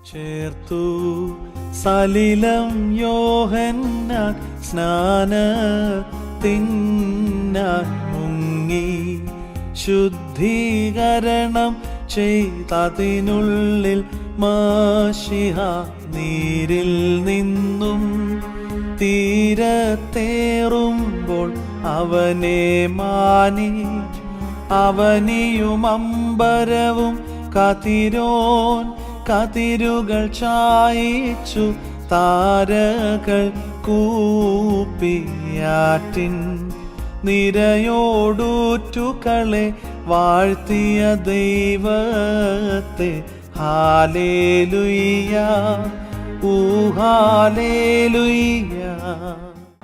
ചേർത്തു സലിലം യോഹന്നാൻ സ്നാനത്തിന്നാൻ മുങ്ങി ശുദ്ധീകരണം ചെയ്തതിനുള്ളിൽ മാശിഹ നീരിൽ നിന്നും തീരത്തേറുമ്പോൾ അവനെ മാനി അവനിയും അമ്പരവും കതിരോൻ കതിരുകൾ ചായിച്ചു താരകൾ കൂപ്പിയാറ്റിൻ നിരയോടൂറ്റുകളെ വാഴ്ത്തിയ ദൈവത്തെ ഹാലേലുയ്യ ഹാലേലുയ്യ.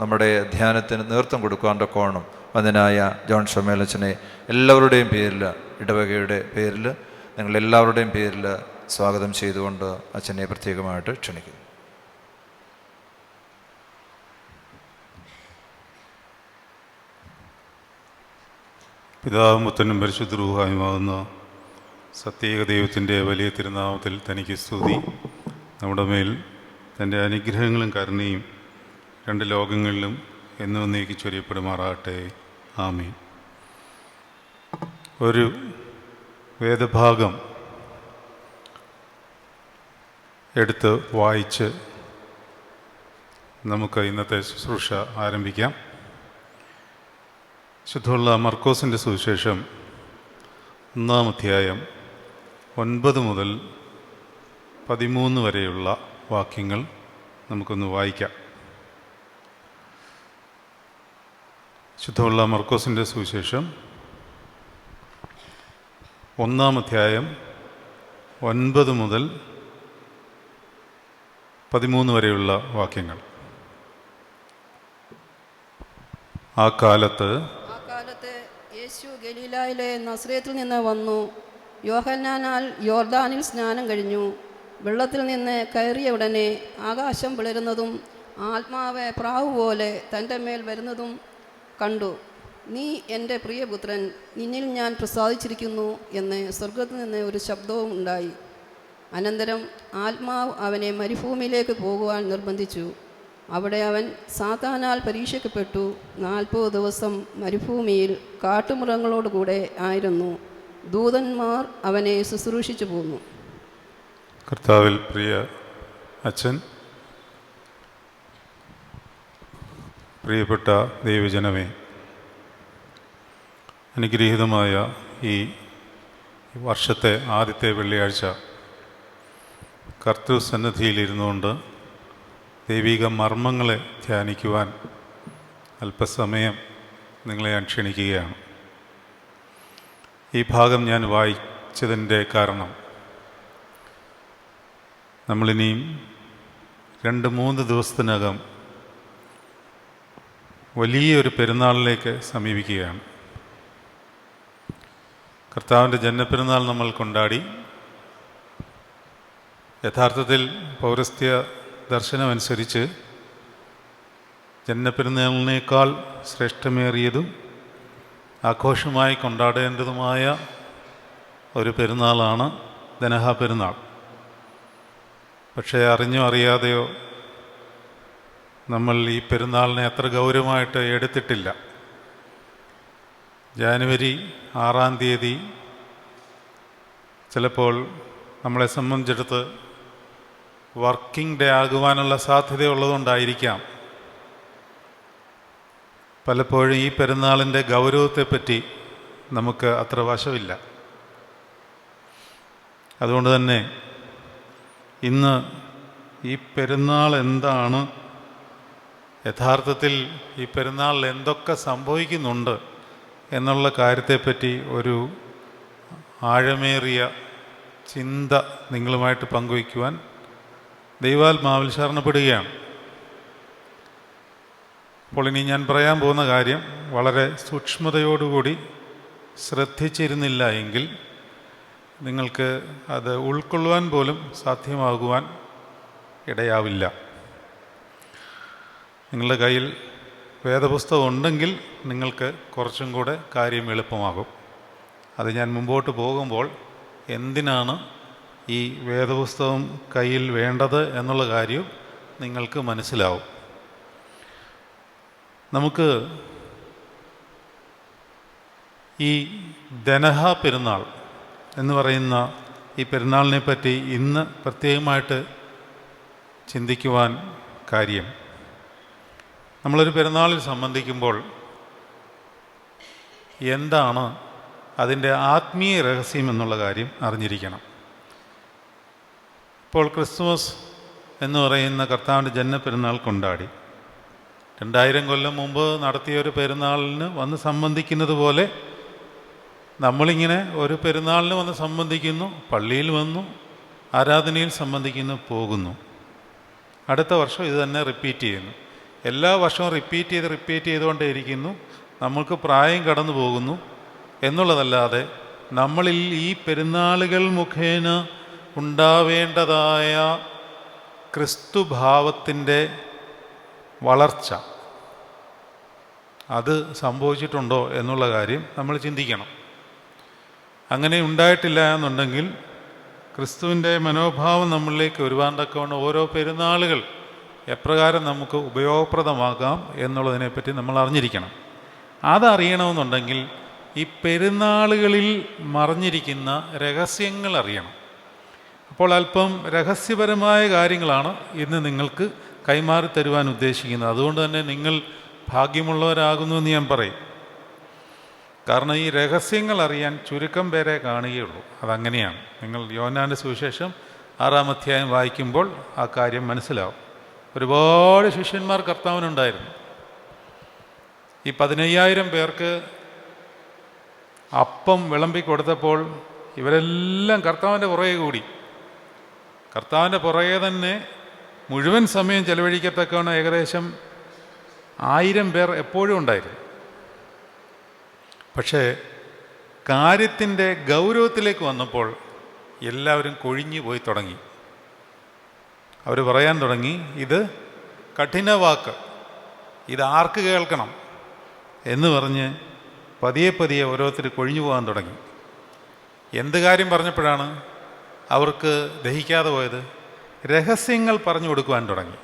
നമ്മുടെ ധ്യാനത്തിന് നേതൃത്വം കൊടുക്കാൻ കോണം വന്ദനായ ജോൺ ഷമേലച്ചനെ എല്ലാവരുടെയും പേരിൽ, ഇടവകയുടെ പേരിൽ, നിങ്ങളെല്ലാവരുടെയും പേരിൽ സ്വാഗതം ചെയ്തുകൊണ്ട് അച്ഛനെ പ്രത്യേകമായിട്ട് ക്ഷണിക്കുന്നു. പിതാവും പുത്രനും പരിശുദ്ധ റൂഹായുമാകുന്ന സത്യേക ദൈവത്തിൻ്റെ വലിയ തിരുനാമത്തിൽ തനിക്ക് സ്തുതി. നമ്മുടെ മേൽ തൻ്റെ അനുഗ്രഹങ്ങളും കരുണയും രണ്ട് ലോകങ്ങളിലും എന്നും എന്നേക്ക് ചൊരിയപ്പെടുമാറാകട്ടെ. ആമീൻ. ഒരു വേദഭാഗം എടുത്ത് വായിച്ച് നമുക്ക് ഇന്നത്തെ ശുശ്രൂഷ ആരംഭിക്കാം. ശുദ്ധമുള്ള മർക്കോസിൻ്റെ സുവിശേഷം 1-ാം അധ്യായം 9 മുതൽ 13 വരെയുള്ള വാക്യങ്ങൾ നമുക്കൊന്ന് വായിക്കാം. ശുദ്ധമുള്ള മർക്കോസിൻ്റെ സുവിശേഷം 1-ാം അധ്യായം 9 മുതൽ 13 വരെയുള്ള വാക്യങ്ങൾ. ആ കാലത്ത് യേശു ഗലീലായിലെ നസ്രേത്തിൽ നിന്ന് വന്നു. യോഹന്നാനാൽ യോർദാനിൽ സ്നാനം കഴിഞ്ഞു. വെള്ളത്തിൽ നിന്ന് കയറിയ ഉടനെ ആകാശം പിളരുന്നതും ആത്മാവ് പ്രാവ് പോലെ തൻ്റെ മേൽ വരുന്നതും കണ്ടു. നീ എൻ്റെ പ്രിയപുത്രൻ, നിന്നിൽ ഞാൻ പ്രസാദിച്ചിരിക്കുന്നു എന്ന് സ്വർഗത്തിൽ നിന്ന് ഒരു ശബ്ദവും ഉണ്ടായി. അനന്തരം ആത്മാവ് അവനെ മരുഭൂമിയിലേക്ക് പോകുവാൻ നിർബന്ധിച്ചു. അവിടെ അവൻ സാത്താനാൽ പരീക്ഷിക്കപ്പെട്ടു. 40 ദിവസം മരുഭൂമിയിൽ കാട്ടുമൃഗങ്ങളോടുകൂടെ ആയിരുന്നു. ദൂതന്മാർ അവനെ ശുശ്രൂഷിച്ചു പോന്നു. കർത്താവിൽ പ്രിയ അച്ഛൻ, പ്രിയപ്പെട്ട ദൈവജനമേ, അനുഗ്രഹീതമായ ഈ വർഷത്തെ ആദ്യത്തെ വെള്ളിയാഴ്ച കർത്തൃസന്നിധിയിലിരുന്നുകൊണ്ട് ദൈവിക മർമ്മങ്ങളെ ധ്യാനിക്കുവാൻ അല്പസമയം നിങ്ങളെ ഞാൻ ക്ഷണിക്കുകയാണ്. ഈ ഭാഗം ഞാൻ വായിച്ചതിൻ്റെ കാരണം, നമ്മളിനിയും 2-3 ദിവസത്തിനകം വലിയൊരു പെരുന്നാളിലേക്ക് സമീപിക്കുകയാണ്. കർത്താവിൻ്റെ ജന്മപ്പെരുന്നാൾ നമ്മൾ കൊണ്ടാടി. യഥാർത്ഥത്തിൽ പൗരസ്ത്യ ദർശനമനുസരിച്ച് ജന്മപ്പെരുന്നാളിനേക്കാൾ ശ്രേഷ്ഠമേറിയതും ആഘോഷമായി കൊണ്ടാടേണ്ടതുമായ ഒരു പെരുന്നാളാണ് ദനഹ പെരുന്നാൾ. പക്ഷേ അറിഞ്ഞോ അറിയാതെയോ നമ്മൾ ഈ പെരുന്നാളിനെ അത്ര ഗൗരവമായിട്ട് എടുത്തിട്ടില്ല. ജാനുവരി 6-ാം തീയതി ചിലപ്പോൾ നമ്മളെ സംബന്ധിച്ചിടത്ത് വർക്കിംഗ് ഡേ ആകുവാനുള്ള സാധ്യതയുള്ളതുകൊണ്ടായിരിക്കാം പലപ്പോഴും ഈ പെരുന്നാളിൻ്റെ ഗൗരവത്തെപ്പറ്റി നമുക്ക് അത്ര വശമില്ല. അതുകൊണ്ട് തന്നെ ഇന്ന് ഈ പെരുന്നാൾ എന്താണ്, യഥാർത്ഥത്തിൽ ഈ പെരുന്നാളിൽ എന്തൊക്കെ സംഭവിക്കുന്നുണ്ട് എന്നുള്ള കാര്യത്തെപ്പറ്റി ഒരു ആഴമേറിയ ചിന്ത നിങ്ങളുമായിട്ട് പങ്കുവയ്ക്കുവാൻ ദൈവാത്മാവിൽ ശരണപ്പെടുകയാണ്. അപ്പോൾ ഇനി ഞാൻ പറയാൻ പോകുന്ന കാര്യം വളരെ സൂക്ഷ്മതയോടുകൂടി ശ്രദ്ധിച്ചിരുന്നില്ല എങ്കിൽ നിങ്ങൾക്ക് അത് ഉൾക്കൊള്ളുവാൻ പോലും സാധ്യമാകുവാൻ ഇടയാവില്ല. നിങ്ങളുടെ കയ്യിൽ വേദപുസ്തകം ഉണ്ടെങ്കിൽ നിങ്ങൾക്ക് കുറച്ചും കൂടെ കാര്യം എളുപ്പമാകും. അത് ഞാൻ മുമ്പോട്ട് പോകുമ്പോൾ എന്തിനാണ് ഈ വേദപുസ്തകം കയ്യിൽ വേണ്ടത് എന്നുള്ള കാര്യം നിങ്ങൾക്ക് മനസ്സിലാവും. നമുക്ക് ഈ ദനഹ പെരുന്നാൾ എന്ന് പറയുന്ന ഈ പെരുന്നാളിനെ പറ്റി ഇന്ന് പ്രത്യേകമായിട്ട് ചിന്തിക്കുവാൻ കാര്യം, നമ്മളൊരു പെരുന്നാളിൽ സംബന്ധിക്കുമ്പോൾ എന്താണ് അതിൻ്റെ ആത്മീയ രഹസ്യം എന്നുള്ള കാര്യം അറിഞ്ഞിരിക്കണം. ഇപ്പോൾ ക്രിസ്തുമസ് എന്ന് പറയുന്ന കർത്താവിൻ്റെ ജന്മപ്പെരുന്നാൾ കൊണ്ടാടി 2000 കൊല്ലം മുമ്പ് നടത്തിയൊരു പെരുന്നാളിന് വന്ന് സംബന്ധിക്കുന്നത് പോലെ നമ്മളിങ്ങനെ ഒരു പെരുന്നാളിന് വന്ന് സംബന്ധിക്കുന്നു, പള്ളിയിൽ വന്നു, ആരാധനയിൽ സംബന്ധിക്കുന്നു, പോകുന്നു. അടുത്ത വർഷം ഇത് തന്നെ റിപ്പീറ്റ് ചെയ്യുന്നു. എല്ലാ വർഷവും റിപ്പീറ്റ് ചെയ്തുകൊണ്ടേയിരിക്കുന്നു. നമ്മൾക്ക് പ്രായം കടന്നു പോകുന്നു എന്നുള്ളതല്ലാതെ നമ്മളിൽ ഈ പെരുന്നാളുകൾ മുഖേന ഉണ്ടാവേണ്ടതായ ക്രിസ്തുഭാവത്തിൻ്റെ വളർച്ച അത് സംഭവിച്ചിട്ടുണ്ടോ എന്നുള്ള കാര്യം നമ്മൾ ചിന്തിക്കണം. അങ്ങനെ ഉണ്ടായിട്ടില്ല എന്നുണ്ടെങ്കിൽ ക്രിസ്തുവിൻ്റെ മനോഭാവം നമ്മളിലേക്ക് വരുവാൻ തക്കവണ്ണം ഓരോ പെരുന്നാളുകൾ എപ്രകാരം നമുക്ക് ഉപയോഗപ്രദമാകാം എന്നുള്ളതിനെപ്പറ്റി നമ്മൾ അറിഞ്ഞിരിക്കണം. അതറിയണമെന്നുണ്ടെങ്കിൽ ഈ പെരുന്നാളുകളിൽ മറഞ്ഞിരിക്കുന്ന രഹസ്യങ്ങൾ അറിയണം. അപ്പോൾ അല്പം രഹസ്യപരമായ കാര്യങ്ങളാണ് ഇന്ന് നിങ്ങൾക്ക് കൈമാറി തരുവാൻ ഉദ്ദേശിക്കുന്നത്. അതുകൊണ്ട് തന്നെ നിങ്ങൾ ഭാഗ്യമുള്ളവരാകുന്നു എന്ന് ഞാൻ പറയും. കാരണം ഈ രഹസ്യങ്ങൾ അറിയാൻ ചുരുക്കം പേരെ കാണുകയുള്ളൂ. അതങ്ങനെയാണ്. നിങ്ങൾ യോഹന്നാൻ്റെ സുവിശേഷം 6-ാം അധ്യായം വായിക്കുമ്പോൾ ആ കാര്യം മനസ്സിലാവും. ഒരുപാട് ശിഷ്യന്മാർ കർത്താവിനുണ്ടായിരുന്നു. ഈ 15,000 പേർക്ക് അപ്പം വിളമ്പി കൊടുത്തപ്പോൾ ഇവരെല്ലാം കർത്താവിൻ്റെ പുറകെ കൂടി. കർത്താവിൻ്റെ പുറകെ തന്നെ മുഴുവൻ സമയം ചെലവഴിക്കത്തക്കവണ്ണം ഏകദേശം 1000 പേർ എപ്പോഴും ഉണ്ടായിരുന്നു. പക്ഷേ കാര്യത്തിൻ്റെ ഗൗരവത്തിലേക്ക് വന്നപ്പോൾ എല്ലാവരും കൊഴിഞ്ഞു പോയി തുടങ്ങി. അവർ പറയാൻ തുടങ്ങി, ഇത് കഠിനവാക്ക്, ഇത് ആർക്ക് കേൾക്കണം എന്ന് പറഞ്ഞ് പതിയെ ഓരോരുത്തർ കൊഴിഞ്ഞു പോകാൻ തുടങ്ങി. എന്ത് കാര്യം പറഞ്ഞപ്പോഴാണ് അവർക്ക് ദഹിക്കാതെ പോയത്? രഹസ്യങ്ങൾ പറഞ്ഞു കൊടുക്കുവാൻ തുടങ്ങി.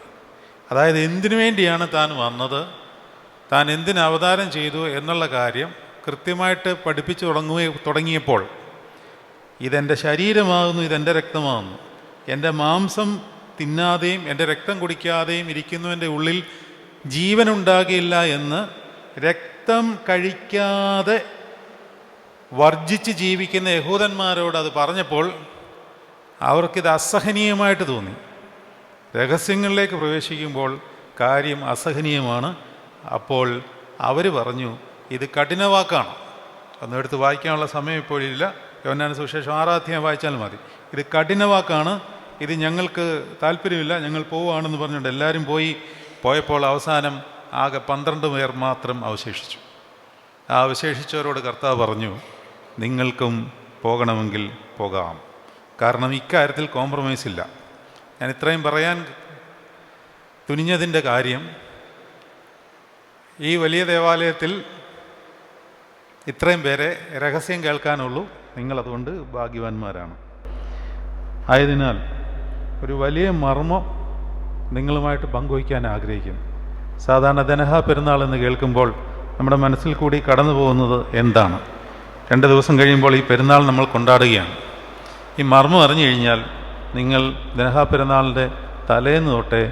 അതായത് എന്തിനു വേണ്ടിയാണ് താൻ വന്നത്, താൻ എന്തിന് അവതാരം ചെയ്തു എന്നുള്ള കാര്യം കൃത്യമായിട്ട് പഠിപ്പിച്ചു തുടങ്ങിയപ്പോൾ ഇതെൻ്റെ ശരീരമാകുന്നു, ഇതെൻ്റെ രക്തമാകുന്നു, എൻ്റെ മാംസം തിന്നാതെയും എൻ്റെ രക്തം കുടിക്കാതെയും ഇരിക്കുന്നവൻ്റെ ഉള്ളിൽ ജീവനുണ്ടാകില്ല എന്ന് രക്തം കഴിക്കാതെ വർജിച്ച് ജീവിക്കുന്ന യഹൂദന്മാരോട് അത് പറഞ്ഞപ്പോൾ അവർക്കിത് അസഹനീയമായിട്ട് തോന്നി. രഹസ്യങ്ങളിലേക്ക് പ്രവേശിക്കുമ്പോൾ കാര്യം അസഹനീയമാണ്. അപ്പോൾ അവർ പറഞ്ഞു, ഇത് കഠിനവാക്കാണ്. ഒന്നെടുത്ത് വായിക്കാനുള്ള സമയം ഇപ്പോഴില്ല. യോഹന്നാന്റെ സുവിശേഷം 6-ാം അധ്യായം വായിച്ചാൽ മതി. ഇത് കഠിനവാക്കാണ്, ഇത് ഞങ്ങൾക്ക് താല്പര്യമില്ല, ഞങ്ങൾ പോവുകയാണെന്ന് പറഞ്ഞുകൊണ്ട് എല്ലാവരും പോയപ്പോൾ അവസാനം ആകെ 12 പേർ മാത്രം അവശേഷിച്ചു. ആ അവശേഷിച്ചവരോട് കർത്താവ് പറഞ്ഞു, നിങ്ങൾക്കും പോകണമെങ്കിൽ പോകാം. കാരണം ഇക്കാര്യത്തിൽ കോംപ്രമൈസ് ഇല്ല. ഞാൻ ഇത്രയും പറയാൻ തുനിഞ്ഞതിൻ്റെ കാര്യം, ഈ വലിയ ദേവാലയത്തിൽ ഇത്രയും പേരെ രഹസ്യം കേൾക്കാനുള്ളൂ. നിങ്ങളതുകൊണ്ട് ഭാഗ്യവാന്മാരാണ്. ആയതിനാൽ ഒരു വലിയ മർമ്മം നിങ്ങളുമായിട്ട് പങ്കുവയ്ക്കാൻ ആഗ്രഹിക്കുന്നു. സാധാരണ ദനഹ പെരുന്നാൾ എന്ന് കേൾക്കുമ്പോൾ നമ്മുടെ മനസ്സിൽ കൂടി കടന്നു പോകുന്നത് എന്താണ്? 2 ദിവസം കഴിയുമ്പോൾ ഈ പെരുന്നാൾ നമ്മൾ കൊണ്ടാടുകയാണ്. ഈ മർമ്മം അറിഞ്ഞു കഴിഞ്ഞാൽ നിങ്ങൾ ദനഹ പെരുന്നാളിൻ്റെ തലേന്ന് തൊട്ടേ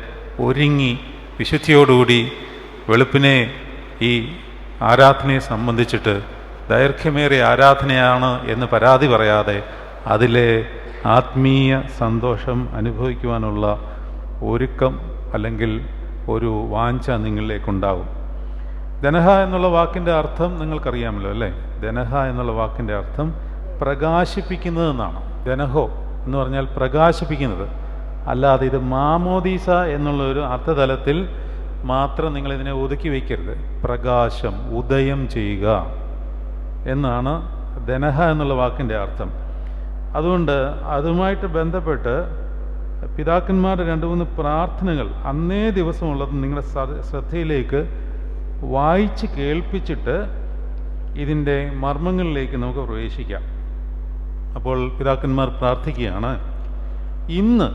ഒരുങ്ങി വിശുദ്ധിയോടുകൂടി വെളുപ്പിനെ ഈ ആരാധനയെ സംബന്ധിച്ചിട്ട് ദൈർഘ്യമേറിയ ആരാധനയാണ് എന്ന് പരാതി പറയാതെ അതിലെ ആത്മീയ സന്തോഷം അനുഭവിക്കുവാനുള്ള ഒരുക്കം അല്ലെങ്കിൽ ഒരു വാഞ്ച നിങ്ങളിലേക്കുണ്ടാകും. ദനഹ എന്നുള്ള വാക്കിൻ്റെ അർത്ഥം നിങ്ങൾക്കറിയാമല്ലോ അല്ലേ? ദനഹ എന്നുള്ള വാക്കിൻ്റെ അർത്ഥം പ്രകാശിപ്പിക്കുന്നതെന്നാണ്. ദനഹോ എന്ന് പറഞ്ഞാൽ പ്രകാശിപ്പിക്കുന്നത്, അല്ലാതെ ഇത് മാമോദീസ എന്നുള്ളൊരു അർത്ഥതലത്തിൽ മാത്രം നിങ്ങളിതിനെ ഒതുക്കി വയ്ക്കരുത്. പ്രകാശം, ഉദയം ചെയ്യുക എന്നാണ് ദനഹ എന്നുള്ള വാക്കിൻ്റെ അർത്ഥം. അതുകൊണ്ട് അതുമായിട്ട് ബന്ധപ്പെട്ട് പിതാക്കന്മാരുടെ 2-3 പ്രാർത്ഥനകൾ അന്നേ ദിവസമുള്ളത് നിങ്ങളുടെ ശ്രദ്ധയിലേക്ക് വായിച്ച് കേൾപ്പിച്ചിട്ട് ഇതിൻ്റെ മർമ്മങ്ങളിലേക്ക് നമുക്ക് പ്രവേശിക്കാം. അപ്പോൾ പിതാക്കന്മാർ പ്രാർത്ഥിക്കുകയാണ്, ഇന്ന്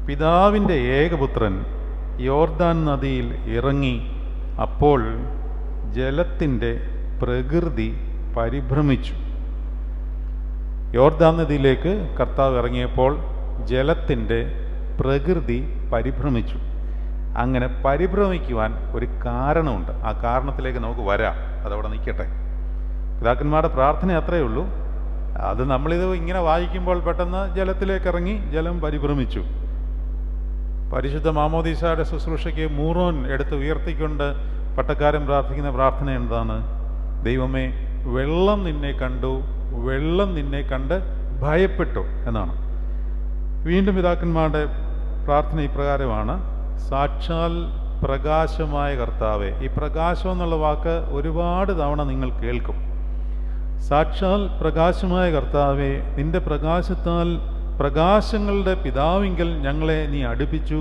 പിതാവിൻ്റെ ഏകപുത്രൻ യോർദാൻ നദിയിൽ ഇറങ്ങി. അപ്പോൾ ജലത്തിൻ്റെ പ്രകൃതി പരിഭ്രമിച്ചു. യോർദാൻ നദിയിലേക്ക് കർത്താവ് ഇറങ്ങിയപ്പോൾ ജലത്തിൻ്റെ പ്രകൃതി പരിഭ്രമിച്ചു. അങ്ങനെ പരിഭ്രമിക്കുവാൻ ഒരു കാരണമുണ്ട്. ആ കാരണത്തിലേക്ക് നമുക്ക് വരാം. അതവിടെ നിൽക്കട്ടെ. പിതാക്കന്മാരുടെ പ്രാർത്ഥന അത്രയേ ഉള്ളൂ. അത് നമ്മളിത് ഇങ്ങനെ വായിക്കുമ്പോൾ പെട്ടെന്ന് ജലത്തിലേക്ക് ഇറങ്ങി, ജലം പരിഭ്രമിച്ചു. പരിശുദ്ധ മാമോദീസയുടെ ശുശ്രൂഷയ്ക്ക് മൂറോൻ എടുത്ത് ഉയർത്തിക്കൊണ്ട് പട്ടക്കാരൻ പ്രാർത്ഥിക്കുന്ന പ്രാർത്ഥന എന്താണ്? ദൈവമേ, വെള്ളം നിന്നെ കണ്ടു, വെള്ളം നിന്നെ കണ്ട് ഭയപ്പെട്ടു എന്നാണ്. വീണ്ടും പിതാക്കന്മാരുടെ പ്രാർത്ഥന ഇപ്രകാരമാണ്: സാക്ഷാൽ പ്രകാശമായ കർത്താവേ. ഈ പ്രകാശം എന്നുള്ള വാക്ക് ഒരുപാട് തവണ നിങ്ങൾ കേൾക്കും. സാക്ഷാൽ പ്രകാശമായ കർത്താവേ, നിന്റെ പ്രകാശത്താൽ പ്രകാശങ്ങളുടെ പിതാവിങ്കൽ ഞങ്ങളെ നീ അടുപ്പിച്ചു.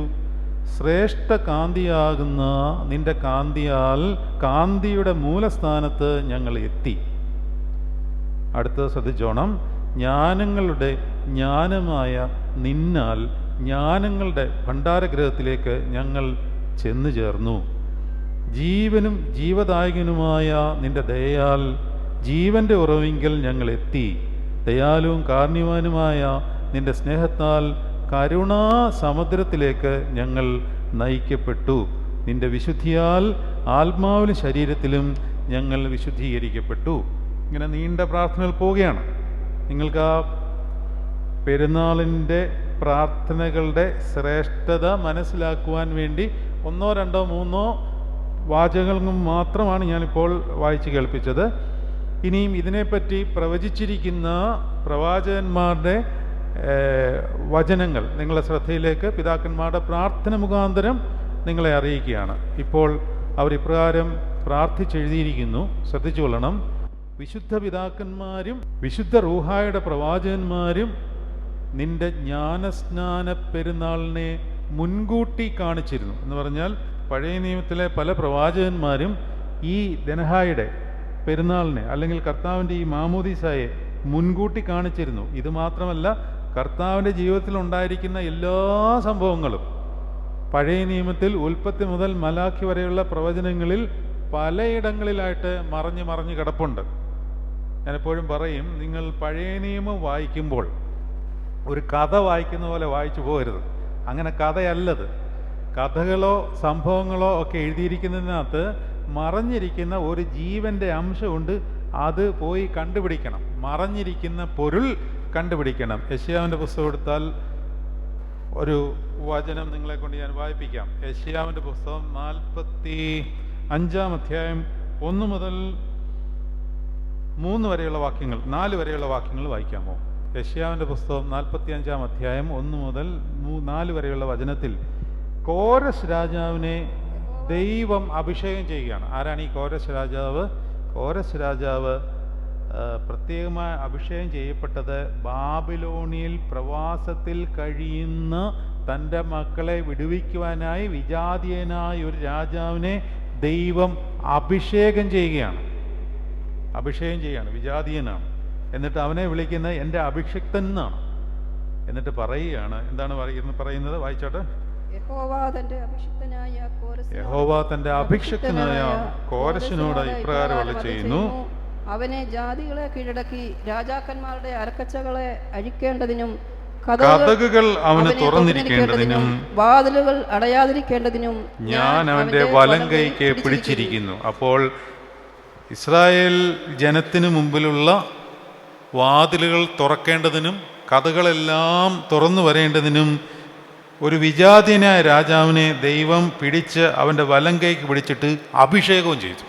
ശ്രേഷ്ഠ കാന്തിയാകുന്ന നിന്റെ കാന്തിയാൽ കാന്തിയുടെ മൂലസ്ഥാനത്ത് ഞങ്ങൾ എത്തി. അടുത്തത് ശ്രദ്ധിച്ചോണം. ജ്ഞാനങ്ങളുടെ ജ്ഞാനമായ നിന്നാൽ ജ്ഞാനങ്ങളുടെ ഭണ്ഡാരഗ്രഹത്തിലേക്ക് ഞങ്ങൾ ചെന്നു ചേർന്നു. ജീവനും ജീവദായകനുമായ നിന്റെ ദയയാൽ ജീവൻ്റെ ഉറവിങ്കൽ ഞങ്ങൾ എത്തി. ദയാലുവും കാരുണ്യവാനുമായ നിന്റെ സ്നേഹത്താൽ കരുണാ സമുദ്രത്തിലേക്ക് ഞങ്ങൾ നയിക്കപ്പെട്ടു. നിന്റെ വിശുദ്ധിയാൽ ആത്മാവിലും ശരീരത്തിലും ഞങ്ങൾ വിശുദ്ധീകരിക്കപ്പെട്ടു. ഇങ്ങനെ നീണ്ട പ്രാർത്ഥനകൾ പോവുകയാണ്. നിങ്ങൾക്ക് ആ പെരുന്നാളിൻ്റെ പ്രാർത്ഥനകളുടെ ശ്രേഷ്ഠത മനസ്സിലാക്കുവാൻ വേണ്ടി 1, 2, 3 വാചകങ്ങളും മാത്രമാണ് ഞാനിപ്പോൾ വായിച്ച് കേൾപ്പിച്ചത്. ഇനിയും ഇതിനെപ്പറ്റി പ്രവചിച്ചിരിക്കുന്ന പ്രവാചകന്മാരുടെ വചനങ്ങൾ നിങ്ങളുടെ ശ്രദ്ധയിലേക്ക് പിതാക്കന്മാരുടെ പ്രാർത്ഥന മുഖാന്തരം നിങ്ങളെ അറിയിക്കുകയാണ്. ഇപ്പോൾ അവർ ഇപ്രകാരം പ്രാർത്ഥിച്ചെഴുതിയിരിക്കുന്നു. ശ്രദ്ധിച്ചുകൊള്ളണം. വിശുദ്ധ പിതാക്കന്മാരും വിശുദ്ധ റൂഹായുടെ പ്രവാചകന്മാരും നിന്റെ ജ്ഞാനസ്നാന പെരുന്നാളിനെ മുൻകൂട്ടി കാണിച്ചിരുന്നു എന്ന് പറഞ്ഞാൽ, പഴയ നിയമത്തിലെ പല പ്രവാചകന്മാരും ഈ ദനഹായുടെ പെരുന്നാളിനെ അല്ലെങ്കിൽ കർത്താവിൻ്റെ ഈ മാമോദീസായെ മുൻകൂട്ടി കാണിച്ചിരുന്നു. ഇത് മാത്രമല്ല, കർത്താവിൻ്റെ ജീവിതത്തിൽ ഉണ്ടായിരിക്കുന്ന എല്ലാ സംഭവങ്ങളും പഴയ നിയമത്തിൽ ഉൽപ്പത്തി മുതൽ മലാഖി വരെയുള്ള പ്രവചനങ്ങളിൽ പലയിടങ്ങളിലായിട്ട് മറഞ്ഞു കിടപ്പുണ്ട്. ഞാനെപ്പോഴും പറയും, നിങ്ങൾ പഴയ നിയമം വായിക്കുമ്പോൾ ഒരു കഥ വായിക്കുന്ന പോലെ വായിച്ചു പോകരുത്. അങ്ങനെ കഥയല്ലത്. കഥകളോ സംഭവങ്ങളോ ഒക്കെ എഴുതിയിരിക്കുന്നതിനകത്ത് മറഞ്ഞിരിക്കുന്ന ഒരു ജീവൻ്റെ അംശമുണ്ട്. അത് പോയി കണ്ടുപിടിക്കണം. മറഞ്ഞിരിക്കുന്ന പൊരുൾ കണ്ടുപിടിക്കണം. യെശയ്യാവിൻ്റെ പുസ്തകം എടുത്താൽ ഒരു വചനം നിങ്ങളെ കൊണ്ട് ഞാൻ വായിപ്പിക്കാം. യെശയ്യാവിൻ്റെ പുസ്തകം 45-ാം അധ്യായം 1 മുതൽ 3 വരെയുള്ള വാക്യങ്ങൾ, 4 വരെയുള്ള വാക്യങ്ങൾ വായിക്കാമോ? യെശയ്യാവിൻ്റെ പുസ്തകം 45-ാം അധ്യായം 1 മുതൽ 4 വരെയുള്ള വചനത്തിൽ കോരസ് രാജാവിനെ ദൈവം അഭിഷേകം ചെയ്യുകയാണ്. ആരാണ് ഈ കോരസ് രാജാവ്? കോരസ് രാജാവ് പ്രത്യേകമായി അഭിഷേകം ചെയ്യപ്പെട്ടത് ബാബിലോണിയിൽ പ്രവാസത്തിൽ കഴിയുന്ന തൻ്റെ മക്കളെ വിടുവിക്കുവാനായി വിജാതീയനായ ഒരു രാജാവിനെ ദൈവം അഭിഷേകം ചെയ്യുകയാണ്. വിജാതീയനാണ്. എന്നിട്ട് അവനെ വിളിക്കുന്നത് എൻ്റെ അഭിഷിക്തൻ എന്നാണ്. എന്നിട്ട് പറയുകയാണ്, എന്താണ് പറയുന്നത്? വായിച്ചോട്ടെ. യഹോവ തൻ്റെ അഭിഷിക്തനായ കോരശിനോട് ഇപ്രകാരം ചെയ്യുന്നു: അവനെ ജാതികളെ കീഴടക്കി രാജാക്കന്മാരുടെ അരക്കച്ചകളെ അഴിക്കേണ്ടതിനും കതകുകൾ അവന് തുറന്നിരിക്കേണ്ടതിനും വാതിലുകൾ അടയാതിരിക്കേണ്ടതിനും ഞാൻ അവന്റെ വലം കൈക്ക് പിടിച്ചിരിക്കുന്നു. അപ്പോൾ ഇസ്രായേൽ ജനത്തിനു മുമ്പിലുള്ള വാതിലുകൾ തുറക്കേണ്ടതിനും കതകളെല്ലാം തുറന്നു വരേണ്ടതിനും ഒരു വിജാതീയനായ രാജാവിനെ ദൈവം പിടിച്ച് അവൻ്റെ വലം കൈക്ക് പിടിച്ചിട്ട് അഭിഷേകവും ചെയ്തു.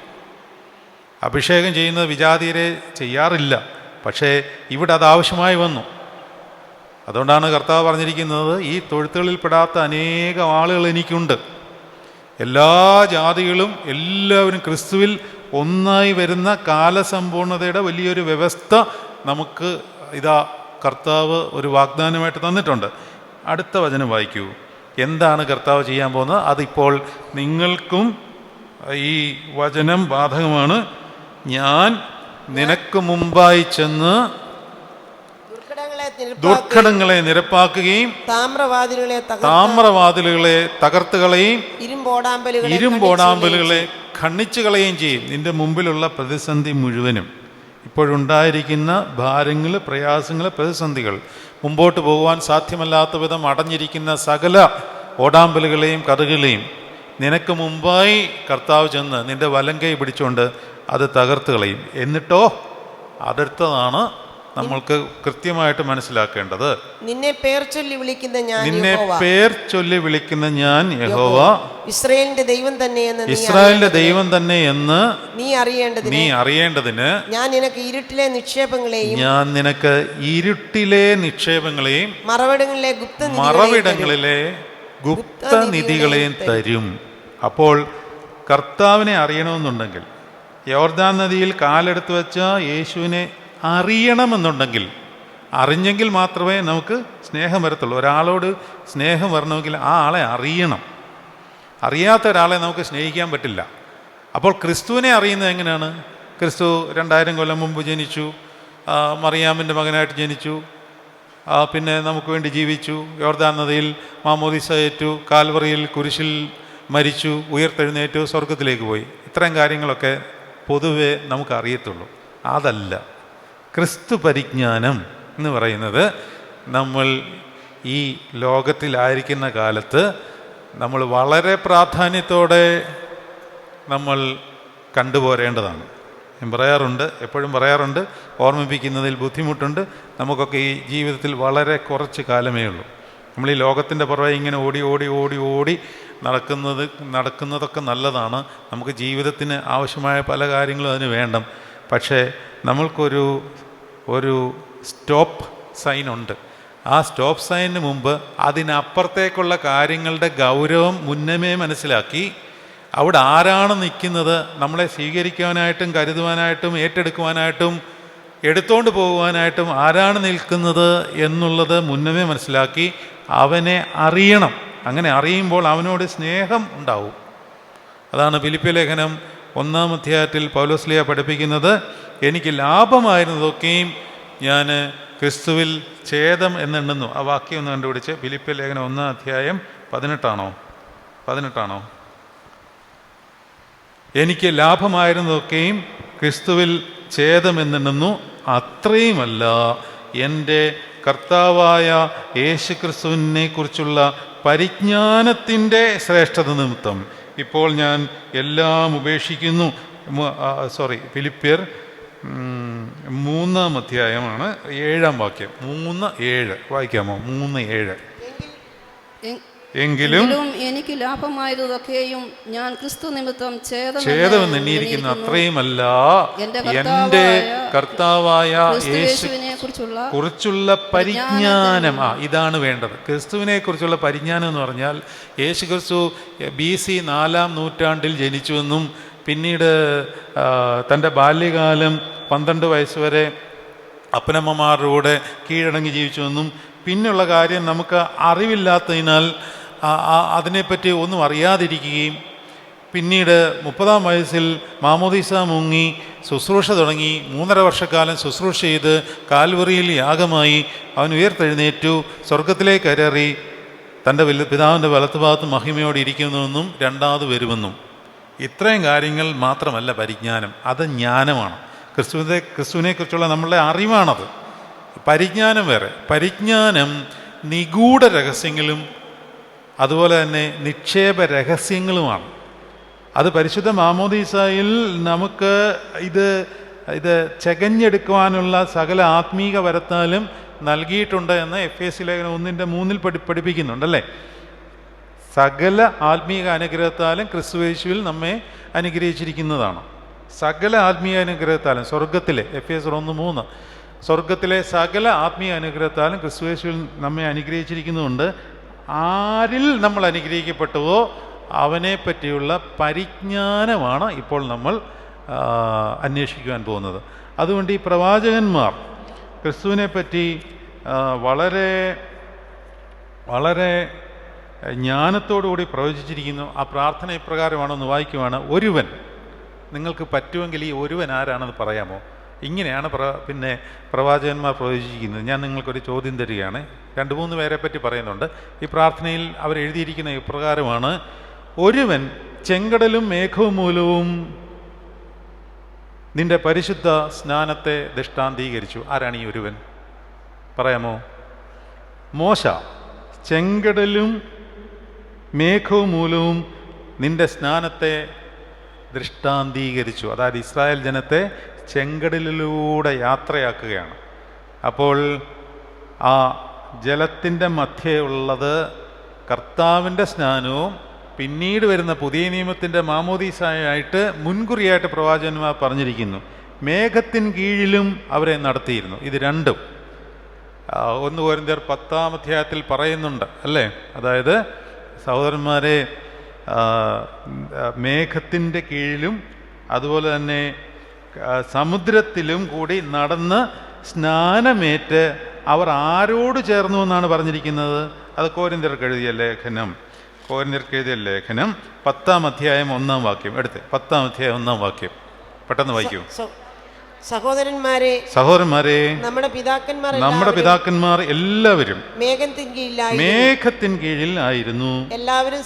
അഭിഷേകം ചെയ്യുന്നത് വിജാതീയരെ ചെയ്യാറില്ല, പക്ഷേ ഇവിടെ അത് ആവശ്യമായി വന്നു. അതുകൊണ്ടാണ് കർത്താവ് പറഞ്ഞിരിക്കുന്നത്, ഈ തൊഴുത്തുകളിൽപ്പെടാത്ത അനേകം ആളുകൾ എനിക്കുണ്ട്. എല്ലാ ജാതികളും എല്ലാവരും ക്രിസ്തുവിൽ ഒന്നായി വരുന്ന കാലസമ്പൂർണതയുടെ വലിയൊരു വ്യവസ്ഥ നമുക്ക് ഇതാ കർത്താവ് ഒരു വാഗ്ദാനമായിട്ട് തന്നിട്ടുണ്ട്. അടുത്ത വചനം വായിക്കൂ. എന്താണ് കർത്താവ് ചെയ്യാൻ പോകുന്നത്? അതിപ്പോൾ നിങ്ങൾക്കും ഈ വചനം ബാധകമാണ്. ഞാൻ നിനക്ക് മുമ്പായി ചെന്ന് ദുർഘടങ്ങളെ നിരപ്പാക്കുകയും താമ്രവാതിലുകളെ തകർത്തുകളെയും ഇരുമ്പോടാമ്പലുകളെ ഖണ്ഡിച്ചു കളയുകയും ചെയ്യും. നിന്റെ മുമ്പിലുള്ള പ്രതിസന്ധി മുഴുവനും, ഇപ്പോഴുണ്ടായിരിക്കുന്ന ഭാരങ്ങൾ, പ്രയാസങ്ങൾ, പ്രതിസന്ധികൾ, മുമ്പോട്ട് പോകുവാൻ സാധ്യമല്ലാത്ത വിധം അടഞ്ഞിരിക്കുന്ന സകല ഓടാമ്പലുകളെയും കഥകളെയും നിനക്ക് മുമ്പായി കർത്താവ് ചെന്ന് നിന്റെ വലങ്കൈ പിടിച്ചുകൊണ്ട് അത് തകർത്ത് കളയും. എന്നിട്ടോ അടുത്തതാണ് നമ്മൾക്ക് കൃത്യമായിട്ട് മനസ്സിലാക്കേണ്ടത്. നിന്നെ പേർ ചൊല്ലി വിളിക്കുന്ന ഞാൻ യഹോവ, ഇസ്രായേലിന്റെ ദൈവം തന്നെ എന്ന് നീ അറിയേണ്ടതിന് ഞാൻ നിനക്ക് ഇരുട്ടിലെ നിക്ഷേപങ്ങളെയും മറവിടങ്ങളിലെ ഗുപ്തനിധികളെയും തരും. അപ്പോൾ കർത്താവിനെ അറിയണമെന്നുണ്ടെങ്കിൽ, യോർദാൻ നദിയിൽ കാലെടുത്ത് വെച്ച യേശുവിനെ അറിയണമെന്നുണ്ടെങ്കിൽ, അറിഞ്ഞെങ്കിൽ മാത്രമേ നമുക്ക് സ്നേഹം വരത്തുള്ളൂ. ഒരാളോട് സ്നേഹം വരണമെങ്കിൽ ആ ആളെ അറിയണം. അറിയാത്ത ഒരാളെ നമുക്ക് സ്നേഹിക്കാൻ പറ്റില്ല. അപ്പോൾ ക്രിസ്തുവിനെ അറിയുന്നത് എങ്ങനെയാണ്? ക്രിസ്തു 2000 കൊല്ലം മുമ്പ് ജനിച്ചു, മറിയാമിൻ്റെ മകനായിട്ട് ജനിച്ചു, പിന്നെ നമുക്ക് വേണ്ടി ജീവിച്ചു, യോർദാൻ നദിയിൽ മാമോദീസ ഏറ്റു, കാൽവറിയിൽ കുരിശിൽ മരിച്ചു, ഉയർത്തെഴുന്നേറ്റു, സ്വർഗത്തിലേക്ക് പോയി. ഇത്രയും കാര്യങ്ങളൊക്കെ പൊതുവെ നമുക്ക് അറിയത്തുള്ളൂ. അതല്ല ക്രിസ്തു പരിജ്ഞാനം എന്ന് പറയുന്നത്. നമ്മൾ ഈ ലോകത്തിലായിരിക്കുന്ന കാലത്ത് നമ്മൾ വളരെ പ്രാധാന്യത്തോടെ നമ്മൾ കണ്ടുപോരേണ്ടതാണ്. ഞാൻ പറയാറുണ്ട്, എപ്പോഴും പറയാറുണ്ട്, ഓർമ്മിപ്പിക്കുന്നതിൽ ബുദ്ധിമുട്ടുണ്ട്. നമുക്കൊക്കെ ഈ ജീവിതത്തിൽ വളരെ കുറച്ച് കാലമേ ഉള്ളൂ. നമ്മൾ ഈ ലോകത്തിൻ്റെ പുറകെ ഇങ്ങനെ ഓടി ഓടി ഓടി ഓടി നടക്കുന്നതൊക്കെ നല്ലതാണ്. നമുക്ക് ജീവിതത്തിന് ആവശ്യമായ പല കാര്യങ്ങളും അതിന് വേണം. പക്ഷേ നമ്മൾക്കൊരു സ്റ്റോപ്പ് സൈൻ ഉണ്ട്. ആ സ്റ്റോപ്പ് സൈനിന് മുമ്പ് അതിനപ്പുറത്തേക്കുള്ള കാര്യങ്ങളുടെ ഗൗരവം മുന്നമേ മനസ്സിലാക്കി അവിടെ ആരാണ് നിൽക്കുന്നത്, നമ്മളെ സ്വീകരിക്കുവാനായിട്ടും കരുതുവാനായിട്ടും ഏറ്റെടുക്കുവാനായിട്ടും എടുത്തോണ്ട് പോകുവാനായിട്ടും ആരാണ് നിൽക്കുന്നത് എന്നുള്ളത് മുന്നമേ മനസ്സിലാക്കി അവനെ അറിയണം. അങ്ങനെ അറിയുമ്പോൾ അവനോട് സ്നേഹം ഉണ്ടാവും. അതാണ് ഫിലിപ്പിയ ലേഖനം 1-ാം അധ്യായത്തിൽ പൗലോസ്ലീഹ പഠിപ്പിക്കുന്നത്. എനിക്ക് ലാഭമായിരുന്നതൊക്കെയും ഞാൻ ക്രിസ്തുവിൽ ഛേദം എന്നെണ്ണുന്നു. ആ വാക്യം ഒന്ന് കണ്ടുപിടിച്ച്. ഫിലിപ്പിയ ലേഖനം 1-ാം അധ്യായം 18 എനിക്ക് ലാഭമായിരുന്നതൊക്കെയും ക്രിസ്തുവിൽ ഛേദമെന്നെണ്ണുന്നു, അത്രയുമല്ല എൻ്റെ കർത്താവായ യേശു ക്രിസ്തുവിനെ കുറിച്ചുള്ള പരിജ്ഞാനത്തിൻ്റെ ശ്രേഷ്ഠത നിമിത്തം ഇപ്പോൾ ഞാൻ എല്ലാം ഉപേക്ഷിക്കുന്നു. ഫിലിപ്പിയർ 3-ാം അധ്യായമാണ് 7-ാം വാക്യം. 3:7 വായിക്കാമോ? 3:7. എങ്കിലും എനിക്ക് ലാഭമായതൊക്കെയും ഞാൻ ക്രിസ്തു നിമിത്തം ഛേദമെന്നെണ്ണിയിരിക്കുന്നു, അത്രയുമല്ല എൻ്റെ കർത്താവായ യേശുവിനെ കുറിച്ചുള്ള പരിജ്ഞാനം. ഇതാണ് വേണ്ടത്. ക്രിസ്തുവിനെ കുറിച്ചുള്ള പരിജ്ഞാനം എന്ന് പറഞ്ഞാൽ യേശു ക്രിസ്തു BC 4-ാം നൂറ്റാണ്ടിൽ ജനിച്ചുവെന്നും പിന്നീട് തൻ്റെ ബാല്യകാലം 12 വയസ്സ് വരെ അപ്പനമ്മമാരുടെ കൂടെ കീഴടങ്ങി ജീവിച്ചുവെന്നും പിന്നെയുള്ള കാര്യം നമുക്ക് അറിവില്ലാത്തതിനാൽ അതിനെപ്പറ്റി ഒന്നും അറിയാതിരിക്കുകയും പിന്നീട് 30-ാം വയസ്സിൽ മാമോദീസ മുങ്ങി ശുശ്രൂഷ തുടങ്ങി 3.5 വർഷക്കാലം ശുശ്രൂഷ ചെയ്ത് കാൽവറിയിൽ യാഗമായി അവൻ ഉയർത്തെഴുന്നേറ്റു, സ്വർഗത്തിലേക്ക് കയറി തൻ്റെ പിതാവിൻ്റെ വലത്തുഭാഗത്ത് മഹിമയോടെ ഇരിക്കുന്നുവെന്നും രണ്ടാമത് വരുമെന്നും. ഇത്രയും കാര്യങ്ങൾ മാത്രമല്ല പരിജ്ഞാനം, അത് ജ്ഞാനമാണ്. ക്രിസ്തുവിനെക്കുറിച്ചുള്ള നമ്മളുടെ അറിവാണത്. പരിജ്ഞാനം വേറെ. പരിജ്ഞാനം നിഗൂഢ രഹസ്യങ്ങളും അതുപോലെ തന്നെ നിക്ഷേപ രഹസ്യങ്ങളുമാണ്. അത് പരിശുദ്ധ മാമോദീസായിൽ നമുക്ക് ഇത് ചകഞ്ഞെടുക്കുവാനുള്ള സകല ആത്മീക വരത്താലും നൽകിയിട്ടുണ്ട് എന്ന് FSC ലേഖനം 1:3 പഠിപ്പിക്കുന്നുണ്ടല്ലേ. സകല ആത്മീക അനുഗ്രഹത്താലും ക്രിസ്തുയേശുവിൽ നമ്മെ അനുഗ്രഹിച്ചിരിക്കുന്നതാണ്. സകല ആത്മീയ അനുഗ്രഹത്താലും സ്വർഗത്തിലെ FS 1:3 സ്വർഗത്തിലെ സകല ആത്മീയ അനുഗ്രഹത്താലും ക്രിസ്തുയേശുവിൽ നമ്മെ അനുഗ്രഹിച്ചിരിക്കുന്നുണ്ട്. ആരിൽ നമ്മൾ അനുഗ്രഹിക്കപ്പെട്ടുവോ അവനെ പറ്റിയുള്ള പരിജ്ഞാനമാണ് ഇപ്പോൾ നമ്മൾ അന്വേഷിക്കുവാൻ പോകുന്നത്. അതുകൊണ്ട് ഈ പ്രവാചകന്മാർ ക്രിസ്തുവിനെ പറ്റി വളരെ വളരെ ജ്ഞാനത്തോടുകൂടി പ്രവചിച്ചിരിക്കുന്നു. ആ പ്രാർത്ഥന ഇപ്രകാരമാണെന്ന് വായിക്കുവാണ്. ഒരുവൻ, നിങ്ങൾക്ക് പറ്റുമെങ്കിൽ ഈ ഒരുവൻ ആരാണെന്ന് പറയാമോ? ഇങ്ങനെയാണ് പിന്നെ പ്രവാചകന്മാർ പ്രവചിക്കുന്നത്. ഞാൻ നിങ്ങൾക്കൊരു ചോദ്യം തരികയാണ്. 2-3 പേരെ പറ്റി പറയുന്നുണ്ട്. ഈ പ്രാർത്ഥനയിൽ അവർ എഴുതിയിരിക്കുന്ന ഇപ്രകാരമാണ്: ഒരുവൻ ചെങ്കടലും മേഘവും മൂലവും നിന്റെ പരിശുദ്ധ സ്നാനത്തെ ദൃഷ്ടാന്തീകരിച്ചു. ആരാണ് ഈ ഒരുവൻ? പറയാമോ? മോശ ചെങ്കടലും മേഘവും മൂലവും നിന്റെ സ്നാനത്തെ ദൃഷ്ടാന്തീകരിച്ചു. അതായത് ഇസ്രായേൽ ജനത്തെ ചെങ്കടലിലൂടെ യാത്രയാക്കുകയാണ്. അപ്പോൾ ആ ജലത്തിൻ്റെ മധ്യേ ഉള്ളത് കർത്താവിൻ്റെ സ്നാനവും പിന്നീട് വരുന്ന പുതിയ നിയമത്തിൻ്റെ മാമോദീസായിട്ട് മുൻകുറിയായിട്ട് പ്രവാചകന്മാർ പറഞ്ഞിരിക്കുന്നു. മേഘത്തിൻ കീഴിലും അവരെ നടത്തിയിരുന്നു. ഇത് രണ്ടും 1 കൊരിന്ത്യർ 10-ാം അധ്യായത്തിൽ പറയുന്നുണ്ട് അല്ലേ? അതായത് സഹോദരന്മാരെ, മേഘത്തിൻ്റെ കീഴിലും അതുപോലെ തന്നെ സമുദ്രത്തിലും കൂടി നടന്ന് സ്നാനമേറ്റ് അവർ ആരോട് ചേർന്നു എന്നാണ് പറഞ്ഞിരിക്കുന്നത്? അത് കൊരിന്ത്യർക്ക് എഴുതിയ ലേഖനം 10-ാം അധ്യായം 1-ാം വാക്യം എടുത്ത്. 10-ാം അധ്യായം 1-ാം വാക്യം പെട്ടെന്ന് വായിക്കൂ. സഹോദരന്മാരെ, നമ്മുടെ പിതാക്കന്മാർ എല്ലാവരും മേഘത്തിൻ കീഴിൽ ആയിരുന്നു. എല്ലാവരും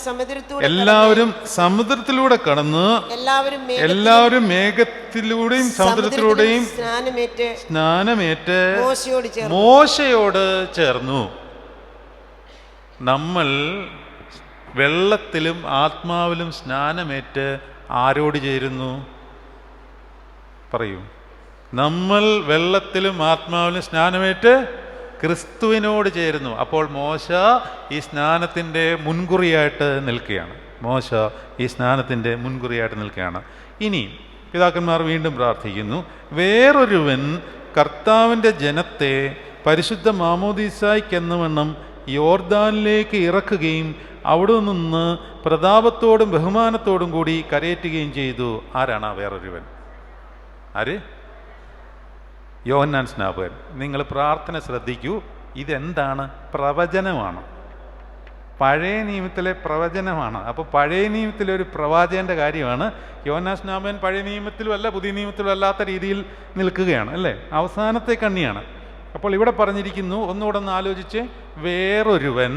സമുദ്രത്തിലൂടെ കടന്ന് എല്ലാവരും മേഘത്തിലൂടെയും സമുദ്രത്തിലൂടെയും സ്നാനമേറ്റ് മോശയോട് ചേർന്നു. നമ്മൾ വെള്ളത്തിലും ആത്മാവിലും സ്നാനമേറ്റ് ആരോട് ചേരുന്നു? പറയൂ. നമ്മൾ വെള്ളത്തിലും ആത്മാവിലും സ്നാനമേറ്റ് ക്രിസ്തുവിനോട് ചേരുന്നു. അപ്പോൾ മോശ ഈ സ്നാനത്തിൻ്റെ മുൻകുറിയായിട്ട് നിൽക്കുകയാണ്. ഇനി പിതാക്കന്മാർ വീണ്ടും പ്രാർത്ഥിക്കുന്നു: വേറൊരുവൻ കർത്താവിൻ്റെ ജനത്തെ പരിശുദ്ധ മാമോദീസായ്ക്കെന്നവണ്ണം യോർദാനിലേക്ക് ഇറക്കുകയും അവിടെ നിന്ന് പ്രതാപത്തോടും ബഹുമാനത്തോടും കൂടി കരയേറ്റുകയും ചെയ്തു. ആരാണ് ആ വേറൊരുവൻ? ആര്? യോഹന്നാൻ സ്നാപകൻ. നിങ്ങൾ പ്രാർത്ഥന ശ്രദ്ധിക്കൂ. ഇതെന്താണ്? പ്രവചനമാണ്. പഴയ നിയമത്തിലെ പ്രവചനമാണ്. അപ്പോൾ പഴയ നിയമത്തിലെ ഒരു പ്രവാചകൻ്റെ കാര്യമാണ്. യോഹന്നാൻ സ്നാപകൻ പഴയ നിയമത്തിലും അല്ല പുതിയ നിയമത്തിലും അല്ലാത്ത രീതിയിൽ നിൽക്കുകയാണ് അല്ലേ? അവസാനത്തെ കണ്ണിയാണ്. അപ്പോൾ ഇവിടെ പറഞ്ഞിരിക്കുന്നു, ഒന്നുകൂടെ ഒന്ന് ആലോചിച്ച്, വേറൊരുവൻ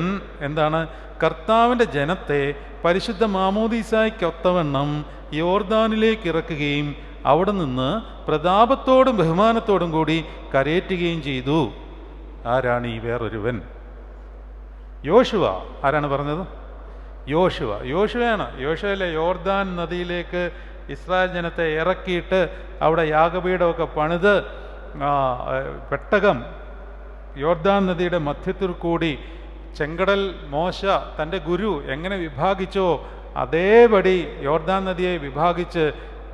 എന്താണ്? കർത്താവിൻ്റെ ജനത്തെ പരിശുദ്ധ മാമോദീസായ്ക്കൊത്തവണ്ണം യോർദാനിലേക്ക് ഇറക്കുകയും അവിടെ നിന്ന് പ്രതാപത്തോടും ബഹുമാനത്തോടും കൂടി കരയേറ്റുകയും ചെയ്തു. ആരാണ് ഈ വേറൊരുവൻ? യോശുവ. ആരാണ് പറഞ്ഞത്? യോശുവയാണ്. യോശുവയിലെ യോർദാൻ നദിയിലേക്ക് ഇസ്രായേൽ ജനത്തെ ഇറക്കിയിട്ട് അവിടെ യാഗപീഠമൊക്കെ പണിത് പെട്ടകം യോർദാൻ നദിയുടെ മധ്യത്തിൽ കൂടി ചെങ്കടൽ മോശ തൻ്റെ ഗുരു എങ്ങനെ വിഭാഗിച്ചോ അതേപടി യോർദാൻ നദിയെ വിഭാഗിച്ച്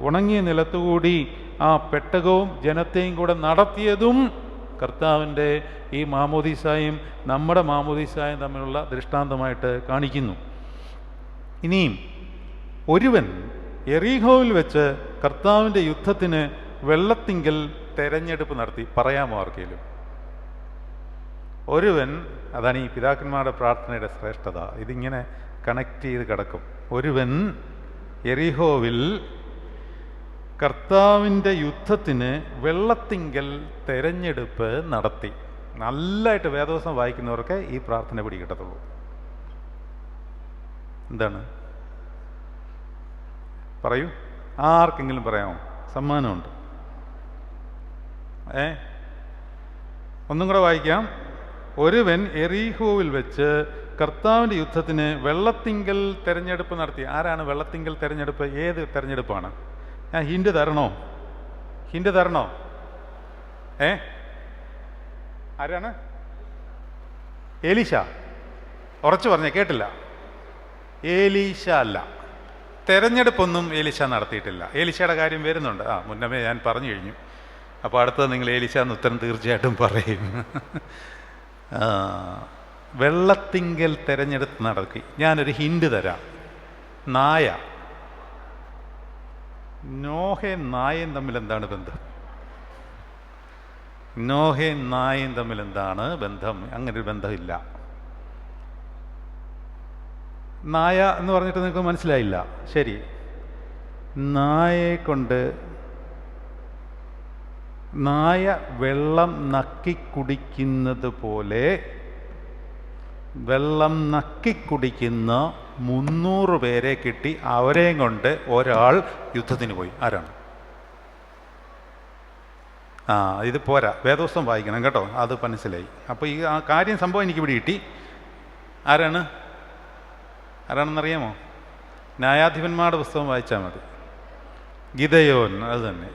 ഉണങ്ങിയ നിലത്തുകൂടി ആ പെട്ടകവും ജനത്തെയും കൂടെ നടത്തിയതും കർത്താവിൻ്റെ ഈ മാമോദീസായും നമ്മുടെ മാമോദീസായും തമ്മിലുള്ള ദൃഷ്ടാന്തമായിട്ട് കാണിക്കുന്നു. ഇനിയും ഒരുവൻ യെറീഹോവിൽ വെച്ച് കർത്താവിൻ്റെ യുദ്ധത്തിന് വെള്ളത്തിങ്കൽ തെരഞ്ഞെടുപ്പ് നടത്തി. പറയാമോ ആർക്കെങ്കിലും? ഒരുവൻ, അതാണ് ഈ പിതാക്കന്മാരുടെ പ്രാർത്ഥനയുടെ ശ്രേഷ്ഠത. ഇതിങ്ങനെ കണക്ട് ചെയ്ത് കിടക്കും. ഒരുവൻ യെറീഹോവിൽ കർത്താവിൻ്റെ യുദ്ധത്തിന് വെള്ളത്തിങ്കൽ തെരഞ്ഞെടുപ്പ് നടത്തി. നല്ലതായിട്ട് വേദവസം വായിക്കുന്നവർക്ക് ഈ പ്രാർത്ഥന പിടി കിട്ടത്തുള്ളൂ. എന്താണ്? പറയൂ. ആർക്കെങ്കിലും പറയാമോ? സമ്മാനമുണ്ട്. ഒന്നും കൂടെ വായിക്കാം. ഒരുവൻ യെറീഹോവിൽ വെച്ച് കർത്താവിൻ്റെ യുദ്ധത്തിന് വെള്ളത്തിങ്കൽ തെരഞ്ഞെടുപ്പ് നടത്തി. ആരാണ് വെള്ളത്തിങ്കൽ തെരഞ്ഞെടുപ്പ്? ഏത് തെരഞ്ഞെടുപ്പാണ്? ഞാൻ ഹിന്റ് തരണോ? ആരാണ്? ഏലീശ. ഉറച്ചു പറഞ്ഞേ, കേട്ടില്ല. ഏലീശ അല്ല. തെരഞ്ഞെടുപ്പൊന്നും ഏലീശ നടത്തിയിട്ടില്ല. ഏലീശയുടെ കാര്യം വരുന്നുണ്ട്. മുന്നമേ ഞാൻ പറഞ്ഞു കഴിഞ്ഞു. അപ്പോൾ അടുത്തത് നിങ്ങൾ ഏലീശ എന്ന് ഉത്തരം തീർച്ചയായിട്ടും പറയും. വെള്ളത്തിങ്കൽ തെരഞ്ഞെടുപ്പ് നടത്തി. ഞാനൊരു ഹിന്റ് തരാം. നായ. നോഹയും നായയും തമ്മിൽ എന്താണ് ബന്ധം? നോഹയും നായയും തമ്മിൽ എന്താണ് ബന്ധം? അങ്ങനൊരു ബന്ധമില്ല. നായ എന്ന് പറഞ്ഞിട്ട് നിങ്ങൾക്ക് മനസ്സിലായില്ല. ശരി, നായയെ കൊണ്ട് നായ വെള്ളം നക്കി കുടിക്കുന്നത് പോലെ വെള്ളം നക്കി കുടിക്കുന്ന 300 പേരെ കിട്ടി. അവരെയും കൊണ്ട് ഒരാൾ യുദ്ധത്തിന് പോയി. ആരാണ്? ഇത് പോരാ, വേദോസ്തം വായിക്കണം കേട്ടോ, അത് മനസ്സിലായി. അപ്പോൾ ഈ കാര്യം സംഭവം എനിക്ക് ഇവിടെ കിട്ടി. ആരാണെന്നറിയാമോ? ന്യായാധിപന്മാരുടെ പുസ്തകം വായിച്ചാൽ മതി. ഗിദെയോൻ, അത് തന്നെ.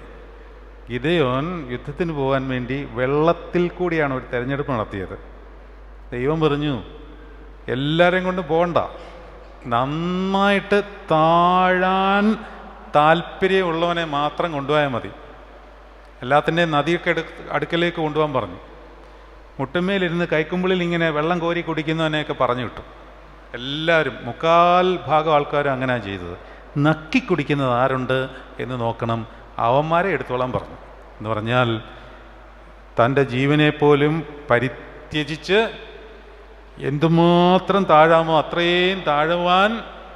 ഗിദെയോൻ യുദ്ധത്തിന് പോകാൻ വേണ്ടി വെള്ളത്തിൽ കൂടിയാണ് ഒരു തെരഞ്ഞെടുപ്പ് നടത്തിയത്. ദൈവം പറഞ്ഞു, എല്ലാവരെയും കൊണ്ട് പോകണ്ട, നന്നായിട്ട് താഴാൻ താല്പര്യമുള്ളവനെ മാത്രം കൊണ്ടുപോയാൽ മതി. എല്ലാത്തിൻ്റെയും നദിയൊക്കെ അടുക്കലേക്ക് കൊണ്ടുപോകാൻ പറഞ്ഞു. മുട്ടുമേലിരുന്ന് കൈക്കുമ്പിളിൽ ഇങ്ങനെ വെള്ളം കോരി കുടിക്കുന്നവനെയൊക്കെ പറഞ്ഞു വിട്ടു. എല്ലാവരും 3/4 ആൾക്കാരും അങ്ങനെയാണ് ചെയ്തത്. നക്കി കുടിക്കുന്നത് ആരുണ്ട് എന്ന് നോക്കണം, അവന്മാരെ എടുത്തോളാൻ പറഞ്ഞു. എന്ന് പറഞ്ഞാൽ തൻ്റെ ജീവനെ പോലും പരിത്യജിച്ച് എന്തുമാത്രം താഴാമോ അത്രയും താഴുവാൻ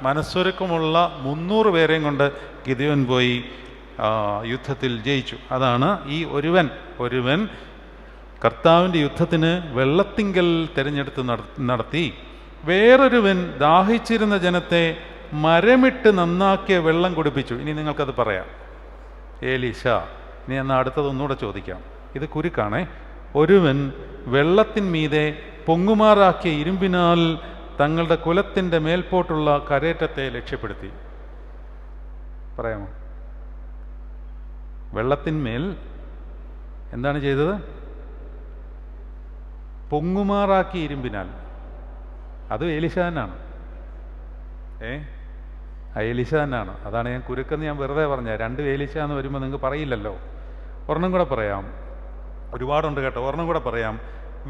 മനസ്സൊരുക്കമുള്ള 300 പേരെയും കൊണ്ട് ഗിദെയോൻ പോയി യുദ്ധത്തിൽ ജയിച്ചു. അതാണ് ഈ ഒരുവൻ കർത്താവിൻ്റെ യുദ്ധത്തിന് വെള്ളത്തിങ്കൽ തിരഞ്ഞെടുത്ത് നടത്തി. വേറൊരുവൻ ദാഹിച്ചിരുന്ന ജനത്തെ മരമിട്ട് നന്നാക്കിയ വെള്ളം കുടിപ്പിച്ചു. ഇനി നിങ്ങൾക്കത് പറയാം, ഏലീശ. ഇനി എന്നാൽ അടുത്തതൊന്നുകൂടെ ചോദിക്കാം, ഇത് കുരുക്കാണേ. ഒരുവൻ വെള്ളത്തിന്മീതെ പൊങ്ങുമാറാക്കിയ ഇരുമ്പിനാൽ തങ്ങളുടെ കുലത്തിൻ്റെ മേൽപോട്ടുള്ള കരേറ്റത്തെ ലക്ഷ്യപ്പെടുത്തി. പറയാമോ? വെള്ളത്തിന്മേൽ എന്താണ് ചെയ്തത്? പൊങ്ങുമാറാക്കിയ ഇരുമ്പിനാൽ. അത് ഏലീശാനാണ്. ഏലീശാനാണ്. അതാണ് ഞാൻ കുരുക്കെന്ന് ഞാൻ വെറുതെ പറഞ്ഞ. 2 ഏലീശ എന്ന് വരുമ്പോൾ നിങ്ങൾക്ക് പറയില്ലല്ലോ. ഒരെണ്ണം കൂടെ പറയാം, ഒരുപാടുണ്ട് കേട്ടോ. ഒരെണ്ണം കൂടെ പറയാം.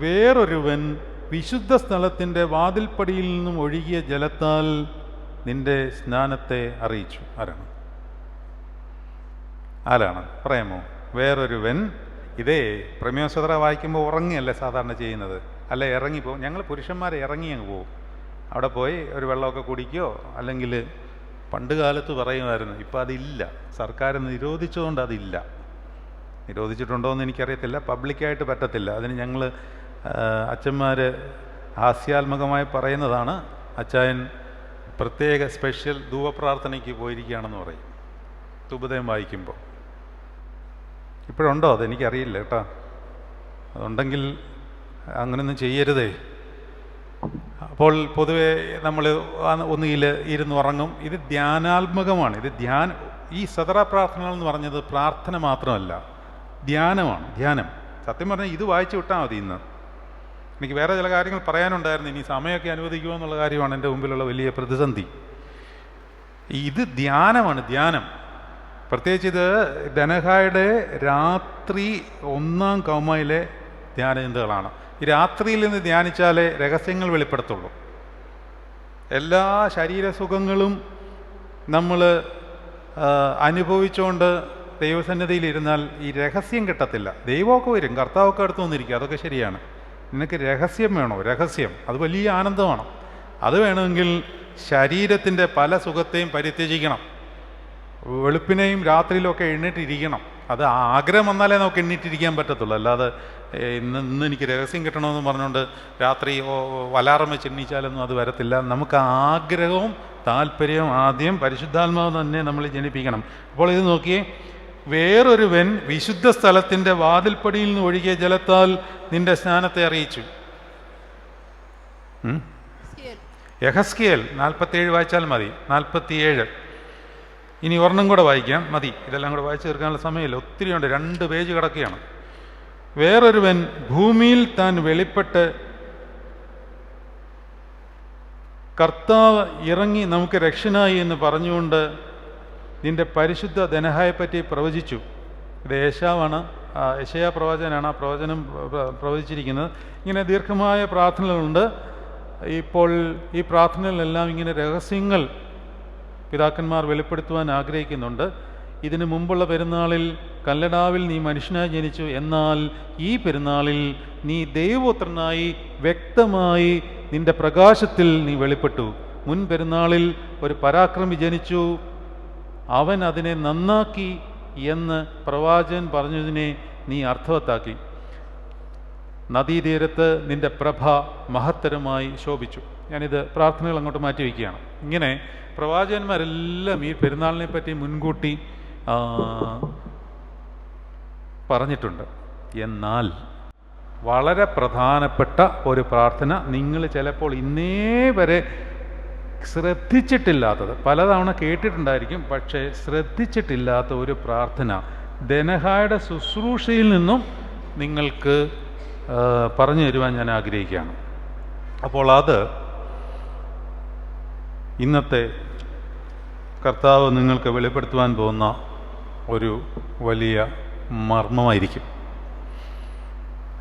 വേറൊരുവൻ വിശുദ്ധ സ്ഥലത്തിൻ്റെ വാതിൽപ്പടിയിൽ നിന്നും ഒഴുകിയ ജലത്താൽ നിന്റെ സ്നാനത്തെ അറിയിച്ചു. ആരാണ്? പറയാമോ? വേറൊരുവൻ. ഇതേ പ്രമേയസൂത്ര വായിക്കുമ്പോൾ ഉറങ്ങിയല്ലേ സാധാരണ ചെയ്യുന്നത്, അല്ല ഇറങ്ങിപ്പോവും. ഞങ്ങൾ പുരുഷന്മാരെ ഇറങ്ങി അങ്ങ് പോവും. അവിടെ പോയി ഒരു വെള്ളമൊക്കെ കുടിക്കുകയോ, അല്ലെങ്കിൽ പണ്ട് കാലത്ത് പറയുമായിരുന്നു, ഇപ്പം അതില്ല, സർക്കാർ നിരോധിച്ചതുകൊണ്ട് അതില്ല. നിരോധിച്ചിട്ടുണ്ടോ എന്ന് എനിക്കറിയത്തില്ല, പബ്ലിക്കായിട്ട് പറ്റത്തില്ല. അതിന് ഞങ്ങൾ അച്ഛന്മാർ ഹാസ്യാത്മകമായി പറയുന്നതാണ്, അച്ചായൻ പ്രത്യേക സ്പെഷ്യൽ ധൂപപ്രാർത്ഥനയ്ക്ക് പോയിരിക്കുകയാണെന്ന് പറയും തുബദയം വായിക്കുമ്പോൾ. ഇപ്പോഴുണ്ടോ അതെനിക്കറിയില്ല കേട്ടോ. അതുണ്ടെങ്കിൽ അങ്ങനെയൊന്നും ചെയ്യരുതേ. അപ്പോൾ പൊതുവെ നമ്മൾ ഒന്നുകിൽ ഇരുന്ന് ഉറങ്ങും. ഇത് ധ്യാനാത്മകമാണ്. ഈ സദറ പ്രാർത്ഥനകൾ എന്ന് പറഞ്ഞത് പ്രാർത്ഥന മാത്രമല്ല, ധ്യാനമാണ്. ധ്യാനം. സത്യം പറഞ്ഞാൽ ഇത് വായിച്ചു വിട്ടാൽ മതി. ഇന്ന് എനിക്ക് വേറെ ചില കാര്യങ്ങൾ പറയാനുണ്ടായിരുന്നു, ഇനി സമയമൊക്കെ അനുവദിക്കുമോ എന്നുള്ള കാര്യമാണ് എൻ്റെ മുമ്പിലുള്ള വലിയ പ്രതിസന്ധി. ഇത് ധ്യാനമാണ്, ധ്യാനം. പ്രത്യേകിച്ച് ഇത് ധനഹായുടെ രാത്രി 1-ാം കൗമയിലെ ധ്യാനചിന്തകളാണ്. ഈ രാത്രിയിൽ നിന്ന് ധ്യാനിച്ചാലേ രഹസ്യങ്ങൾ വെളിപ്പെടുത്തുള്ളൂ. എല്ലാ ശരീരസുഖങ്ങളും നമ്മൾ അനുഭവിച്ചുകൊണ്ട് ദൈവസന്നിധിയിലിരുന്നാൽ ഈ രഹസ്യം കിട്ടത്തില്ല. ദൈവമൊക്കെ വരും, കർത്താവൊക്കെ അടുത്ത് വന്നിരിക്കും, അതൊക്കെ ശരിയാണ്. നിനക്ക് രഹസ്യം വേണോ? രഹസ്യം, അത് വലിയ ആനന്ദമാണ്. അത് വേണമെങ്കിൽ ശരീരത്തിൻ്റെ പല സുഖത്തെയും പരിത്യജിക്കണം. വെളുപ്പിനെയും രാത്രിയിലൊക്കെ എണ്ണീട്ടിരിക്കണം. അത് ആഗ്രഹം വന്നാലേ നമുക്ക് എണ്ണീട്ടിരിക്കാൻ പറ്റത്തുള്ളൂ. അല്ലാതെ ഇന്ന് എനിക്ക് രഹസ്യം കിട്ടണമെന്ന് പറഞ്ഞുകൊണ്ട് രാത്രി അലാറം വെച്ച് എണ്ണീച്ചാലൊന്നും അത് വരത്തില്ല. നമുക്ക് ആഗ്രഹവും താല്പര്യവും ആദ്യം പരിശുദ്ധാത്മാവ് തന്നെ നമ്മൾ ജനിപ്പിക്കണം. അപ്പോൾ ഇത് നോക്കിയേ, വേറൊരുവൻ വിശുദ്ധ സ്ഥലത്തിൻ്റെ വാതിൽപ്പടിയിൽ നിന്ന് ഒഴുകിയ ജലത്താൽ നിന്റെ സ്നാനത്തെ അറിയിച്ചു. യെഹസ്കേൽ 47 വായിച്ചാൽ മതി. 47. ഇനി ഒരെണ്ണം കൂടെ വായിക്കാം, മതി. ഇതെല്ലാം കൂടെ വായിച്ചു തീർക്കാനുള്ള സമയമില്ല, ഒത്തിരി ഉണ്ട്, 2 പേജ് കിടക്കുകയാണ്. വേറൊരുവൻ ഭൂമിയിൽ താൻ വെളിപ്പെട്ട് കർത്താവ് ഇറങ്ങി നമുക്ക് രക്ഷനായി എന്ന് പറഞ്ഞുകൊണ്ട് നിന്റെ പരിശുദ്ധ ധനഹായെപ്പറ്റി പ്രവചിച്ചു. ഇത് യേശാവാണ്, യെശയ്യാ പ്രവാചകനാണ് ആ പ്രവചനം പ്രവചിച്ചിരിക്കുന്നത്. ഇങ്ങനെ ദീർഘമായ പ്രാർത്ഥനകളുണ്ട്. ഇപ്പോൾ ഈ പ്രാർത്ഥനകളിലെല്ലാം ഇങ്ങനെ രഹസ്യങ്ങൾ പിതാക്കന്മാർ വെളിപ്പെടുത്തുവാൻ ആഗ്രഹിക്കുന്നുണ്ട്. ഇതിനു മുമ്പുള്ള പെരുന്നാളിൽ കല്ലടാവിൽ നീ മനുഷ്യനായി ജനിച്ചു, എന്നാൽ ഈ പെരുന്നാളിൽ നീ ദൈവപുത്രനായി വ്യക്തമായി നിന്റെ പ്രകാശത്തിൽ നീ വെളിപ്പെട്ടു. മുൻ പെരുന്നാളിൽ ഒരു പരാക്രമി ജനിച്ചു, അവൻ അതിനെ നന്നാക്കി എന്ന് പ്രവാചകൻ പറഞ്ഞതിനെ നീ അർത്ഥവത്താക്കി. നദീതീരത്ത് നിൻ്റെ പ്രഭ മഹത്തരമായി ശോഭിച്ചു. ഞാനിത് പ്രാർത്ഥനകൾ അങ്ങോട്ട് മാറ്റി വയ്ക്കുകയാണ്. ഇങ്ങനെ പ്രവാചകന്മാരെല്ലാം ഈ പെരുന്നാളിനെ പറ്റി മുൻകൂട്ടി പറഞ്ഞിട്ടുണ്ട്. എന്നാൽ വളരെ പ്രധാനപ്പെട്ട ഒരു പ്രാർത്ഥന നിങ്ങൾ ചിലപ്പോൾ ഇന്നേ വരെ ശ്രദ്ധിച്ചിട്ടില്ലാത്തത്, പലതവണ കേട്ടിട്ടുണ്ടായിരിക്കും, പക്ഷേ ശ്രദ്ധിച്ചിട്ടില്ലാത്ത ഒരു പ്രാർത്ഥന ധനഹായുടെ ശുശ്രൂഷയിൽ നിന്നും നിങ്ങൾക്ക് പറഞ്ഞു തരുവാൻ ഞാൻ ആഗ്രഹിക്കുകയാണ്. അപ്പോൾ അത് ഇന്നത്തെ കർത്താവ് നിങ്ങൾക്ക് വെളിപ്പെടുത്തുവാൻ പോകുന്ന ഒരു വലിയ മർമ്മമായിരിക്കും.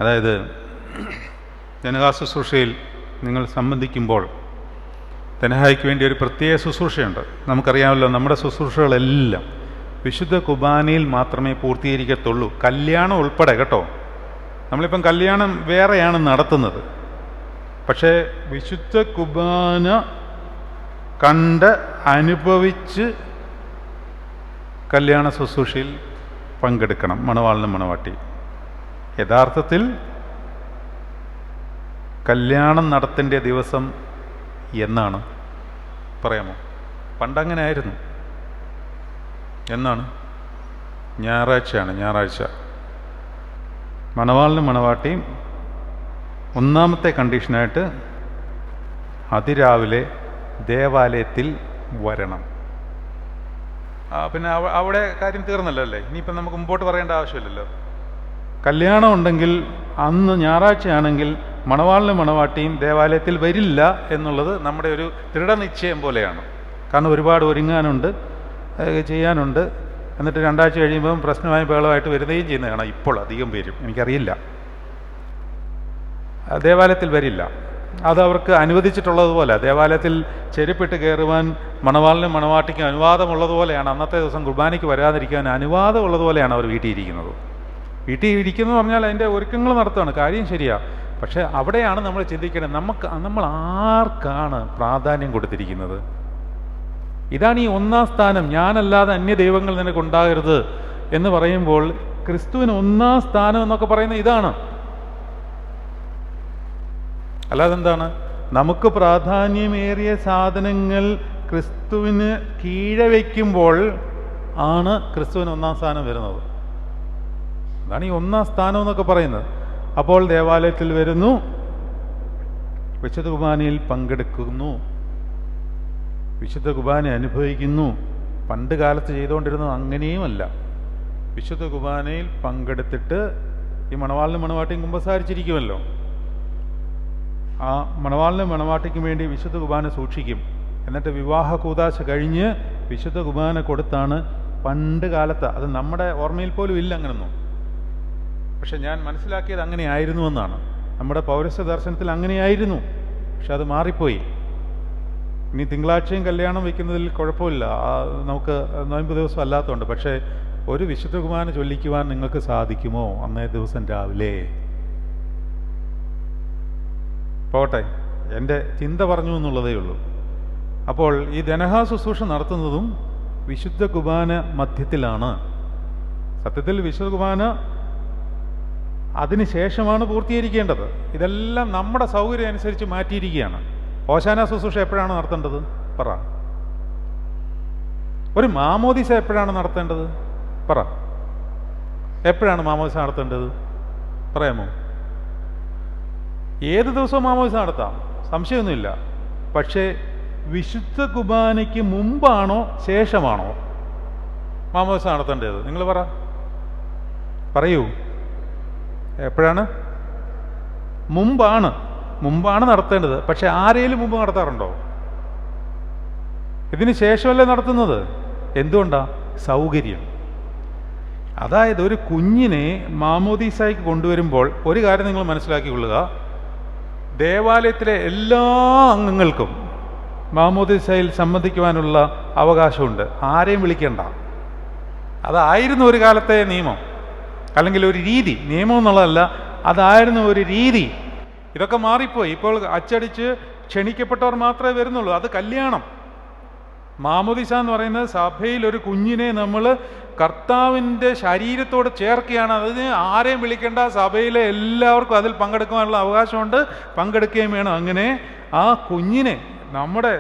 അതായത് ധനഹാ ശുശ്രൂഷയിൽ നിങ്ങൾ സംബന്ധിക്കുമ്പോൾ ധനഹായ്ക്ക് വേണ്ടി ഒരു പ്രത്യേക ശുശ്രൂഷയുണ്ട്. നമുക്കറിയാമല്ലോ, നമ്മുടെ ശുശ്രൂഷകളെല്ലാം വിശുദ്ധ കുർബാനയിൽ മാത്രമേ പൂർത്തീകരിക്കത്തുള്ളൂ, കല്യാണം ഉൾപ്പെടെ കേട്ടോ. നമ്മളിപ്പം കല്യാണം വേറെയാണ് നടത്തുന്നത്, പക്ഷേ വിശുദ്ധ കുർബാന കണ്ട് അനുഭവിച്ച് കല്യാണ ശുശ്രൂഷയിൽ പങ്കെടുക്കണം മണവാളിനും മണവാട്ടി. യഥാർത്ഥത്തിൽ കല്യാണം നടത്തേണ്ട ദിവസം എന്നാണ് പറയാമോ? പണ്ടങ്ങനെ ആയിരുന്നു. എന്നാണ്? ഞായറാഴ്ചയാണ്. ഞായറാഴ്ച മണവാളിനും മണവാട്ടിയും ഒന്നാമത്തെ കണ്ടീഷനായിട്ട് അതിരാവിലെ ദേവാലയത്തിൽ വരണം. പിന്നെ അവിടെ കാര്യം തീർന്നല്ലോ അല്ലേ? ഇനിയിപ്പം നമുക്ക് മുമ്പോട്ട് പറയേണ്ട ആവശ്യമില്ലല്ലോ. കല്യാണം ഉണ്ടെങ്കിൽ അന്ന് ഞായറാഴ്ചയാണെങ്കിൽ മണവാളിനും മണവാട്ടിയും ദേവാലയത്തിൽ വരില്ല എന്നുള്ളത് നമ്മുടെ ഒരു ദൃഢനിശ്ചയം പോലെയാണ്. കാരണം ഒരുപാട് ഒരുങ്ങാനുണ്ട്, ചെയ്യാനുണ്ട്. എന്നിട്ട് 2 ആഴ്ച കഴിയുമ്പം പ്രശ്നമായി ബഹളമായിട്ട് വരുകയും ചെയ്യുന്നത് കാണാം. ഇപ്പോൾ അധികം പേരും, എനിക്കറിയില്ല, ദേവാലയത്തിൽ വരില്ല. അത് അവർക്ക് അനുവദിച്ചിട്ടുള്ളതുപോലെ, ദേവാലയത്തിൽ ചെരുപ്പിട്ട് കയറുവാൻ മണവാളിനും മണവാട്ടിക്കും അനുവാദമുള്ളതുപോലെയാണ്. അന്നത്തെ ദിവസം കുർബാനയ്ക്ക് വരാതിരിക്കാൻ അനുവാദമുള്ളതുപോലെയാണ് അവർ വീട്ടിൽ ഇരിക്കുന്നത്. വീട്ടിൽ ഇരിക്കുന്നു പറഞ്ഞാൽ അതിൻ്റെ ഒരുക്കങ്ങൾ നടത്തുകയാണ്, കാര്യം ശരിയാ. പക്ഷേ അവിടെയാണ് നമ്മൾ ചിന്തിക്കേണ്ടത്, നമ്മൾ ആർക്കാണ് പ്രാധാന്യം കൊടുത്തിരിക്കുന്നത്? ഇതാണ് ഈ 1-ാം സ്ഥാനം. ഞാനല്ലാതെ അന്യ ദൈവങ്ങൾ നിനക്കുണ്ടാകരുത് എന്ന് പറയുമ്പോൾ ക്രിസ്തുവിന് 1-ാം സ്ഥാനം എന്നൊക്കെ പറയുന്നത് ഇതാണ്. അല്ലാതെ എന്താണ്? നമുക്ക് പ്രാധാന്യമേറിയ സാധനങ്ങൾ ക്രിസ്തുവിന് കീഴെ വയ്ക്കുമ്പോൾ ആണ് ക്രിസ്തുവിന് 1-ാം സ്ഥാനം വരുന്നത്. അതാണ് ഈ 1-ാം സ്ഥാനം എന്നൊക്കെ പറയുന്നത്. അപ്പോൾ ദേവാലയത്തിൽ വരുന്നു, വിശുദ്ധ കുർബാനയിൽ പങ്കെടുക്കുന്നു, വിശുദ്ധ കുർബാന അനുഭവിക്കുന്നു. പണ്ട് കാലത്ത് ചെയ്തുകൊണ്ടിരുന്നത് അങ്ങനെയുമല്ല. വിശുദ്ധ കുർബാനയിൽ പങ്കെടുത്തിട്ട് ഈ മണവാളിനും മണവാട്ടിയും കുമ്പസാരിച്ചിരിക്കുമല്ലോ, ആ മണവാളിനും മണവാട്ടിക്കും വേണ്ടി വിശുദ്ധ കുർബാന സൂക്ഷിക്കും. എന്നിട്ട് വിവാഹ കൂദാശ കഴിഞ്ഞ് വിശുദ്ധ കുർബാന കൊടുത്താണ് പണ്ട് കാലത്ത്. അത് നമ്മുടെ ഓർമ്മയിൽ പോലും ഇല്ല അങ്ങനൊന്നും. പക്ഷെ ഞാൻ മനസ്സിലാക്കിയത് അങ്ങനെയായിരുന്നു എന്നാണ്. നമ്മുടെ പൗരസ്ത്യ ദർശനത്തിൽ അങ്ങനെയായിരുന്നു. പക്ഷെ അത് മാറിപ്പോയി. ഇനി തിങ്കളാഴ്ചയും കല്യാണം വയ്ക്കുന്നതിൽ കുഴപ്പമില്ല, നമുക്ക് നോയമ്പ് ദിവസം അല്ലാത്തതുകൊണ്ട്. പക്ഷേ ഒരു വിശുദ്ധ കുർബാന ചൊല്ലിക്കുവാൻ നിങ്ങൾക്ക് സാധിക്കുമോ അന്നേ ദിവസം രാവിലെ? പോട്ടെ, എൻ്റെ ചിന്ത പറഞ്ഞു എന്നുള്ളതേ ഉള്ളൂ. അപ്പോൾ ഈ ധനഹാ ശുശ്രൂഷ നടത്തുന്നതും വിശുദ്ധ കുർബാന മധ്യത്തിലാണ്. സത്യത്തിൽ വിശുദ്ധ കുർബാന അതിനുശേഷമാണ് പൂർത്തീകരിക്കേണ്ടത്. ഇതെല്ലാം നമ്മുടെ സൗകര്യം അനുസരിച്ച് മാറ്റിയിരിക്കുകയാണ്. ഓശാന ശുശ്രൂഷ എപ്പോഴാണ് നടത്തേണ്ടത്? പറ. ഒരു മാമോദിസ എപ്പോഴാണ് നടത്തേണ്ടത്? പറ. എപ്പോഴാണ് മാമോദിസ നടത്തേണ്ടത്? പറയാമോ? ഏത് ദിവസവും മാമോദിസ നടത്താം, സംശയമൊന്നുമില്ല. പക്ഷേ വിശുദ്ധ കുർബാനയ്ക്ക് മുമ്പാണോ ശേഷമാണോ മാമോദിസ നടത്തേണ്ടത്? നിങ്ങൾ പറയൂ. എപ്പോഴാണ്? മുമ്പാണ് നടത്തേണ്ടത്. പക്ഷെ ആരെങ്കിലും മുമ്പ് നടത്താറുണ്ടോ? ഇതിന് ശേഷമല്ലേ നടത്തുന്നത്. എന്തുകൊണ്ടാ? സൗകര്യം. അതായത് ഒരു കുഞ്ഞിനെ മാമോദീസായ്ക്ക് കൊണ്ടുവരുമ്പോൾ ഒരു കാര്യം നിങ്ങൾ മനസ്സിലാക്കിക്കൊള്ളുക, ദേവാലയത്തിലെ എല്ലാ അംഗങ്ങൾക്കും മാമോദീസയിൽ സംബന്ധിക്കുവാനുള്ള അവകാശമുണ്ട്. ആരെയും വിളിക്കേണ്ട. അതായിരുന്നു ഒരു കാലത്തെ നിയമം, അല്ലെങ്കിൽ ഒരു രീതി. നിയമം എന്നുള്ളതല്ല, അതായിരുന്നു ഒരു രീതി. ഇതൊക്കെ മാറിപ്പോയി. ഇപ്പോൾ അച്ചടിച്ച് ക്ഷണിക്കപ്പെട്ടവർ മാത്രമേ വരുന്നുള്ളൂ. അത് കല്യാണം. മാമോദിസ എന്ന് പറയുന്നത് സഭയിൽ ഒരു കുഞ്ഞിനെ നമ്മൾ കർത്താവിൻ്റെ ശരീരത്തോട് ചേർക്കുകയാണ്. അതിന് ആരെയും വിളിക്കേണ്ട, സഭയിലെ എല്ലാവർക്കും അതിൽ പങ്കെടുക്കുവാനുള്ള അവകാശമുണ്ട്, പങ്കെടുക്കുകയും വേണം. അങ്ങനെ ആ കുഞ്ഞിനെ നമ്മുടെ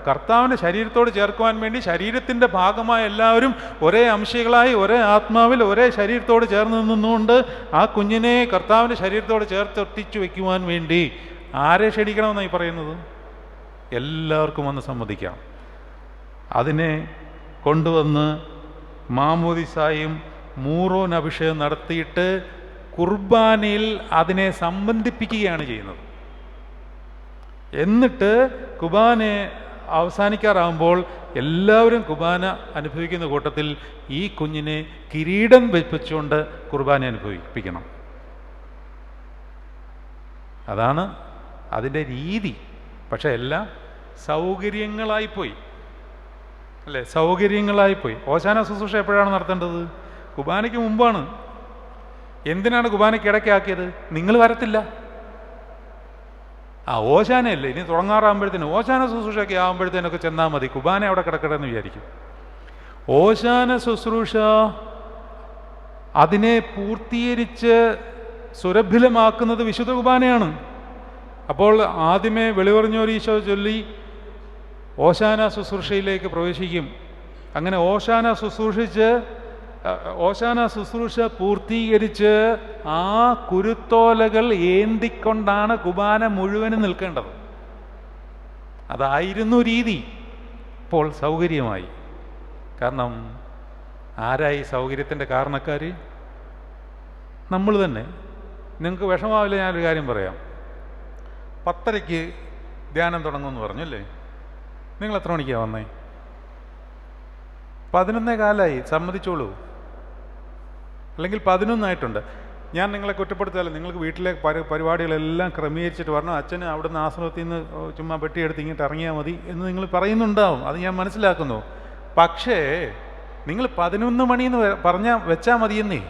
കർത്താവിൻ്റെ ശരീരത്തോട് ചേർക്കുവാൻ വേണ്ടി ശരീരത്തിൻ്റെ ഭാഗമായ എല്ലാവരും ഒരേ അംശികളായി ഒരേ ആത്മാവിൽ ഒരേ ശരീരത്തോട് ചേർന്ന് നിന്നുകൊണ്ട് ആ കുഞ്ഞിനെ കർത്താവിൻ്റെ ശരീരത്തോട് ചേർത്തൊട്ടിച്ചു വയ്ക്കുവാൻ വേണ്ടി ആരെ ക്ഷണിക്കണമെന്നാണ് ഈ പറയുന്നത്? എല്ലാവർക്കും വന്ന് സമ്മതിക്കാം. അതിനെ കൊണ്ടുവന്ന് മാമോദിസായും മൂറോൻ അഭിഷേകം നടത്തിയിട്ട് കുർബാനയിൽ അതിനെ സംബന്ധിപ്പിക്കുകയാണ് ചെയ്യുന്നത്. എന്നിട്ട് കുർബാന അവസാനിക്കാറാകുമ്പോൾ എല്ലാവരും കുർബാന അനുഭവിക്കുന്ന കൂട്ടത്തിൽ ഈ കുഞ്ഞിനെ കിരീടം വെച്ചുകൊണ്ട് കുർബാന അനുഭവിപ്പിക്കണം. അതാണ് അതിൻ്റെ രീതി. പക്ഷെ എല്ലാം സൗകര്യങ്ങളായിപ്പോയി, അല്ലേ? സൗകര്യങ്ങളായിപ്പോയി. ഓശാന ശുശ്രൂഷ എപ്പോഴാണ് നടത്തേണ്ടത്? കുർബാനയ്ക്ക് മുമ്പാണ്. എന്തിനാണ് കുർബാനയ്ക്ക് ഇടയ്ക്കാക്കിയത്? നിങ്ങൾ വരത്തില്ല. ഓശാനയല്ലേ ഇനി തുടങ്ങാറാകുമ്പോഴത്തേനും, ഓശാന ശുശ്രൂഷയൊക്കെ ആകുമ്പോഴത്തേനൊക്കെ ചെന്നാൽ മതി, കുർബാന അവിടെ കിടക്കട്ടെ എന്ന് വിചാരിക്കും. ഓശാന ശുശ്രൂഷ അതിനെ പൂർത്തീകരിച്ച് സുരഭിലമാക്കുന്നത് വിശുദ്ധ കുർബാനയാണ്. അപ്പോൾ ആദ്യമേ വെളിപറഞ്ഞോരീശോ ചൊല്ലി ഓശാന ശുശ്രൂഷയിലേക്ക് പ്രവേശിക്കും. അങ്ങനെ ഓശാന ശുശ്രൂഷ പൂർത്തീകരിച്ച് ആ കുരുത്തോലകൾ ഏന്തിക്കൊണ്ടാണ് കുർബാന മുഴുവനും നിൽക്കേണ്ടത്. അതായിരുന്നു രീതി. ഇപ്പോൾ സൗകര്യമായി. കാരണം ആരായി സൗകര്യത്തിൻ്റെ കാരണക്കാർ? നമ്മൾ തന്നെ. നിങ്ങൾക്ക് വിഷമാവില്ല, ഞാനൊരു കാര്യം പറയാം. 10:30 ധ്യാനം തുടങ്ങുമെന്ന് പറഞ്ഞല്ലേ? നിങ്ങൾ എത്ര മണിക്കാണ് വന്നേ? 11:15 സമ്മതിച്ചോളൂ. അല്ലെങ്കിൽ 11 ഞാൻ നിങ്ങളെ കുറ്റപ്പെടുത്താല്ല. നിങ്ങൾക്ക് വീട്ടിലെ പരിപാടികളെല്ലാം ക്രമീകരിച്ചിട്ട് വരണം. അച്ഛന് അവിടുന്ന് ആശ്രമത്തിൽ നിന്ന് ചുമ്മാ പെട്ടിയെടുത്ത് ഇങ്ങോട്ട് ഇറങ്ങിയാൽ മതി എന്ന് നിങ്ങൾ പറയുന്നുണ്ടാവും. അത് ഞാൻ മനസ്സിലാക്കുന്നു. പക്ഷേ നിങ്ങൾ 11 മണിന്ന് വെച്ചാൽ മതിയെന്നേ.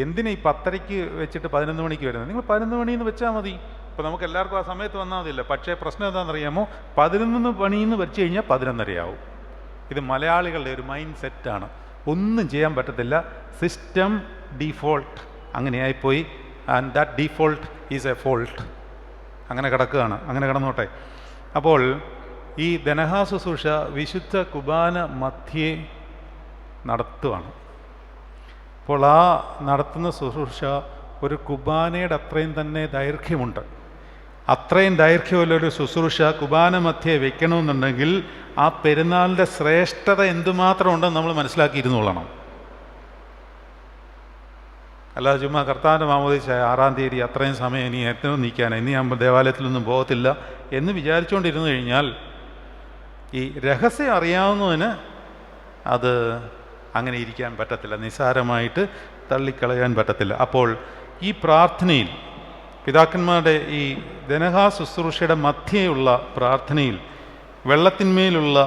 എന്തിനാ ഈ 10:30 വെച്ചിട്ട് 11 മണിക്ക് വരുന്നത്? നിങ്ങൾ 11 മണിന്ന് വെച്ചാൽ മതി. ഇപ്പോൾ നമുക്ക് എല്ലാവർക്കും ആ സമയത്ത് വന്നാൽ മതിയല്ല. പക്ഷേ പ്രശ്നം എന്താണെന്നറിയാമോ? 11 മണിന്ന് വെച്ച് കഴിഞ്ഞാൽ 11:30 ഇത് മലയാളികളുടെ ഒരു മൈൻഡ് സെറ്റാണ്. ഒന്നും ചെയ്യാൻ പറ്റത്തില്ല. സിസ്റ്റം ഡീഫോൾട്ട് അങ്ങനെയായിപ്പോയി. And that default is a fault. അങ്ങനെ കിടക്കുകയാണ്. അങ്ങനെ കിടന്നോട്ടെ. അപ്പോൾ ഈ ധനഹാ ശുശ്രൂഷ വിശുദ്ധ കുർബാന മധ്യേ നടത്തുവാണ്. അപ്പോൾ ആ നടത്തുന്ന ശുശ്രൂഷ ഒരു കുർബാനയുടെ അത്രയും തന്നെ ദൈർഘ്യമുണ്ട്. അത്രയും ദൈർഘ്യമുള്ളൊരു ശുശ്രൂഷ കുർബാന മധ്യേ വെക്കണമെന്നുണ്ടെങ്കിൽ ആ പെരുന്നാളിൻ്റെ ശ്രേഷ്ഠത എന്തുമാത്രം ഉണ്ടെന്ന് നമ്മൾ മനസ്സിലാക്കിയിരുന്നോളണം. അല്ലാതെ ചുമ്മാ കർത്താവിൻ്റെ മാമോദീസ 6-ാം തീയതി അത്രയും സമയം ഇനി എത്ര നിൽക്കാൻ, ഇനി ഞാൻ ദേവാലയത്തിലൊന്നും പോകത്തില്ല എന്ന് വിചാരിച്ചുകൊണ്ടിരുന്നു കഴിഞ്ഞാൽ ഈ രഹസ്യം അറിയാവുന്നതിന് അത് അങ്ങനെ ഇരിക്കാൻ പറ്റത്തില്ല. നിസ്സാരമായിട്ട് തള്ളിക്കളയാൻ പറ്റത്തില്ല. അപ്പോൾ ഈ പ്രാർത്ഥനയിൽ, പിതാക്കന്മാരുടെ ഈ ധനഹാ ശുശ്രൂഷയുടെ മധ്യേയുള്ള പ്രാർത്ഥനയിൽ വെള്ളത്തിന്മേലുള്ള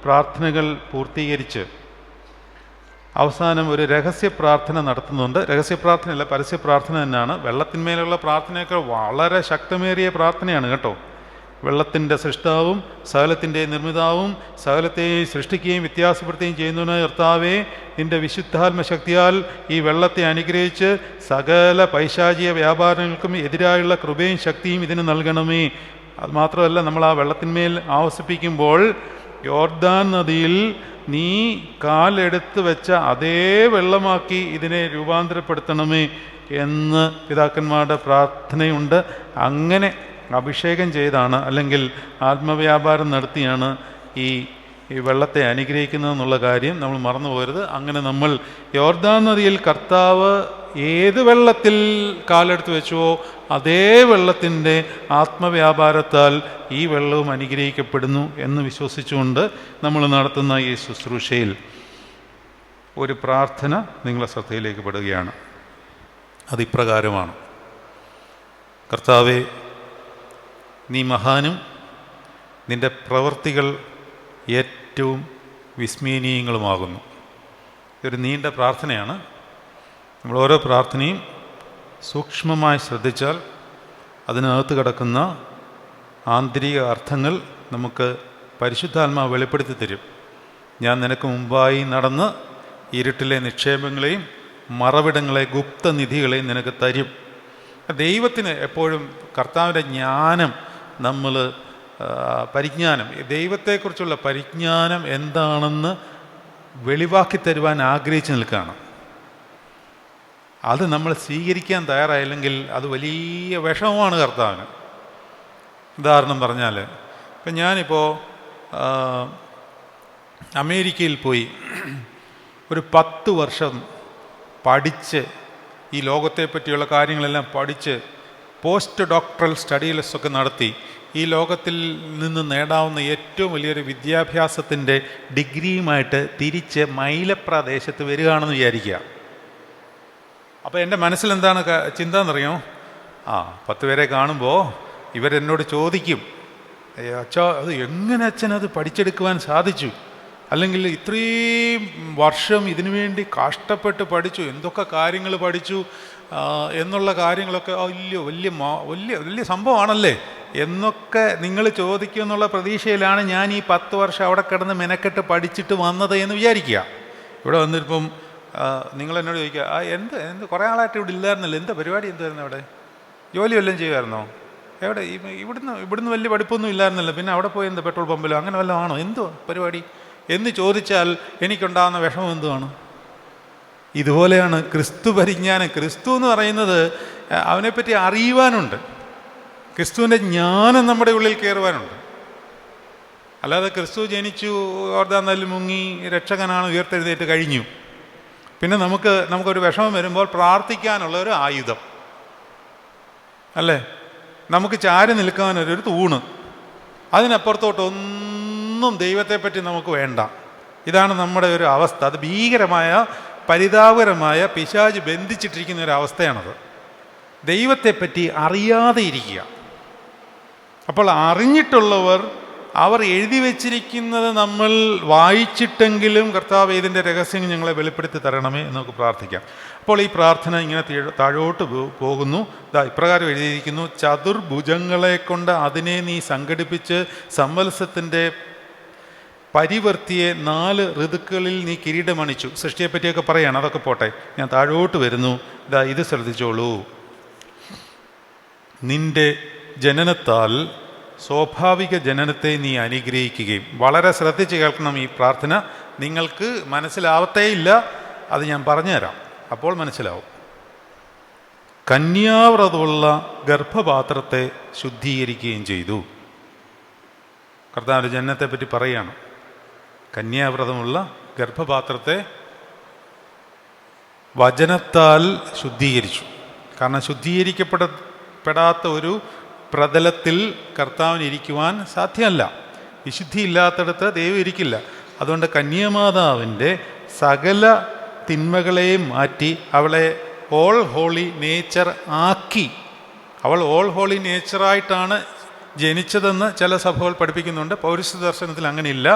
പ്രാർത്ഥനകൾ പൂർത്തീകരിച്ച് അവസാനം ഒരു രഹസ്യ പ്രാർത്ഥന നടത്തുന്നുണ്ട്. രഹസ്യ പ്രാർത്ഥനയല്ല, പരസ്യ പ്രാർത്ഥന തന്നെയാണ്. വെള്ളത്തിന്മേലുള്ള പ്രാർത്ഥനയൊക്കെ വളരെ ശക്തമേറിയ പ്രാർത്ഥനയാണ് കേട്ടോ. വെള്ളത്തിൻ്റെ സൃഷ്ടാവും സകലത്തിൻ്റെ നിർമ്മിതാവും സകലത്തെയും സൃഷ്ടിക്കുകയും വ്യത്യാസപ്പെടുത്തുകയും ചെയ്യുന്നതിനായ കർത്താവേ, നിൻ്റെ വിശുദ്ധാത്മശക്തിയാൽ ഈ വെള്ളത്തെ അനുഗ്രഹിച്ച് സകല പൈശാചിക വ്യാപാരങ്ങൾക്കും എതിരായുള്ള കൃപയും ശക്തിയും ഇതിന് നൽകണമേ. അതുമാത്രമല്ല, നമ്മൾ ആ വെള്ളത്തിന്മേൽ ആവസിപ്പിക്കുമ്പോൾ യോർദാൻ നദിയിൽ നീ കാലെടുത്ത് വെച്ച അതേ വെള്ളമാക്കി ഇതിനെ രൂപാന്തരപ്പെടുത്തണമേ എന്ന് പിതാക്കന്മാരുടെ പ്രാർത്ഥനയുണ്ട്. അങ്ങനെ അഭിഷേകം ചെയ്താണ്, അല്ലെങ്കിൽ ആത്മവ്യാപാരം നടത്തിയാണ് ഈ വെള്ളത്തെ അനുഗ്രഹിക്കുന്നതെന്നുള്ള കാര്യം നമ്മൾ മറന്നു പോകരുത്. അങ്ങനെ നമ്മൾ യോർദാൻ നദിയിൽ കർത്താവ് ഏത് വെള്ളത്തിൽ കാലെടുത്ത് വെച്ചുവോ അതേ വെള്ളത്തിൻ്റെ ആത്മവ്യാപാരത്താൽ ഈ വെള്ളവും അനുഗ്രഹിക്കപ്പെടുന്നു എന്ന് വിശ്വസിച്ചുകൊണ്ട് നമ്മൾ നടത്തുന്ന ഈ ശുശ്രൂഷയിൽ ഒരു പ്രാർത്ഥന നിങ്ങളെ ശ്രദ്ധയിലേക്ക് പെടുകയാണ്. അതിപ്രകാരമാണ്: കർത്താവേ, നീ മഹാനും നിൻ്റെ പ്രവൃത്തികൾ ഏറ്റവും വിസ്മയനീയങ്ങളുമാകുന്നു. ഇതൊരു നീണ്ട പ്രാർത്ഥനയാണ്. നമ്മൾ ഓരോ പ്രാർത്ഥനയും സൂക്ഷ്മമായി ശ്രദ്ധിച്ചാൽ അതിനകത്ത് കിടക്കുന്ന ആന്തരിക അർത്ഥങ്ങൾ നമുക്ക് പരിശുദ്ധാത്മാവ് വെളിപ്പെടുത്തി തരും. ഞാൻ നിനക്ക് മുമ്പായി നടന്ന് ഇരുട്ടിലെ നിക്ഷേപങ്ങളെയും മറവിടങ്ങളെ ഗുപ്തനിധികളെയും നിനക്ക് തരും. ദൈവത്തിന് എപ്പോഴും കർത്താവിൻ്റെ ജ്ഞാനം നമ്മൾ പരിജ്ഞാനം, ദൈവത്തെക്കുറിച്ചുള്ള പരിജ്ഞാനം എന്താണെന്ന് വെളിവാക്കി തരുവാൻ ആഗ്രഹിച്ച് നിൽക്കുകയാണ്. അത് നമ്മൾ സ്വീകരിക്കാൻ തയ്യാറായില്ലെങ്കിൽ അത് വലിയ വിഷമമാണ് കർത്താവിന്. ഉദാഹരണം പറഞ്ഞാൽ, ഇപ്പം ഞാനിപ്പോൾ അമേരിക്കയിൽ പോയി ഒരു 10 വർഷം പഠിച്ച് ഈ ലോകത്തെ പറ്റിയുള്ള കാര്യങ്ങളെല്ലാം പഠിച്ച് പോസ്റ്റ് ഡോക്ടറൽ സ്റ്റഡീസൊക്കെ നടത്തി ഈ ലോകത്തിൽ നിന്ന് നേടാവുന്ന ഏറ്റവും വലിയൊരു വിദ്യാഭ്യാസത്തിൻ്റെ ഡിഗ്രിയുമായിട്ട് തിരിച്ച് മൈലപ്രദേശത്ത് വരികയാണെന്ന് വിചാരിക്കുക. അപ്പോൾ എൻ്റെ മനസ്സിലെന്താണ് ചിന്ത എന്നറിയോ? 10 പേരെ കാണുമ്പോൾ ഇവരെന്നോട് ചോദിക്കും, അച്ഛാ അത് എങ്ങനെ അച്ഛനത് പഠിച്ചെടുക്കുവാൻ സാധിച്ചു, അല്ലെങ്കിൽ ഇത്രയും വർഷം ഇതിനു വേണ്ടി കഷ്ടപ്പെട്ട് പഠിച്ചു, എന്തൊക്കെ കാര്യങ്ങൾ പഠിച്ചു എന്നുള്ള കാര്യങ്ങളൊക്കെ വലിയ സംഭവമാണല്ലേ എന്നൊക്കെ നിങ്ങൾ ചോദിക്കും എന്നുള്ള പ്രതീക്ഷയിലാണ് ഞാൻ ഈ 10 വർഷം അവിടെ കിടന്ന് മെനക്കെട്ട് പഠിച്ചിട്ട് വന്നത് എന്ന് വിചാരിക്കുക. ഇവിടെ വന്നിപ്പം നിങ്ങളെന്നോട് ചോദിക്കുക, എന്ത് കുറേ ആളായിട്ട് ഇവിടെ ഇല്ലായിരുന്നല്ലോ, എന്താ പരിപാടി, എന്തായിരുന്നു അവിടെ, ജോലി വല്ലതും ചെയ്യുമായിരുന്നോ, എവിടെ, ഇവിടുന്ന് വലിയ പഠിപ്പൊന്നും ഇല്ലായിരുന്നല്ലോ, പിന്നെ അവിടെ പോയി എന്താ പെട്രോൾ പമ്പിലോ അങ്ങനെ വല്ലതും ആണോ, എന്തോ പരിപാടി എന്ന് ചോദിച്ചാൽ എനിക്കുണ്ടാകുന്ന വിഷമം എന്തുവാണ്? ഇതുപോലെയാണ് ക്രിസ്തു പരിജ്ഞാനം. ക്രിസ്തു എന്ന് പറയുന്നത് അവനെപ്പറ്റി അറിയുവാനുണ്ട്, ക്രിസ്തുവിൻ്റെ ജ്ഞാനം നമ്മുടെ ഉള്ളിൽ കയറുവാനുണ്ട്. അല്ലാതെ ക്രിസ്തു ജനിച്ചു, യോർദാനിൽ മുങ്ങി, രക്ഷകനാണ്, ഉയർത്തെഴുന്നേറ്റ് കഴിഞ്ഞു, പിന്നെ നമുക്കൊരു വിഷമം വരുമ്പോൾ പ്രാർത്ഥിക്കാനുള്ള ഒരു ആയുധം അല്ലേ, നമുക്ക് ചാരി നിൽക്കാനൊരു തൂണ്, അതിനപ്പുറത്തോട്ടൊന്നും ദൈവത്തെപ്പറ്റി നമുക്ക് വേണ്ട. ഇതാണ് നമ്മുടെ ഒരു അവസ്ഥ. അത് ഭീകരമായ പരിതാപകരമായ പിശാച് ബന്ധിച്ചിട്ടിരിക്കുന്ന ഒരു അവസ്ഥയാണത്. ദൈവത്തെപ്പറ്റി അറിയാതെ ഇരിക്കുക. അപ്പോൾ അറിഞ്ഞിട്ടുള്ളവർ അവർ എഴുതി വച്ചിരിക്കുന്നത് നമ്മൾ വായിച്ചിട്ടെങ്കിലും കർത്താവ് ഇതിൻ്റെ രഹസ്യങ്ങൾ ഞങ്ങളെ വെളിപ്പെടുത്തി തരണമേ എന്ന് നമുക്ക് പ്രാർത്ഥിക്കാം. അപ്പോൾ ഈ പ്രാർത്ഥന ഇങ്ങനെ താഴോട്ട് പോകുന്നു. ഇപ്രകാരം എഴുതിയിരിക്കുന്നു: ചതുർഭുജങ്ങളെ കൊണ്ട് അതിനെ നീ സംഘടിപ്പിച്ച് സംവത്സരത്തിൻ്റെ പരിവർത്തിയെ 4 ഋതുക്കളിൽ നീ കിരീടമണിച്ചു. സൃഷ്ടിയെപ്പറ്റിയൊക്കെ പറയാണ്, അതൊക്കെ പോട്ടെ, ഞാൻ താഴോട്ട് വരുന്നു. ഇത് ശ്രദ്ധിച്ചോളൂ. നിന്റെ ജനനത്താൽ സ്വാഭാവിക ജനനത്തെ നീ അനുഗ്രഹിക്കുകയും, വളരെ ശ്രദ്ധിച്ച് കേൾക്കണം ഈ പ്രാർത്ഥന, നിങ്ങൾക്ക് മനസ്സിലാവത്തേയില്ല, അത് ഞാൻ പറഞ്ഞുതരാം, അപ്പോൾ മനസ്സിലാവും. കന്യാവ്രതമുള്ള ഗർഭപാത്രത്തെ ശുദ്ധീകരിക്കുകയും ചെയ്തു. കർത്താവിൻ്റെ ജനനത്തെപ്പറ്റി പറയുകയാണ്. കന്യാവ്രതമുള്ള ഗർഭപാത്രത്തെ വചനത്താൽ ശുദ്ധീകരിച്ചു. കാരണം ശുദ്ധീകരിക്കപ്പെടാത്ത ഒരു പ്രതലത്തിൽ കർത്താവിന് ഇരിക്കുവാൻ സാധ്യമല്ല. വിശുദ്ധി ഇല്ലാത്തടത്ത് ദൈവം ഇരിക്കില്ല. അതുകൊണ്ട് കന്യാമാതാവിൻ്റെ സകല തിന്മകളെയും മാറ്റി അവളെ ഓൾ ഹോളി നേച്ചർ ആക്കി. അവൾ ഓൾ ഹോളി നേച്ചറായിട്ടാണ് ജനിച്ചതെന്ന് ചില സഭകൾ പഠിപ്പിക്കുന്നുണ്ട്. പൗരസ്ത്യ ദർശനത്തിൽ അങ്ങനെയില്ല.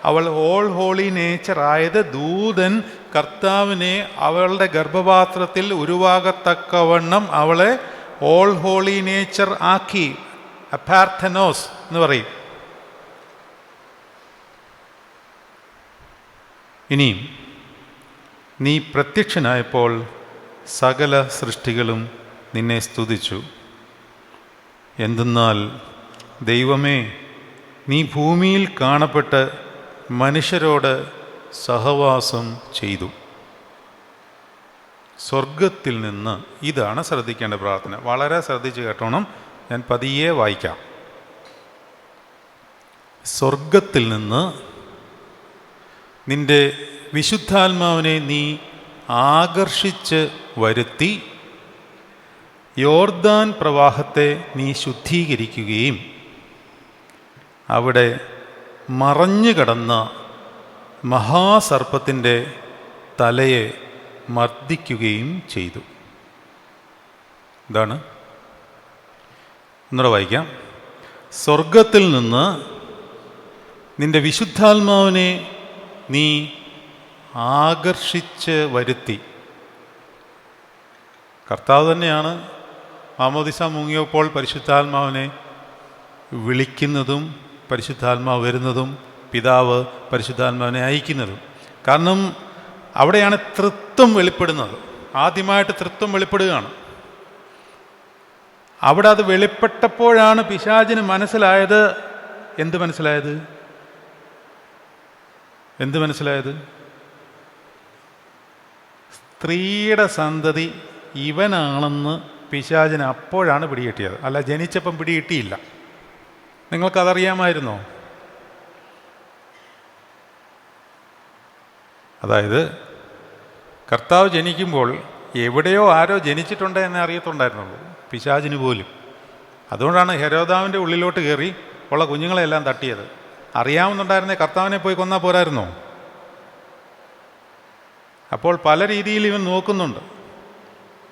അവൾ ഓൾ ഹോളി നേച്ചർ ആയത് ദൂതൻ കർത്താവിനെ അവളുടെ ഗർഭപാത്രത്തിൽ ഉരുവാകത്തക്കവണ്ണം അവളെ ഓൾ ഹോളി നേച്ചർ ആക്കി. അപാർഥനോസ് എന്ന് പറയും. ഇനിയും നീ പ്രത്യക്ഷനായപ്പോൾ സകല സൃഷ്ടികളും നിന്നെ സ്തുതിച്ചു. എന്തെന്നാൽ ദൈവമേ, നീ ഭൂമിയിൽ കാണപ്പെട്ട് മനുഷ്യരോട് സഹവാസം ചെയ്തു. സ്വർഗത്തിൽ നിന്ന്, ഇതാണ് ശ്രദ്ധിക്കേണ്ട പ്രാർത്ഥന. വളരെ ശ്രദ്ധിച്ച് കേട്ടോണം, ഞാൻ പതിയെ വായിക്കാം. സ്വർഗത്തിൽ നിന്ന് നിന്റെ വിശുദ്ധാത്മാവിനെ നീ ആകർഷിച്ച് വരുത്തി യോർദാൻ പ്രവാഹത്തെ നീ ശുദ്ധീകരിക്കുകയും അവിടെ മറഞ്ഞു കിടന്ന മഹാസർപ്പത്തിൻ്റെ തലയെ മർദ്ദിക്കുകയും ചെയ്തു. ഇതാണ്. ഒന്നുകൂടെ വായിക്കാം. സ്വർഗത്തിൽ നിന്ന് നിന്റെ വിശുദ്ധാത്മാവിനെ നീ ആകർഷിച്ച് വരുത്തി. കർത്താവ് തന്നെയാണ് മാമോദിസ മുങ്ങിയപ്പോൾ പരിശുദ്ധാത്മാവിനെ വിളിക്കുന്നതും പരിശുദ്ധാത്മാവ് വരുന്നതും പിതാവ് പരിശുദ്ധാത്മാവിനെ അയക്കുന്നത്. കാരണം അവിടെയാണ് തൃത്വം വെളിപ്പെടുന്നത്. ആദ്യമായിട്ട് തൃത്വം വെളിപ്പെടുകയാണ്. അവിടെ അത് വെളിപ്പെട്ടപ്പോഴാണ് പിശാചിന് മനസ്സിലായത്. എന്ത് മനസ്സിലായത്? സ്ത്രീയുടെ സന്തതി ഇവനാണെന്ന് പിശാചിന് അപ്പോഴാണ് പിടികിട്ടിയത്. അല്ല, ജനിച്ചപ്പം പിടികിട്ടിയില്ല. നിങ്ങൾക്കതറിയാമായിരുന്നോ? അതായത് കർത്താവ് ജനിക്കുമ്പോൾ എവിടെയോ ആരോ ജനിച്ചിട്ടുണ്ട് എന്നേ അറിയത്തുണ്ടായിരുന്നുള്ളൂ, പിശാചിന് പോലും. അതുകൊണ്ടാണ് ഹെരോദാവിൻ്റെ ഉള്ളിലോട്ട് കയറി ഉള്ള കുഞ്ഞുങ്ങളെല്ലാം തട്ടിയത്. അറിയാവുന്നുണ്ടായിരുന്നേ കർത്താവിനെ പോയി കൊന്നാൽ പോരായിരുന്നോ? അപ്പോൾ പല രീതിയിൽ ഇവൻ നോക്കുന്നുണ്ട്.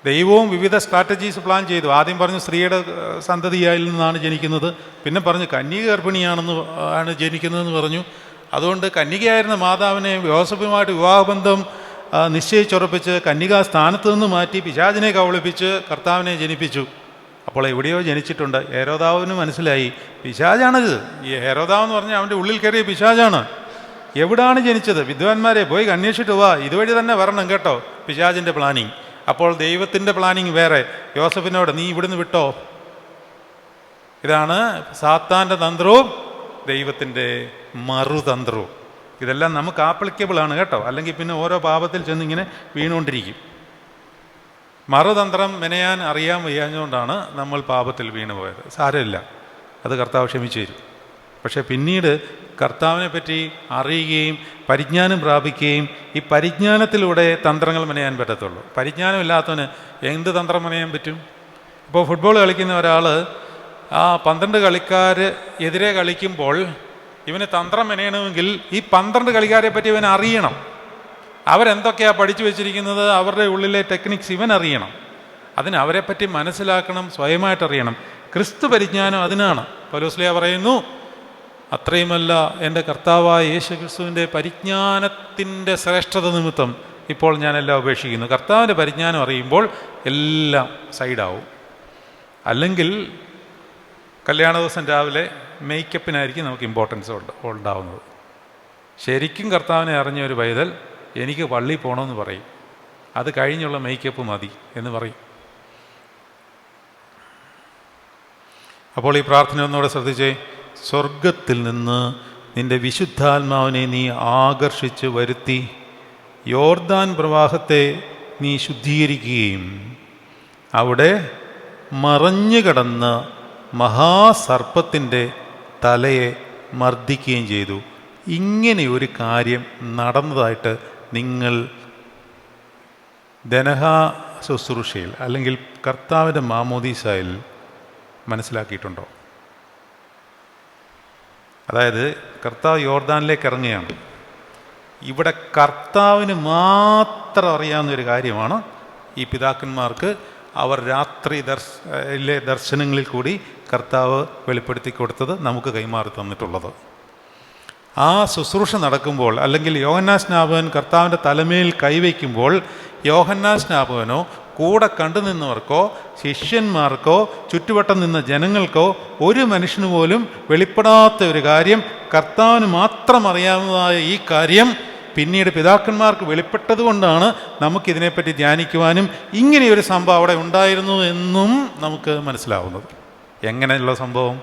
ദൈവവും വിവിധ സ്ട്രാറ്റജീസ് പ്ലാൻ ചെയ്തു. ആദ്യം പറഞ്ഞു സ്ത്രീയുടെ സന്തതിയായിൽ നിന്നാണ് ജനിക്കുന്നത്, പിന്നെ പറഞ്ഞു കന്യക ഗർഭിണിയാണ് ജനിക്കുന്നതെന്ന് പറഞ്ഞു. അതുകൊണ്ട് കന്യകയായിരുന്ന മാതാവിനെ യോസഫുമായിട്ട് വിവാഹബന്ധം നിശ്ചയിച്ചുറപ്പിച്ച് കന്യകാ സ്ഥാനത്ത് നിന്ന് മാറ്റി പിശാചിനെ കബളിപ്പിച്ച് കർത്താവിനെ ജനിപ്പിച്ചു. അപ്പോൾ എവിടെയോ ജനിച്ചിട്ടുണ്ട്. ഹെരോദാവിന് മനസ്സിലായി പിശാചാണിത്. ഈ ഹെരോദാവ് എന്ന് പറഞ്ഞാൽ അവൻ്റെ ഉള്ളിൽ കയറിയ പിശാചാണ്. എവിടാണ് ജനിച്ചത്? വിദ്വാൻമാരെ പോയി അന്വേഷിച്ചിട്ട് വാ, ഇതുവഴി തന്നെ വരണം കേട്ടോ. പിശാചിൻ്റെ പ്ലാനിങ്. അപ്പോൾ ദൈവത്തിൻ്റെ പ്ലാനിങ് വേറെ. യോസഫിനോട് നീ ഇവിടുന്ന് വിട്ടോ. ഇതാണ് സാത്താൻ്റെ തന്ത്രവും ദൈവത്തിൻ്റെ മറുതന്ത്രവും. ഇതെല്ലാം നമുക്ക് ആപ്ലിക്കബിളാണ് കേട്ടോ. അല്ലെങ്കിൽ പിന്നെ ഓരോ പാപത്തിൽ ചെന്നിങ്ങനെ വീണുകൊണ്ടിരിക്കും. മറുതന്ത്രം മെനയാൻ അറിയാൻ വയ്യാഞ്ഞുകൊണ്ടാണ് നമ്മൾ പാപത്തിൽ വീണുപോയത്. സാരമില്ല, അത് കർത്താവ് ക്ഷമിച്ചു തരും. പക്ഷേ പിന്നീട് കർത്താവിനെ പറ്റി അറിയുകയും പരിജ്ഞാനം പ്രാപിക്കുകയും ഈ പരിജ്ഞാനത്തിലൂടെ തന്ത്രങ്ങൾ മെനയാൻ പറ്റത്തുള്ളൂ. പരിജ്ഞാനമില്ലാത്തവന് എന്ത് തന്ത്രം മെനയാൻ പറ്റും? ഇപ്പോൾ ഫുട്ബോൾ കളിക്കുന്ന ഒരാൾ ആ 12 കളിക്കാർ എതിരെ കളിക്കുമ്പോൾ ഇവന് തന്ത്രം മെനയണമെങ്കിൽ ഈ 12 കളിക്കാരെ പറ്റി ഇവൻ അറിയണം. അവരെന്തൊക്കെയാണ് പഠിച്ചു വെച്ചിരിക്കുന്നത്, അവരുടെ ഉള്ളിലെ ടെക്നിക്സ് ഇവൻ അറിയണം. അതിന് അവരെപ്പറ്റി മനസ്സിലാക്കണം, സ്വയമായിട്ടറിയണം. ക്രിസ്തു പരിജ്ഞാനം അതിനാണ്. പൗലോസ്ലീഹ പറയുന്നു, അത്രയുമല്ല എൻ്റെ കർത്താവായ യേശു ക്രിസ്തുവിൻ്റെ പരിജ്ഞാനത്തിൻ്റെ ശ്രേഷ്ഠത നിമിത്തം ഇപ്പോൾ ഞാനെല്ലാം ഉപേക്ഷിക്കുന്നു. കർത്താവിൻ്റെ പരിജ്ഞാനം അറിയുമ്പോൾ എല്ലാം സൈഡാവും. അല്ലെങ്കിൽ കല്യാണ ദിവസം രാവിലെ മേക്കപ്പിനായിരിക്കും നമുക്ക് ഇമ്പോർട്ടൻസ് ഉണ്ടാവുന്നത്. ശരിക്കും കർത്താവിനെ അറിഞ്ഞ ഒരു പൈതൽ എനിക്ക് പള്ളിയിൽ പോകണമെന്ന് പറയും. അത് കഴിഞ്ഞുള്ള മേക്കപ്പ് മതി എന്ന് പറയും. അപ്പോൾ ഈ പ്രാർത്ഥന ഒന്നുകൂടെ ശ്രദ്ധിച്ചേ. സ്വർഗത്തിൽ നിന്ന് നിൻ്റെ വിശുദ്ധാത്മാവിനെ നീ ആകർഷിച്ച് വരുത്തി യോർദാൻ പ്രവാഹത്തെ നീ ശുദ്ധീകരിക്കുകയും അവിടെ മറഞ്ഞു കിടന്ന മഹാസർപ്പത്തിൻ്റെ തലയെ മർദ്ദിക്കുകയും ചെയ്തു. ഇങ്ങനെ ഒരു കാര്യം നടന്നതായിട്ട് നിങ്ങൾ ദനഹാ ശുശ്രൂഷയിൽ അല്ലെങ്കിൽ കർത്താവിൻ്റെ മാമോദീസായിൽ മനസ്സിലാക്കിയിട്ടുണ്ടോ? അതായത് കർത്താവ് യോർദാനിലേക്ക് ഇറങ്ങുകയാണ്. ഇവിടെ കർത്താവിന് മാത്രം അറിയാവുന്നൊരു കാര്യമാണ് ഈ പിതാക്കന്മാർക്ക് അവർ രാത്രി ദർശനങ്ങളിൽ കൂടി കർത്താവ് വെളിപ്പെടുത്തി കൊടുത്തത്, നമുക്ക് കൈമാറി തന്നിട്ടുള്ളത്. ആ ശുശ്രൂഷ നടക്കുമ്പോൾ അല്ലെങ്കിൽ യോഹന്നാൻ സ്നാപകൻ കർത്താവിൻ്റെ തലമേൽ കൈവയ്ക്കുമ്പോൾ യോഹന്നാൻ സ്നാപകനോ കൂടെ കണ്ടു നിന്നവർക്കോ ശിഷ്യന്മാർക്കോ ചുറ്റുവട്ടം നിന്ന ജനങ്ങൾക്കോ ഒരു മനുഷ്യന് പോലും വെളിപ്പെടാത്ത ഒരു കാര്യം, കർത്താവിന് മാത്രം അറിയാവുന്നതായ ഈ കാര്യം പിന്നീട് പിതാക്കന്മാർക്ക് വെളിപ്പെട്ടത് കൊണ്ടാണ് നമുക്കിതിനെപ്പറ്റി ധ്യാനിക്കുവാനും ഇങ്ങനെയൊരു സംഭവം അവിടെ ഉണ്ടായിരുന്നു എന്നും നമുക്ക് മനസ്സിലാവുന്നത്. എങ്ങനെയുള്ള സംഭവം?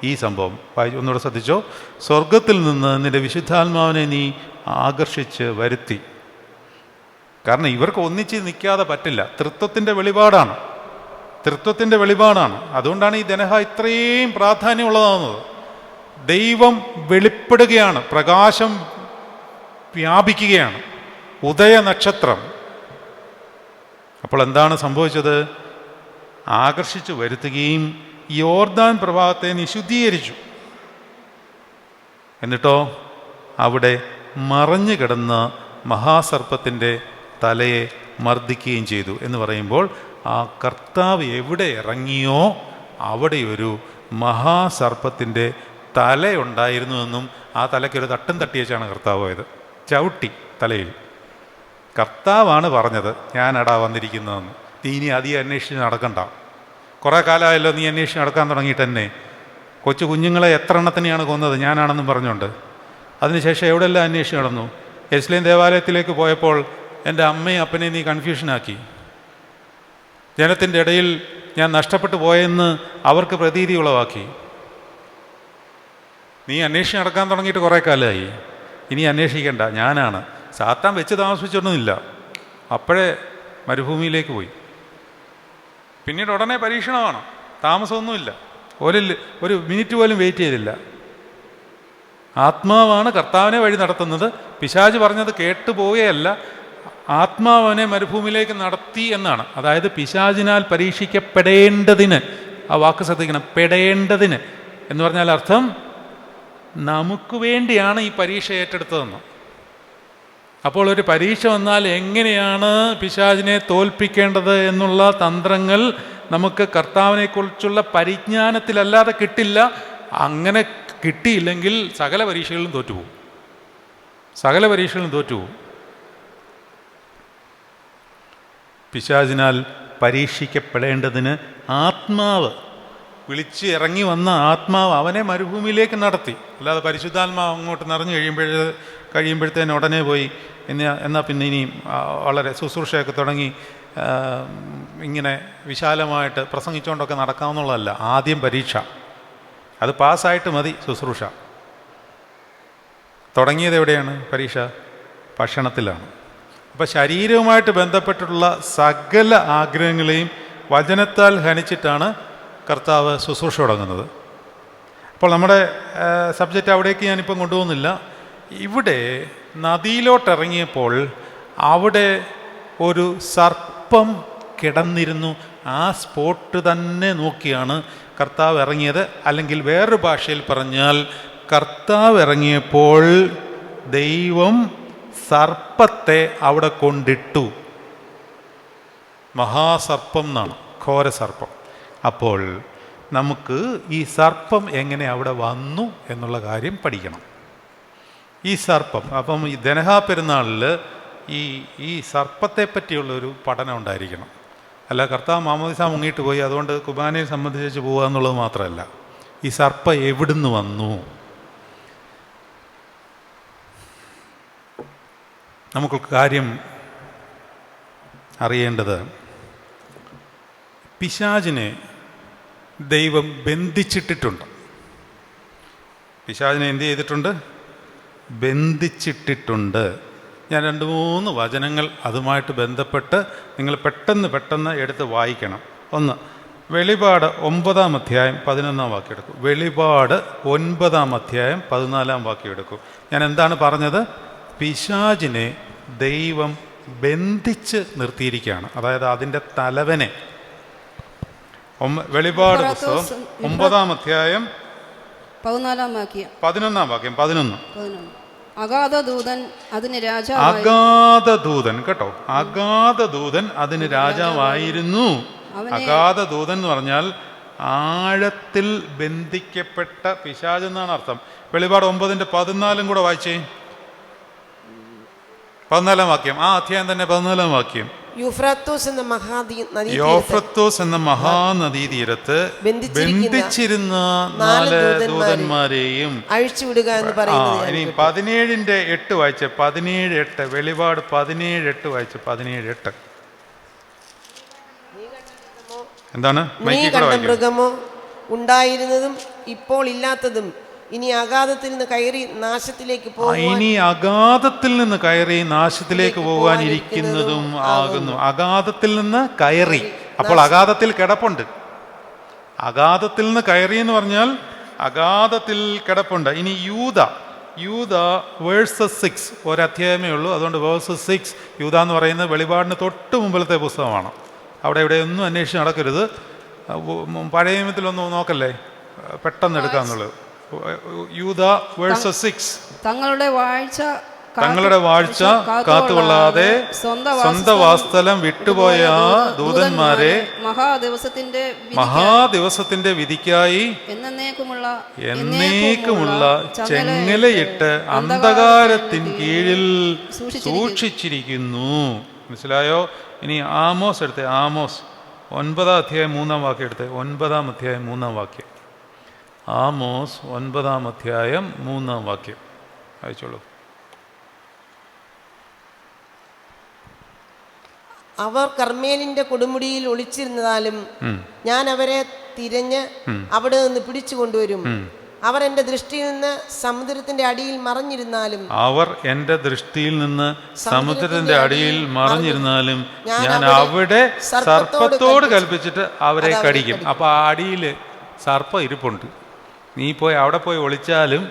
ഈ സംഭവം ഒന്നുകൂടെ ശ്രദ്ധിച്ചോ. സ്വർഗത്തിൽ നിന്ന് നിന്റെ വിശുദ്ധാത്മാവിനെ നീ ആകർഷിച്ച് വരുത്തി. കാരണം ഇവർക്ക് ഒന്നിച്ച് നിൽക്കാതെ പറ്റില്ല. തൃത്വത്തിൻ്റെ വെളിപാടാണ്. അതുകൊണ്ടാണ് ഈ ദനഹ ഇത്രയും പ്രാധാന്യമുള്ളതാകുന്നത്. ദൈവം വെളിപ്പെടുകയാണ്, പ്രകാശം വ്യാപിക്കുകയാണ്, ഉദയനക്ഷത്രം. അപ്പോൾ എന്താണ് സംഭവിച്ചത്? ആകർഷിച്ചു വരുത്തുകയും യോർദാൻ പ്രവാഹത്തെ നിശുദ്ധീകരിച്ചു. എന്നിട്ടോ അവിടെ മറഞ്ഞു കിടന്ന മഹാസർപ്പത്തിൻ്റെ തലയെ മർദ്ദിക്കുകയും ചെയ്തു എന്ന് പറയുമ്പോൾ ആ കർത്താവ് എവിടെ ഇറങ്ങിയോ അവിടെ ഒരു മഹാസർപ്പത്തിൻ്റെ തലയുണ്ടായിരുന്നുവെന്നും ആ തലയ്ക്കൊരു തട്ടും തട്ടിയേച്ചാണ് കർത്താവ് പോയത്. ചവിട്ടി തലയിൽ. കർത്താവാണ് പറഞ്ഞത് ഞാനടാ വന്നിരിക്കുന്നതെന്ന്. നീ ഇനി അധികം അന്വേഷിച്ച് നടക്കണ്ട. കുറേ കാലമായല്ലോ നീ അന്വേഷിച്ച് നടക്കാൻ തുടങ്ങിയിട്ട് തന്നെ. കൊച്ചു കുഞ്ഞുങ്ങളെ എത്ര എണ്ണത്തിനെയാണ് കൊന്നത് ഞാനാണെന്നും പറഞ്ഞുകൊണ്ട്. അതിനുശേഷം എവിടെയെല്ലാം അന്വേഷിച്ച് നടന്നു. യെരുശലേം ദേവാലയത്തിലേക്ക് പോയപ്പോൾ എൻ്റെ അമ്മയും അപ്പനെയും നീ കൺഫ്യൂഷനാക്കി. ജനത്തിൻ്റെ ഇടയിൽ ഞാൻ നഷ്ടപ്പെട്ടു പോയെന്ന് അവർക്ക് പ്രതീതി ഉളവാക്കി. നീ അന്വേഷിച്ച് നടക്കാൻ തുടങ്ങിയിട്ട് കുറേ കാലമായി, ഇനി അന്വേഷിക്കേണ്ട, ഞാനാണ്. സാത്താൻ വെച്ച് താമസിച്ചൊന്നുമില്ല, അപ്പോഴേ മരുഭൂമിയിലേക്ക് പോയി. പിന്നീട് ഉടനെ പരീക്ഷണമാണ്, താമസമൊന്നുമില്ല, ഒരു മിനിറ്റ് പോലും വെയിറ്റ് ചെയ്തില്ല. ആത്മാവാണ് കർത്താവിനെ വഴി നടത്തുന്നത്. പിശാച് പറഞ്ഞത് കേട്ടുപോവുകയല്ല, ആത്മാവനെ മരുഭൂമിയിലേക്ക് നടത്തി എന്നാണ്. അതായത് പിശാചിനാൽ പരീക്ഷിക്കപ്പെടേണ്ടതിന്, ആ വാക്ക് ശ്രദ്ധിക്കണം, പെടേണ്ടതിന് എന്ന് പറഞ്ഞാൽ അർത്ഥം നമുക്ക് വേണ്ടിയാണ് ഈ പരീക്ഷ ഏറ്റെടുത്തതെന്ന്. അപ്പോൾ ഒരു പരീക്ഷ വന്നാൽ എങ്ങനെയാണ് പിശാചിനെ തോൽപ്പിക്കേണ്ടത് എന്നുള്ള തന്ത്രങ്ങൾ നമുക്ക് കർത്താവിനെക്കുറിച്ചുള്ള പരിജ്ഞാനത്തിലല്ലാതെ കിട്ടില്ല. അങ്ങനെ കിട്ടിയില്ലെങ്കിൽ സകല പരീക്ഷകളിലും തോറ്റുപോകും, സകല പരീക്ഷകളിലും തോറ്റുപോകും. പിശാചിനാൽ പരീക്ഷിക്കപ്പെടേണ്ടതിന് ആത്മാവ്, വിളിച്ച് ഇറങ്ങി വന്ന ആത്മാവ് അവനെ മരുഭൂമിയിലേക്ക് നടത്തി. അല്ലാതെ പരിശുദ്ധാത്മാവ് അങ്ങോട്ട് നിറഞ്ഞു കഴിയുമ്പോഴത്തേന് ഉടനെ പോയി എന്നാൽ പിന്നെ ഇനിയും വളരെ ശുശ്രൂഷയൊക്കെ തുടങ്ങി ഇങ്ങനെ വിശാലമായിട്ട് പ്രസംഗിച്ചുകൊണ്ടൊക്കെ നടക്കാവുന്നതല്ല. ആദ്യം പരീക്ഷ, അത് പാസ്സായിട്ട് മതി ശുശ്രൂഷ. തുടങ്ങിയത് എവിടെയാണ് പരീക്ഷ? ഭക്ഷണത്തിലാണ്. അപ്പോൾ ശരീരവുമായിട്ട് ബന്ധപ്പെട്ടുള്ള സകല ആഗ്രഹങ്ങളെയും വചനത്താൽ ഹനിച്ചിട്ടാണ് കർത്താവ് ശുശ്രൂഷ തുടങ്ങുന്നത്. അപ്പോൾ നമ്മുടെ സബ്ജക്റ്റ് അവിടേക്ക് ഞാനിപ്പം കൊണ്ടുപോകുന്നില്ല. ഇവിടെ നദിയിലോട്ടിറങ്ങിയപ്പോൾ അവിടെ ഒരു സർപ്പം കിടന്നിരുന്നു. ആ സ്പോട്ട് തന്നെ നോക്കിയാണ് കർത്താവ് ഇറങ്ങിയത്. അല്ലെങ്കിൽ വേറൊരു ഭാഷയിൽ പറഞ്ഞാൽ കർത്താവ് ഇറങ്ങിയപ്പോൾ ദൈവം സർപ്പത്തെ അവിടെ കൊണ്ടിട്ടു. മഹാസർപ്പം എന്നാണ്, ഘോരസർപ്പം. അപ്പോൾ നമുക്ക് ഈ സർപ്പം എങ്ങനെ അവിടെ വന്നു എന്നുള്ള കാര്യം പഠിക്കണം. ഈ സർപ്പം, അപ്പം ഈ ദനഹാ പെരുന്നാളിൽ ഈ സർപ്പത്തെ പറ്റിയുള്ളൊരു പഠനം ഉണ്ടായിരിക്കണം. അല്ല കർത്താവ് മാമോദിസ മുങ്ങിയിട്ട് പോയി അതുകൊണ്ട് കുർബാനയെ സംബന്ധിച്ച് പോകുക എന്നുള്ളത് മാത്രമല്ല, ഈ സർപ്പം എവിടുന്ന് വന്നു, നമുക്ക് കാര്യം അറിയേണ്ടത്. പിശാചിനെ ദൈവം ബന്ധിച്ചിട്ടിട്ടുണ്ട്. പിശാചിനെ എന്ത് ചെയ്തിട്ടുണ്ട്? ബന്ധിച്ചിട്ടിട്ടുണ്ട്. ഞാൻ 2-3 വചനങ്ങൾ അതുമായിട്ട് ബന്ധപ്പെട്ട് നിങ്ങൾ പെട്ടെന്ന് എടുത്ത് വായിക്കണം. ഒന്ന്, വെളിപാട് 9-ാം അധ്യായം 11-ാം വാക്യം എടുക്കും. വെളിപാട് 9-ാം അധ്യായം 14-ാം വാക്യം എടുക്കും. ഞാൻ എന്താണ് പറഞ്ഞത്? പിശാചിനെ ദൈവം ബന്ധിച്ച് നിർത്തിയിരിക്കുകയാണ്. അതായത് അതിൻ്റെ തലവനെ. വെളിപാട് പുസ്തകം 9-ാം അധ്യായം 14-ാം വാക്യം 11-ാം വാക്യം 11. അഗാധദൂതൻ അതിന് അഗാധദൂതൻ കേട്ടോ, അഗാധദൂതൻ അതിന് രാജാവായിരുന്നു. അഗാധദൂതൻ എന്ന് പറഞ്ഞാൽ ആഴത്തിൽ ബന്ധിക്കപ്പെട്ട പിശാച് എന്നാണ് അർത്ഥം. വെളിപാട് 9-14 കൂടെ വായിച്ചേ. 14-ാം വാക്യം, ആ അധ്യായം തന്നെ 14-ാം വാക്യം. യൂഫ്രട്ടോസ് എന്ന മഹാനദീതീരത്ത് ബന്ധിച്ചിരുന്ന 4 ദൂതന്മാരെയും അഴിച്ചുവിടുക എന്ന് പറയുന്നത്. ഇനി 17-8 വായിച്ച്. 17:8 വെളിപാട് 17:8 വായിച്ച്. 17:8 എന്താണ്? നീ കണ്ട മൃഗമോ ഉണ്ടായിരുന്നതും ഇപ്പോൾ ഇല്ലാത്തതും ഇനി അഗാധത്തിൽ നിന്ന് കയറി നാശത്തിലേക്ക് പോകാനിരിക്കുന്നതും ആകുന്നു. അഗാധത്തിൽ നിന്ന് കയറി. അപ്പോൾ അഗാധത്തിൽ കിടപ്പുണ്ട്. അഗാധത്തിൽ നിന്ന് കയറി എന്ന് പറഞ്ഞാൽ അഗാധത്തിൽ കിടപ്പുണ്ട്. ഇനി യൂദ വേഴ്സസ് 6 ഒരധ്യായമേ ഉള്ളൂ, അതുകൊണ്ട് വേഴ്സസ് 6 യൂദ എന്ന് പറയുന്നത് വെളിപാടിന് തൊട്ട് മുമ്പിലത്തെ പുസ്തകമാണ്. അവിടെ ഇവിടെ ഒന്നും അന്വേഷിച്ച് നടക്കരുത്. പഴയ നിയമത്തിലൊന്നും നോക്കല്ലേ, പെട്ടെന്ന് എടുക്കാന്നുള്ളത്. യൂദ വേഴ്സസ് 6. തങ്ങളുടെ വാഴ്ച കാത്തുകൊള്ളാതെ സ്വന്തം വാസ്തലം വിട്ടുപോയ ദൂതന്മാരെ മഹാദിവസത്തിന്റെ വിധിക്കായി എന്നേക്കുമുള്ള ചെങ്ങലയിട്ട് അന്ധകാരത്തിൻ കീഴിൽ സൂക്ഷിച്ചിരിക്കുന്നു. മനസ്സിലായോ? ഇനി ആമോസ് എടുത്തേ. ആമോസ് 9-ാം അധ്യായം 3-ാം വാക്യം എടുത്തേ. 9-ാം അധ്യായം 3-ാം വാക്യം. ആമോസ് 9-ാം അധ്യായം 3-ാം വാക്യം വായിച്ചോളൂ. അവർ കർമ്മേലിന്റെ കൊടുമുടിയിൽ ഒളിച്ചിരുന്നതാലും ഞാൻ അവരെ തിരഞ്ഞ് അവിടെ നിന്ന് പിടിച്ചു കൊണ്ടുവരും. അവർ എൻ്റെ ദൃഷ്ടിയിൽ നിന്ന് സമുദ്രത്തിന്റെ അടിയിൽ മറഞ്ഞിരുന്നാലും ഞാൻ അവിടെ സർപ്പത്തോട് കൽപ്പിച്ചിട്ട് അവരെ കടിക്കും. അപ്പൊ ആ അടിയിൽ സർപ്പം ഇരിപ്പുണ്ട്. നീ പോയി അവിടെ പോയി ഒളിച്ചാലും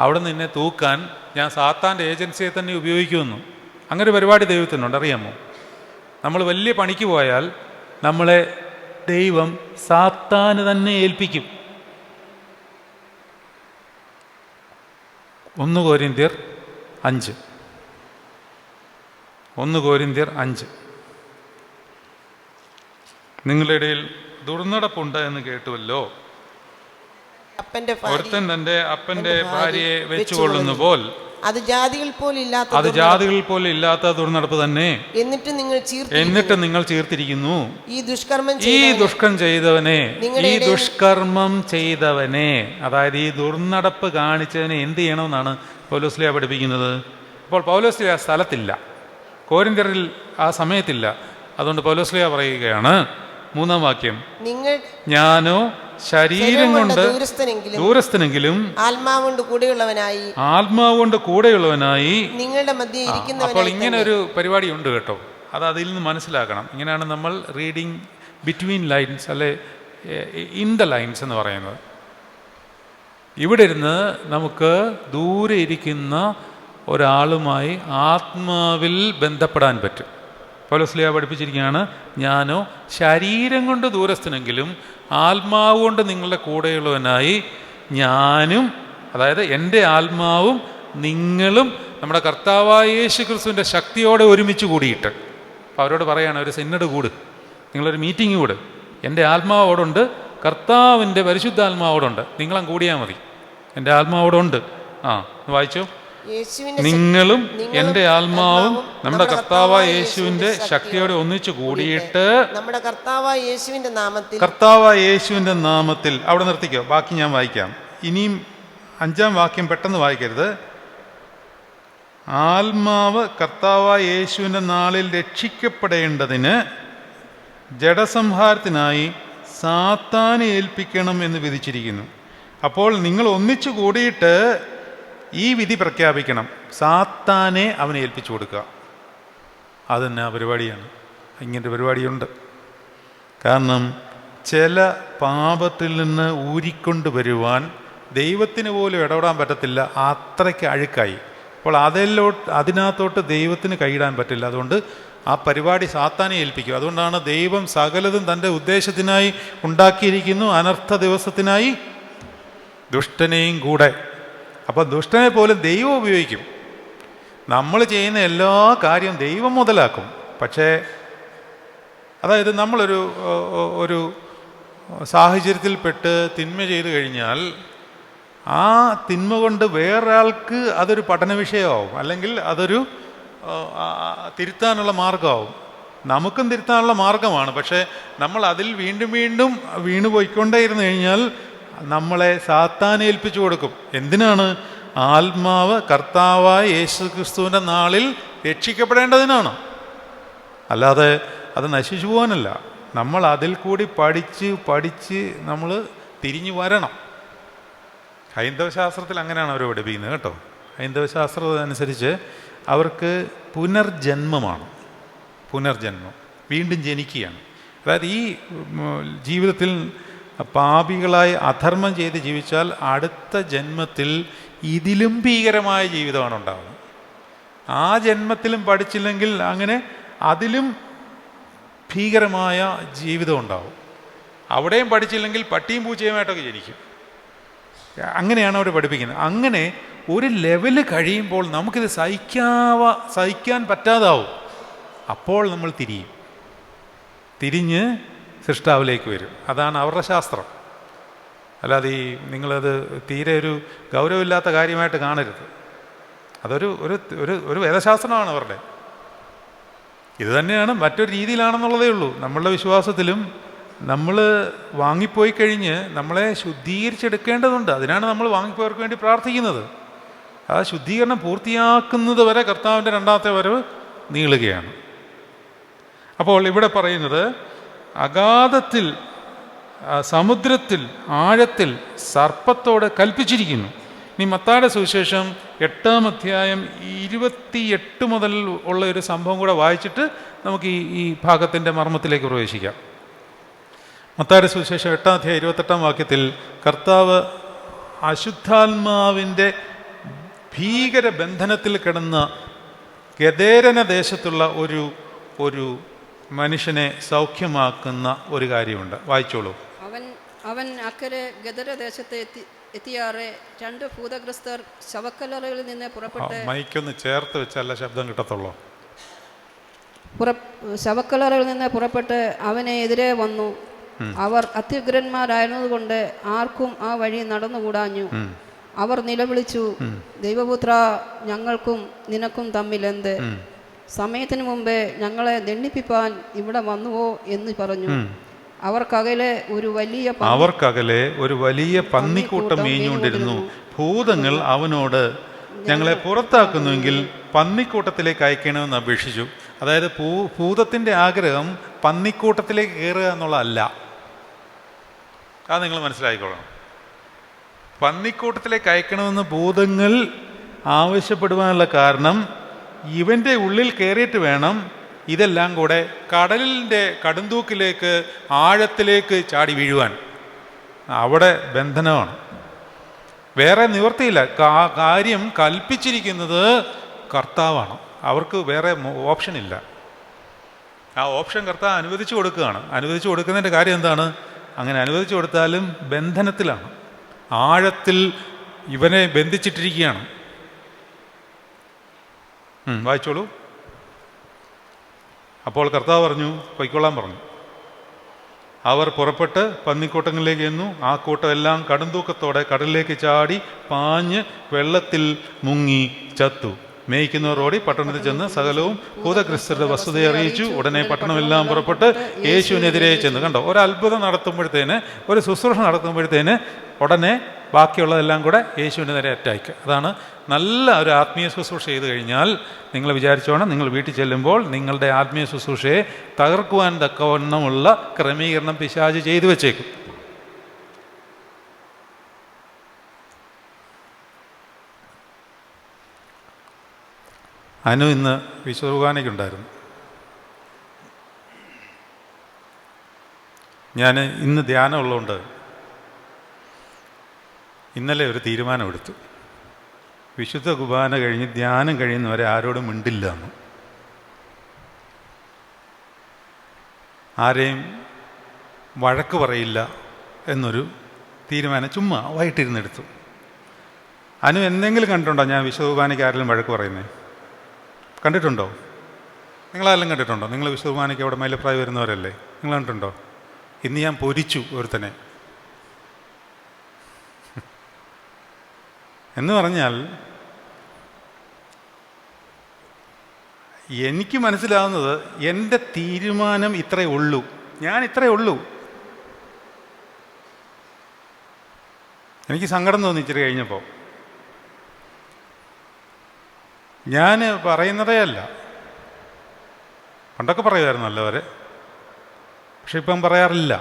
അവിടെ നിന്നെ തൂക്കാൻ ഞാൻ സാത്താൻ്റെ ഏജൻസിയെ തന്നെ ഉപയോഗിക്കുമെന്നു. അങ്ങനെ ഒരു പരിപാടി ദൈവത്തിനുണ്ട്, അറിയാമോ? നമ്മൾ വലിയ പണിക്ക് പോയാൽ നമ്മളെ ദൈവം സാത്താന് തന്നെ ഏൽപ്പിക്കും. 1 കൊരിന്ത്യർ 5. നിങ്ങളുടെ ഇടയിൽ ദുർനടപ്പുണ്ട് എന്ന് കേട്ടുവല്ലോ. ഒരുത്തൻ തന്റെ അപ്പന്റെ ഭാര്യയെ വെച്ചുകൊള്ളുന്ന പോൽ അത് ജാതികൾ പോലും ഇല്ലാത്ത ദുർനടപ്പ് തന്നെ. എന്നിട്ട് നിങ്ങൾ ചീർത്തിരിക്കുന്നു. ഈ ദുഷ്കർമ്മം ചെയ്തവനെ, അതായത് ഈ ദുർനടപ്പ് കാണിച്ചവനെ എന്ത് ചെയ്യണമെന്നാണ് പൗലോസ്ലീഹ പഠിപ്പിക്കുന്നത്. അപ്പോൾ പൗലോസ്ലീഹ സ്ഥലത്തില്ല, കോരിന്ത്യരിൽ ആ സമയത്തില്ല. അതുകൊണ്ട് പൗലോസ്ലീഹ പറയുകയാണ് 3-ാം വാക്യം, ഞാനോ ശരീരം കൊണ്ട് ദൂരസ്ഥനെങ്കിലും ആത്മാവ് കൊണ്ട് കൂടെയുള്ളവനായി നിങ്ങളുടെ മധ്യേ ഇരിക്കുന്നവനായി. അപ്പോൾ ഇങ്ങനെ ഒരു പരിപാടി ഉണ്ട് കേട്ടോ, അത് അതിൽ നിന്ന് മനസ്സിലാക്കണം. ഇങ്ങനെയാണ് നമ്മൾ റീഡിങ് ബിറ്റ്വീൻ ലൈൻസ്, അല്ലെ ഇൻ ദ ലൈൻസ് എന്ന് പറയുന്നത്. ഇവിടെ ഇരുന്ന് നമുക്ക് ദൂരെ ഇരിക്കുന്ന ഒരാളുമായി ആത്മാവിൽ ബന്ധപ്പെടാൻ പറ്റും. പൗലോസ്ലീഹ പഠിപ്പിച്ചിരിക്കുകയാണ്, ഞാനോ ശരീരം കൊണ്ട് ദൂരസ്ഥനെങ്കിലും ആത്മാവ് കൊണ്ട് നിങ്ങളുടെ കൂടെയുള്ളവനായി ഞാനും, അതായത് എൻ്റെ ആത്മാവും നിങ്ങളും നമ്മുടെ കർത്താവായ യേശു ക്രിസ്തുവിൻ്റെ ശക്തിയോടെ ഒരുമിച്ച് കൂടിയിട്ട്. അപ്പോൾ അവരോട് പറയാണ്, ഒരു സിന്നഡ് കൂട്, നിങ്ങളൊരു മീറ്റിംഗ് കൂട്. എൻ്റെ ആത്മാവോടുണ്ട്, കർത്താവിൻ്റെ പരിശുദ്ധാത്മാവോടുണ്ട്, നിങ്ങളും കൂടിയാൽ മതി. എൻ്റെ ആത്മാവോടുണ്ട്. വായിച്ചോ. നിങ്ങളും എൻ്റെ ആത്മാവും നമ്മുടെ കർത്താവായ യേശുവിൻ്റെ ശക്തിയോടെ ഒന്നിച്ചു കൂടിയിട്ട് നമ്മുടെ കർത്താവായ യേശുവിൻ്റെ നാമത്തിൽ. അവിടെ നിർത്തിക്കോ, ബാക്കി ഞാൻ വായിക്കാം. ഇനിയും 5-ാം വാക്യം പെട്ടെന്ന് വായിക്കരുത്. ആത്മാവ് കർത്താവായ യേശുവിൻ്റെ നാളിൽ രക്ഷിക്കപ്പെടേണ്ടതിന് ജഡസംഹാരത്തിനായി സാത്താനെ ഏൽപ്പിക്കണം എന്ന് വിധിച്ചിരിക്കുന്നു. അപ്പോൾ നിങ്ങൾ ഒന്നിച്ചു കൂടിയിട്ട് ഈ വിധി പ്രഖ്യാപിക്കണം, സാത്താനെ അവനെ ഏൽപ്പിച്ചു കൊടുക്കുക. അതെന്നാ പരിപാടിയാണ്? ഇങ്ങനത്തെ പരിപാടിയുണ്ട്. കാരണം ചില പാപത്തിൽ നിന്ന് ഊരിക്കൊണ്ടുവരുവാൻ ദൈവത്തിന് പോലും ഇടപെടാൻ പറ്റത്തില്ല, അത്രയ്ക്ക് അഴുക്കായി. അപ്പോൾ അതിനകത്തോട്ട് ദൈവത്തിന് കൈയിടാൻ പറ്റില്ല. അതുകൊണ്ട് ആ പരിപാടി സാത്താനെ ഏൽപ്പിക്കും. അതുകൊണ്ടാണ് ദൈവം സകലതും തൻ്റെ ഉദ്ദേശത്തിനായി ഉണ്ടാക്കിയിരിക്കുന്നു, അനർത്ഥ ദിവസത്തിനായി ദുഷ്ടനെയും കൂടെ. അപ്പം ദുഷ്ടനെ പോലും ദൈവം ഉപയോഗിക്കും. നമ്മൾ ചെയ്യുന്ന എല്ലാ കാര്യവും ദൈവം മുതലാക്കും. പക്ഷേ അതായത് നമ്മളൊരു സാഹചര്യത്തിൽപ്പെട്ട് തിന്മ ചെയ്തു കഴിഞ്ഞാൽ ആ തിന്മ കൊണ്ട് വേറൊരാൾക്ക് അതൊരു പഠന വിഷയമാവും, അല്ലെങ്കിൽ അതൊരു തിരുത്താനുള്ള മാർഗമാവും. നമുക്കും തിരുത്താനുള്ള മാർഗമാണ്. പക്ഷേ നമ്മൾ അതിൽ വീണ്ടും വീണ്ടും വീണുപോയിക്കൊണ്ടേയിരുന്നു കഴിഞ്ഞാൽ നമ്മളെ സാത്താനെ ഏൽപ്പിച്ചു കൊടുക്കും. എന്തിനാണ്? ആത്മാവ് കർത്താവായ യേശു ക്രിസ്തുവിൻ്റെ നാളിൽ രക്ഷിക്കപ്പെടേണ്ടതിനാണ്. അല്ലാതെ അത് നശിച്ചു പോകാനല്ല. നമ്മൾ അതിൽ കൂടി പഠിച്ച് നമ്മൾ തിരിഞ്ഞു വരണം. ഹൈന്ദവശാസ്ത്രത്തിൽ അങ്ങനെയാണ് അവർ പഠിപ്പിക്കുന്നത് കേട്ടോ. ഹൈന്ദവശാസ്ത്രമനുസരിച്ച് അവർക്ക് പുനർജന്മമാണ്. പുനർജന്മം, വീണ്ടും ജനിക്കുകയാണ്. അതായത് ഈ ജീവിതത്തിൽ പാപികളായി അധർമ്മം ചെയ്ത് ജീവിച്ചാൽ അടുത്ത ജന്മത്തിൽ ഇതിലും ഭീകരമായ ജീവിതമാണ് ഉണ്ടാകുന്നത്. ആ ജന്മത്തിലും പഠിച്ചില്ലെങ്കിൽ അങ്ങനെ അതിലും ഭീകരമായ ജീവിതം ഉണ്ടാവും. അവിടെയും പഠിച്ചില്ലെങ്കിൽ പട്ടിയും പൂച്ചയുമായിട്ടൊക്കെ ജനിക്കും. അങ്ങനെയാണ് അവർ പഠിപ്പിക്കുന്നത്. അങ്ങനെ ഒരു ലെവല് കഴിയുമ്പോൾ നമുക്കിത് സഹിക്കാൻ പറ്റാതാവും. അപ്പോൾ നമ്മൾ തിരിഞ്ഞ് സൃഷ്ടാവിലേക്ക് വരും. അതാണ് അവരുടെ ശാസ്ത്രം. അല്ലാതെ നിങ്ങളത് തീരെ ഒരു ഗൗരവമില്ലാത്ത കാര്യമായിട്ട് കാണരുത്. അതൊരു ഒരു വേദശാസ്ത്രമാണ് അവരുടെ. ഇത് തന്നെയാണ്, മറ്റൊരു രീതിയിലാണെന്നുള്ളതേ ഉള്ളൂ. നമ്മളുടെ വിശ്വാസത്തിലും നമ്മൾ വാങ്ങിപ്പോയി കഴിഞ്ഞ് നമ്മളെ ശുദ്ധീകരിച്ചെടുക്കേണ്ടതുണ്ട്. അതിനാണ് നമ്മൾ വാങ്ങിപ്പോയവർക്ക് വേണ്ടി പ്രാർത്ഥിക്കുന്നത്. ആ ശുദ്ധീകരണം പൂർത്തിയാക്കുന്നത് വരെ കർത്താവിൻ്റെ രണ്ടാമത്തെ വരവ് നീളുകയാണ്. അപ്പോൾ ഇവിടെ പറയുന്നത് അഗാധത്തിൽ, സമുദ്രത്തിൽ, ആഴത്തിൽ സർപ്പത്തോട് കൽപ്പിച്ചിരിക്കുന്നു. ഇനി മത്തായിയുടെ സുവിശേഷം 8-ാം അധ്യായം 28 മുതൽ ഉള്ള ഒരു സംഭവം കൂടെ വായിച്ചിട്ട് നമുക്ക് ഈ ഭാഗത്തിൻ്റെ മർമ്മത്തിലേക്ക് പ്രവേശിക്കാം. മത്തായിയുടെ സുവിശേഷം 8-ാം അധ്യായം 28-ാം വാക്യത്തിൽ കർത്താവ് അശുദ്ധാത്മാവിൻ്റെ ഭീകര ബന്ധനത്തിൽ കിടന്ന ഗദേരന ദേശത്തുള്ള ഒരു മനുഷ്യനെ സൗഖ്യമാക്കുന്ന ഒരു കാര്യമുണ്ട്. വായിച്ചോളൂ. അവൻ അക്കരെ ഗദരദേശത്ത് എത്തിയാറെ 2 ഭൂതഗ്രസ്തർ ശവക്കല്ലറകളിൽ നിന്ന് പുറപ്പെട്ട്, മൈക്കൊന്ന് ചേർത്ത് വെച്ചല്ല ശബ്ദം കിട്ടത്തുള്ളൂ. ശവക്കല്ലറകളിൽ നിന്ന് പുറപ്പെട്ട് അവനെ എതിരെ വന്നു. അവർ അത്യുഗ്രന്മാരായിരുന്നതുകൊണ്ട് ആർക്കും ആ വഴി നടന്നുകൂടാഞ്ഞു. അവർ നിലവിളിച്ചു, ദൈവപുത്ര, ഞങ്ങൾക്കും നിനക്കും തമ്മിൽ എന്ത്? സമയത്തിന് മുമ്പേ ഞങ്ങളെ ദണ്ഡിപ്പിപ്പാൻ ഇവിടെ വന്നുവോ എന്ന് പറഞ്ഞു. അവർക്കകലെ ഒരു വലിയ പന്നിക്കൂട്ടം മേഞ്ഞുകൊണ്ടിരുന്നു. ഭൂതങ്ങൾ അവനോട്, ഞങ്ങളെ പുറത്താക്കുന്നുവെങ്കിൽ പന്നിക്കൂട്ടത്തിലേക്ക് അയക്കണമെന്ന് അപേക്ഷിച്ചു. അതായത് ഭൂതത്തിൻ്റെ ആഗ്രഹം പന്നിക്കൂട്ടത്തിലേക്ക് കയറുക എന്നുള്ളതല്ല. അത് നിങ്ങൾ മനസ്സിലാക്കിക്കൊള്ളണം. പന്നിക്കൂട്ടത്തിലേക്ക് അയക്കണമെന്ന് ഭൂതങ്ങൾ ആവശ്യപ്പെടുവാനുള്ള കാരണം ഇവൻ്റെ ഉള്ളിൽ കയറിയിട്ട് വേണം ഇതെല്ലാം കൂടെ കടലിൻ്റെ കടുന്തൂക്കിലേക്ക്, ആഴത്തിലേക്ക് ചാടി വീഴുവാൻ. അവിടെ ബന്ധനമാണ്, വേറെ നിവർത്തിയില്ല. കാര്യം കൽപ്പിച്ചിരിക്കുന്നത് കർത്താവാണ്. അവർക്ക് വേറെ ഓപ്ഷനില്ല. ആ ഓപ്ഷൻ കർത്താവ് അനുവദിച്ചു കൊടുക്കുകയാണ്. അനുവദിച്ചു കൊടുക്കുന്നതിൻ്റെ കാര്യം എന്താണ്? അങ്ങനെ അനുവദിച്ചു കൊടുത്താലും ബന്ധനത്തിലാണ്, ആഴത്തിൽ ഇവനെ ബന്ധിച്ചിട്ടിരിക്കുകയാണ്. വായിച്ചോളൂ. അപ്പോൾ കർത്താവ് പറഞ്ഞു, പൊയ്ക്കൊള്ളാൻ പറഞ്ഞു. അവർ പുറപ്പെട്ട് പന്നിക്കൂട്ടങ്ങളിലേക്ക് ചെന്നു. ആ കൂട്ടമെല്ലാം കടുംതൂക്കത്തോടെ കടലിലേക്ക് ചാടി പാഞ്ഞ് വെള്ളത്തിൽ മുങ്ങി ചത്തു. മേയ്ക്കുന്നവർ ഓടി പട്ടണത്തിൽ ചെന്ന് സകലവും ഭൂതഗ്രസ്തരുടെ വസ്തുതയെ അറിയിച്ചു. ഉടനെ പട്ടണമെല്ലാം പുറപ്പെട്ട് യേശുവിനെതിരെ ചെന്ന്. കണ്ടോ, ഒരു അത്ഭുതം നടത്തുമ്പോഴത്തേന്, ഒരു ശുശ്രൂഷ നടത്തുമ്പോഴത്തേന് ഉടനെ ബാക്കിയുള്ളതെല്ലാം കൂടെ യേശുവിൻ്റെ നേരെ അറ്റാക്ക്. അതാണ് നല്ല ഒരു ആത്മീയ ശുശ്രൂഷ ചെയ്ത് കഴിഞ്ഞാൽ നിങ്ങൾ വിചാരിച്ചോണം, നിങ്ങൾ വീട്ടിൽ ചെല്ലുമ്പോൾ നിങ്ങളുടെ ആത്മീയ ശുശ്രൂഷയെ തകർക്കുവാൻ തക്കവണ്ണമുള്ള ക്രമീകരണം പിശാച് ചെയ്തു വെച്ചേക്കും. അനു ഇന്ന് വിശുദ്ധ കുർബാനയ്ക്കുണ്ടായിരുന്നു. ഞാൻ ഇന്ന് ധ്യാനം ഉള്ളതുകൊണ്ട് ഇന്നലെ ഒരു തീരുമാനമെടുത്തു. വിശുദ്ധ കുർബാന കഴിഞ്ഞ് ധ്യാനം കഴിയുന്നവരെ ആരോടും മിണ്ടില്ല എന്ന്. ആരെയും വഴക്ക് പറയില്ല എന്നൊരു തീരുമാനം ചുമ്മാ വൈകിട്ടിരുന്നെടുത്തു. അനു എന്തെങ്കിലും കണ്ടിട്ടുണ്ടോ ഞാൻ വിശുദ്ധ കുർബാനയ്ക്ക് ആരെങ്കിലും വഴക്ക് പറയുന്നത്? കണ്ടിട്ടുണ്ടോ? നിങ്ങളാരെല്ലാം കണ്ടിട്ടുണ്ടോ? നിങ്ങൾ വിശുദ്ധ കുർബാനയ്ക്ക് അവിടെ മൈലപ്രായി വരുന്നവരല്ലേ? നിങ്ങൾ കണ്ടിട്ടുണ്ടോ? ഇന്ന് ഞാൻ പൊരിച്ചു ഒരുത്തനെ. എന്ന് പറഞ്ഞാൽ എനിക്ക് മനസ്സിലാവുന്നത് എൻ്റെ തീരുമാനം ഇത്രയേ ഉള്ളൂ, ഞാൻ ഇത്രയേ ഉള്ളൂ. എനിക്ക് സങ്കടം തോന്നി ഇച്ചിരി കഴിഞ്ഞപ്പോൾ. ഞാൻ പറയുന്നതേ അല്ല, പണ്ടൊക്കെ പറയുമായിരുന്നു നല്ലവരെ, പക്ഷെ ഇപ്പം പറയാറില്ല.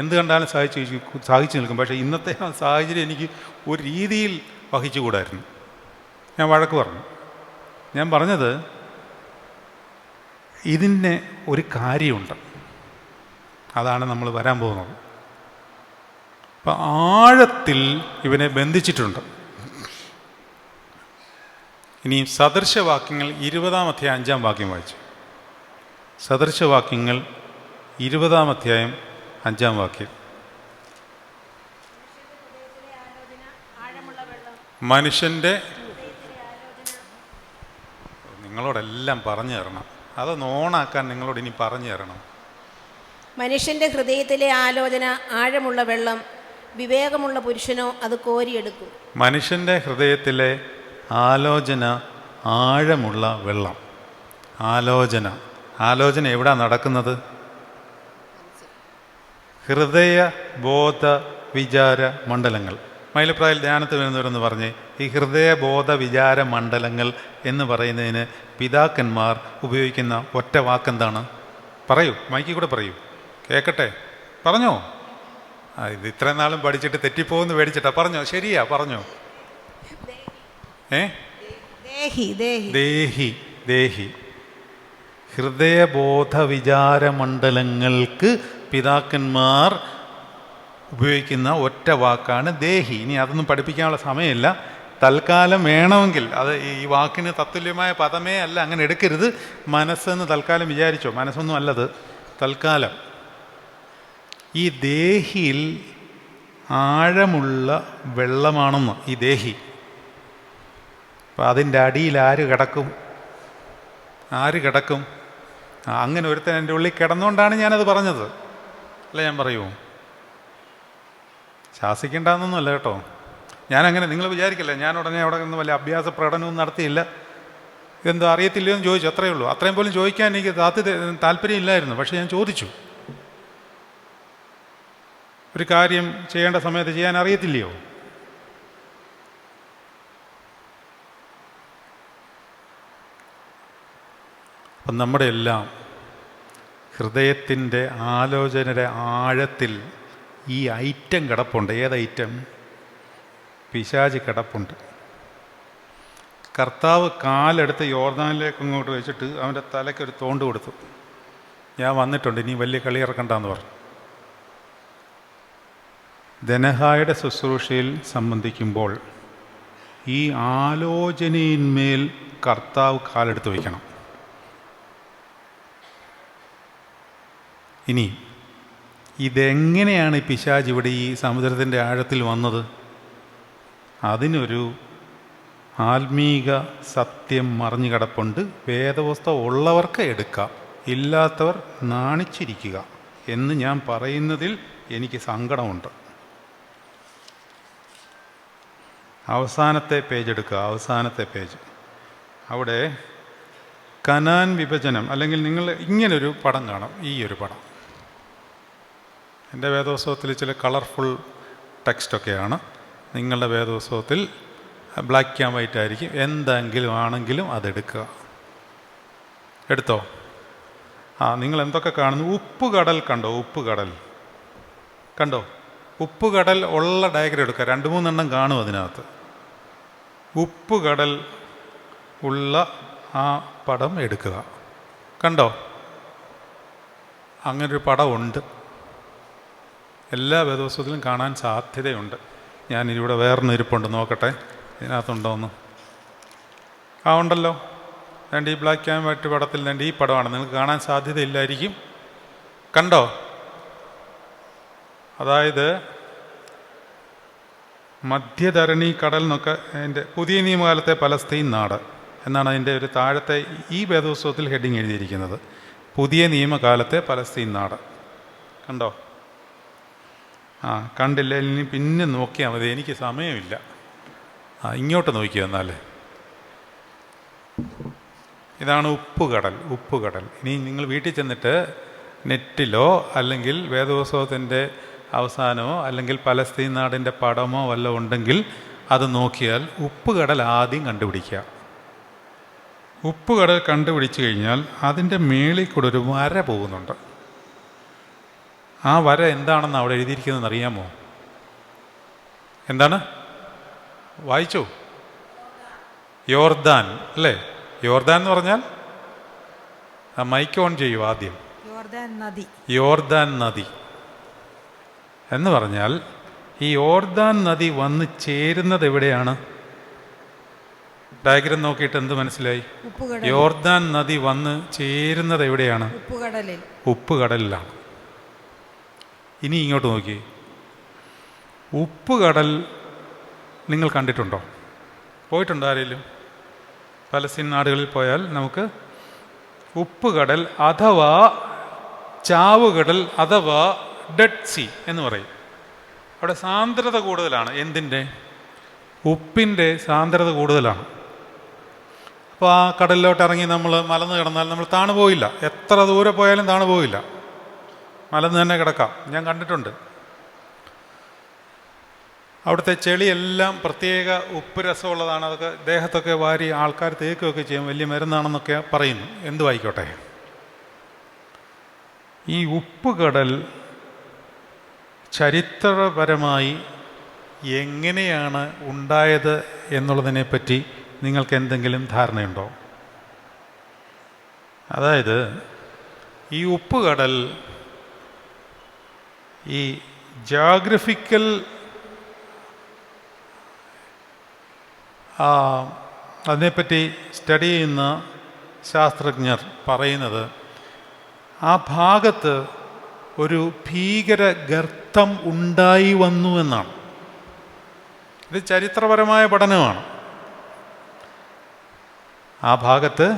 എന്ത് കണ്ടാലും സഹിച്ചു നിൽക്കും. പക്ഷേ ഇന്നത്തെ സാഹചര്യം എനിക്ക് ഒരു രീതിയിൽ വഹിച്ചുകൂടായിരുന്നു. ഞാൻ വഴക്ക് പറഞ്ഞു. ഞാൻ പറഞ്ഞത് ഇതിന് ഒരു കാര്യമുണ്ട്, അതാണ് നമ്മൾ വരാൻ പോകുന്നത്. അപ്പം ആഴത്തിൽ ഇവനെ ബന്ധിച്ചിട്ടുണ്ട്. ഇനി സദൃശവാക്യങ്ങൾ 20-ാം അധ്യായം 5-ാം വാക്യം വായിച്ചു. സദൃശവാക്യങ്ങൾ 20-ാം അധ്യായം 5-ാം വാക്യം. മനുഷ്യൻ്റെ, നിങ്ങളോടെല്ലാം പറഞ്ഞു തരണം, അത് ഓണാക്കാൻ നിങ്ങളോട് ഇനി പറഞ്ഞു തരണം. മനുഷ്യൻ്റെ ഹൃദയത്തിലെ ആലോചന ആഴമുള്ള വെള്ളം, വിവേകമുള്ള പുരുഷനോ അത് കോരിയെടുക്കും. മനുഷ്യൻ്റെ ഹൃദയത്തിലെ ആലോചന ആഴമുള്ള വെള്ളം. ആലോചന എവിടാ നടക്കുന്നത്? ഹൃദയ ബോധ വിചാര മണ്ഡലങ്ങൾ. മൈലപ്രായിൽ ധ്യാനത്തിൽ വരുന്നവരെന്ന് പറഞ്ഞ് ഈ ഹൃദയബോധ വിചാര മണ്ഡലങ്ങൾ എന്ന് പറയുന്നതിന് പിതാക്കന്മാർ ഉപയോഗിക്കുന്ന ഒറ്റ വാക്കെന്താണ്? പറയൂ, മൈക്കിൽ കൂടെ പറയൂ, കേൾക്കട്ടെ. പറഞ്ഞോ. ഇത് ഇത്രയും നാളും പഠിച്ചിട്ട് തെറ്റിപ്പോകുന്നു പേടിച്ചിട്ടാ. പറഞ്ഞോ, ശരിയാ, പറഞ്ഞോ. ദേഹി. ഹൃദയബോധ വിചാര മണ്ഡലങ്ങൾക്ക് പിതാക്കന്മാർ ഉപയോഗിക്കുന്ന ഒറ്റ വാക്കാണ് ദേഹി. ഇനി അതൊന്നും പഠിപ്പിക്കാനുള്ള സമയമില്ല. തൽക്കാലം വേണമെങ്കിൽ അത് ഈ വാക്കിന് തത്തുല്യമായ പദമേ അല്ല, അങ്ങനെ എടുക്കരുത്. മനസ്സെന്ന് തൽക്കാലം വിചാരിച്ചോ, മനസ്സൊന്നും അല്ലത്. തൽക്കാലം ഈ ദേഹിയിൽ ആഴമുള്ള വെള്ളമാണെന്ന് ഈ ദേഹി. അപ്പം അതിൻ്റെ അടിയിൽ ആര് കിടക്കും? അങ്ങനെ ഒരുത്തൻ എൻ്റെ ഉള്ളിൽ കിടന്നുകൊണ്ടാണ് ഞാനത് പറഞ്ഞത്. അല്ല, ഞാൻ പറയൂ, ശാസിക്കേണ്ടെന്നൊന്നുമല്ല കേട്ടോ. ഞാനങ്ങനെ, നിങ്ങൾ വിചാരിക്കില്ല ഞാൻ ഉടനെ അവിടെ നിന്ന് വല്ല അഭ്യാസ പ്രകടനവും നടത്തിയില്ല. ഇതെന്തോ അറിയത്തില്ലയോ എന്ന് ചോദിച്ചു, അത്രയേ ഉള്ളൂ. അത്രയും പോലും ചോദിക്കാൻ എനിക്ക് താല്പര്യമില്ലായിരുന്നു. പക്ഷെ ഞാൻ ചോദിച്ചു. ഒരു കാര്യം ചെയ്യേണ്ട സമയത്ത് ചെയ്യാൻ അറിയത്തില്ലയോ? അപ്പം നമ്മുടെ എല്ലാം ഹൃദയത്തിൻ്റെ ആലോചനയുടെ ആഴത്തിൽ ഈ ഐറ്റം കിടപ്പുണ്ട്. ഏതൈറ്റം? പിശാച് കിടപ്പുണ്ട്. കർത്താവ് കാലെടുത്ത് യോർദാനിലേക്ക് അങ്ങോട്ട് വെച്ചിട്ട് അവൻ്റെ തലയ്ക്കൊരു തോണ്ട് കൊടുത്തു. ഞാൻ വന്നിട്ടുണ്ട്, ഇനി വലിയ കളി ഇറക്കണ്ടെന്ന് പറഞ്ഞു. ധനഹായുടെ ശുശ്രൂഷയിൽ സംബന്ധിക്കുമ്പോൾ ഈ ആലോചനയിന്മേൽ കർത്താവ് കാലെടുത്ത് വയ്ക്കണം. ഇനി ഇതെങ്ങനെയാണ് പിശാച് ഇവിടെ ഈ സമുദ്രത്തിൻ്റെ ആഴത്തിൽ വന്നത്? അതിനൊരു ആത്മീക സത്യം മറിഞ്ഞു കിടപ്പുണ്ട്. വേദപുസ്തകം ഉള്ളവർക്ക് എടുക്കാം, ഇല്ലാത്തവർ നാണിച്ചിരിക്കുക എന്ന് ഞാൻ പറയുന്നതിൽ എനിക്ക് സങ്കടമുണ്ട്. അവസാനത്തെ പേജ് എടുക്കുക, അവസാനത്തെ പേജ്. അവിടെ കനാൻ വിഭജനം, അല്ലെങ്കിൽ നിങ്ങൾ ഇങ്ങനൊരു പടം കാണാം. ഈ ഒരു പടം എൻ്റെ വേദോത്സവത്തിൽ ചില കളർഫുൾ ടെക്സ്റ്റൊക്കെയാണ്. നിങ്ങളുടെ വേദോത്സവത്തിൽ ബ്ലാക്ക് ആൻഡ് വൈറ്റ് ആയിരിക്കും. എന്തെങ്കിലും ആണെങ്കിലും അതെടുക്കുക. എടുത്തോ? നിങ്ങൾ എന്തൊക്കെ കാണുന്നു? ഉപ്പുകടൽ കണ്ടോ? ഉപ്പുകടൽ ഉള്ള ഡയഗ്രം എടുക്കുക. 2-3 എണ്ണം കാണും അതിനകത്ത്. ഉപ്പുകടൽ ഉള്ള ആ പടം എടുക്കുക. കണ്ടോ? അങ്ങനൊരു പടമുണ്ട്. എല്ലാ വേദോത്സവത്തിലും കാണാൻ സാധ്യതയുണ്ട്. ഞാനിവിടെ വേറൊന്ന് ഇരിപ്പുണ്ട്, നോക്കട്ടെ ഇതിനകത്തുണ്ടോയെന്ന്. ഉണ്ടല്ലോ. രണ്ട് ഈ ബ്ലാക്ക് ആൻഡ് വൈറ്റ് പടത്തിൽ രണ്ട് ഈ പടമാണ്. നിങ്ങൾക്ക് കാണാൻ സാധ്യതയില്ലായിരിക്കും. കണ്ടോ? അതായത് മധ്യധരണി കടൽ എന്നൊക്കെ അതിൻ്റെ പുതിയ നിയമകാലത്തെ പലസ്തീൻ നാട് എന്നാണ് അതിൻ്റെ ഒരു താഴത്തെ ഈ വേദോത്സവത്തിൽ ഹെഡിങ് എഴുതിയിരിക്കുന്നത്. പുതിയ നിയമകാലത്തെ പലസ്തീൻ നാട്. കണ്ടോ? കണ്ടില്ല, ഇനി പിന്നെ നോക്കിയാൽ മതി, എനിക്ക് സമയമില്ല. ഇങ്ങോട്ട് നോക്കിയോ എന്നാൽ. ഇതാണ് ഉപ്പുകടൽ. ഇനി നിങ്ങൾ വീട്ടിൽ ചെന്നിട്ട് നെറ്റിലോ അല്ലെങ്കിൽ വേദോത്സവത്തിൻ്റെ അവസാനമോ അല്ലെങ്കിൽ പലസ്തീൻ നാടിൻ്റെ പടമോ വല്ലതും ഉണ്ടെങ്കിൽ അത് നോക്കിയാൽ ഉപ്പുകടൽ ആദ്യം കണ്ടുപിടിക്കുക. ഉപ്പുകടൽ കണ്ടുപിടിച്ചു കഴിഞ്ഞാൽ അതിൻ്റെ മേളിൽ കൂടെ ഒരു വര പോകുന്നുണ്ട്. ആ വര എന്താണെന്ന് അവിടെ എഴുതിയിരിക്കുന്നതെന്ന് അറിയാമോ? എന്താണ്? വായിച്ചോ? യോർദാൻ അല്ലേ? യോർദാൻ എന്ന് പറഞ്ഞാൽ മൈക്ക് ഓൺ ചെയ്യൂ ആദ്യം. യോർദാൻ നദി എന്ന് പറഞ്ഞാൽ ഈ യോർദാൻ നദി വന്ന് ചേരുന്നത് എവിടെയാണ്? ഡയഗ്രം നോക്കിയിട്ട് എന്ത് മനസ്സിലായി? യോർദാൻ നദി വന്ന് ചേരുന്നത് എവിടെയാണ്? ഉപ്പുകടലിലാണ്. ഇനി ഇങ്ങോട്ട് നോക്കി. ഉപ്പുകടൽ നിങ്ങൾ കണ്ടിട്ടുണ്ടോ? പോയിട്ടുണ്ടോ ആരെങ്കിലും? പലസ്തീൻ നാടുകളിൽ പോയാൽ നമുക്ക് ഉപ്പുകടൽ അഥവാ ചാവുകടൽ അഥവാ ഡെഡ് സീ എന്ന് പറയും. അവിടെ സാന്ദ്രത കൂടുതലാണ്. എന്തിൻ്റെ? ഉപ്പിൻ്റെ സാന്ദ്രത കൂടുതലാണ്. അപ്പോൾ ആ കടലിലോട്ട് ഇറങ്ങി നമ്മൾ മലന്ന് കിടന്നാൽ നമ്മൾ താണു പോയില്ല. എത്ര ദൂരെ പോയാലും താണു പോയില്ല. മലന്ന് തന്നെ കിടക്കാം, ഞാൻ കണ്ടിട്ടുണ്ട്. അവിടുത്തെ ചെളിയെല്ലാം പ്രത്യേക ഉപ്പ് രസമുള്ളതാണ്. അതൊക്കെ ദേഹത്തൊക്കെ വാരി ആൾക്കാർ തേക്കുകയൊക്കെ ചെയ്യും, വലിയ മരുന്നാണെന്നൊക്കെ പറയുന്നു. എന്തുമായിക്കോട്ടെ, ഈ ഉപ്പുകടൽ ചരിത്രപരമായി എങ്ങനെയാണ് ഉണ്ടായത് എന്നുള്ളതിനെപ്പറ്റി നിങ്ങൾക്ക് എന്തെങ്കിലും ധാരണയുണ്ടോ? അതായത് ഈ ഉപ്പുകടൽ ഈ ജോഗ്രഫിക്കൽ അതിനെപ്പറ്റി സ്റ്റഡി ചെയ്യുന്ന ശാസ്ത്രജ്ഞർ പറയുന്നത് ആ ഭാഗത്ത് ഒരു ഭീകര ഗർത്തം ഉണ്ടായി വന്നു എന്നാണ്. ഇത് ചരിത്രപരമായ പഠനമാണ്. ആ ഭാഗത്ത്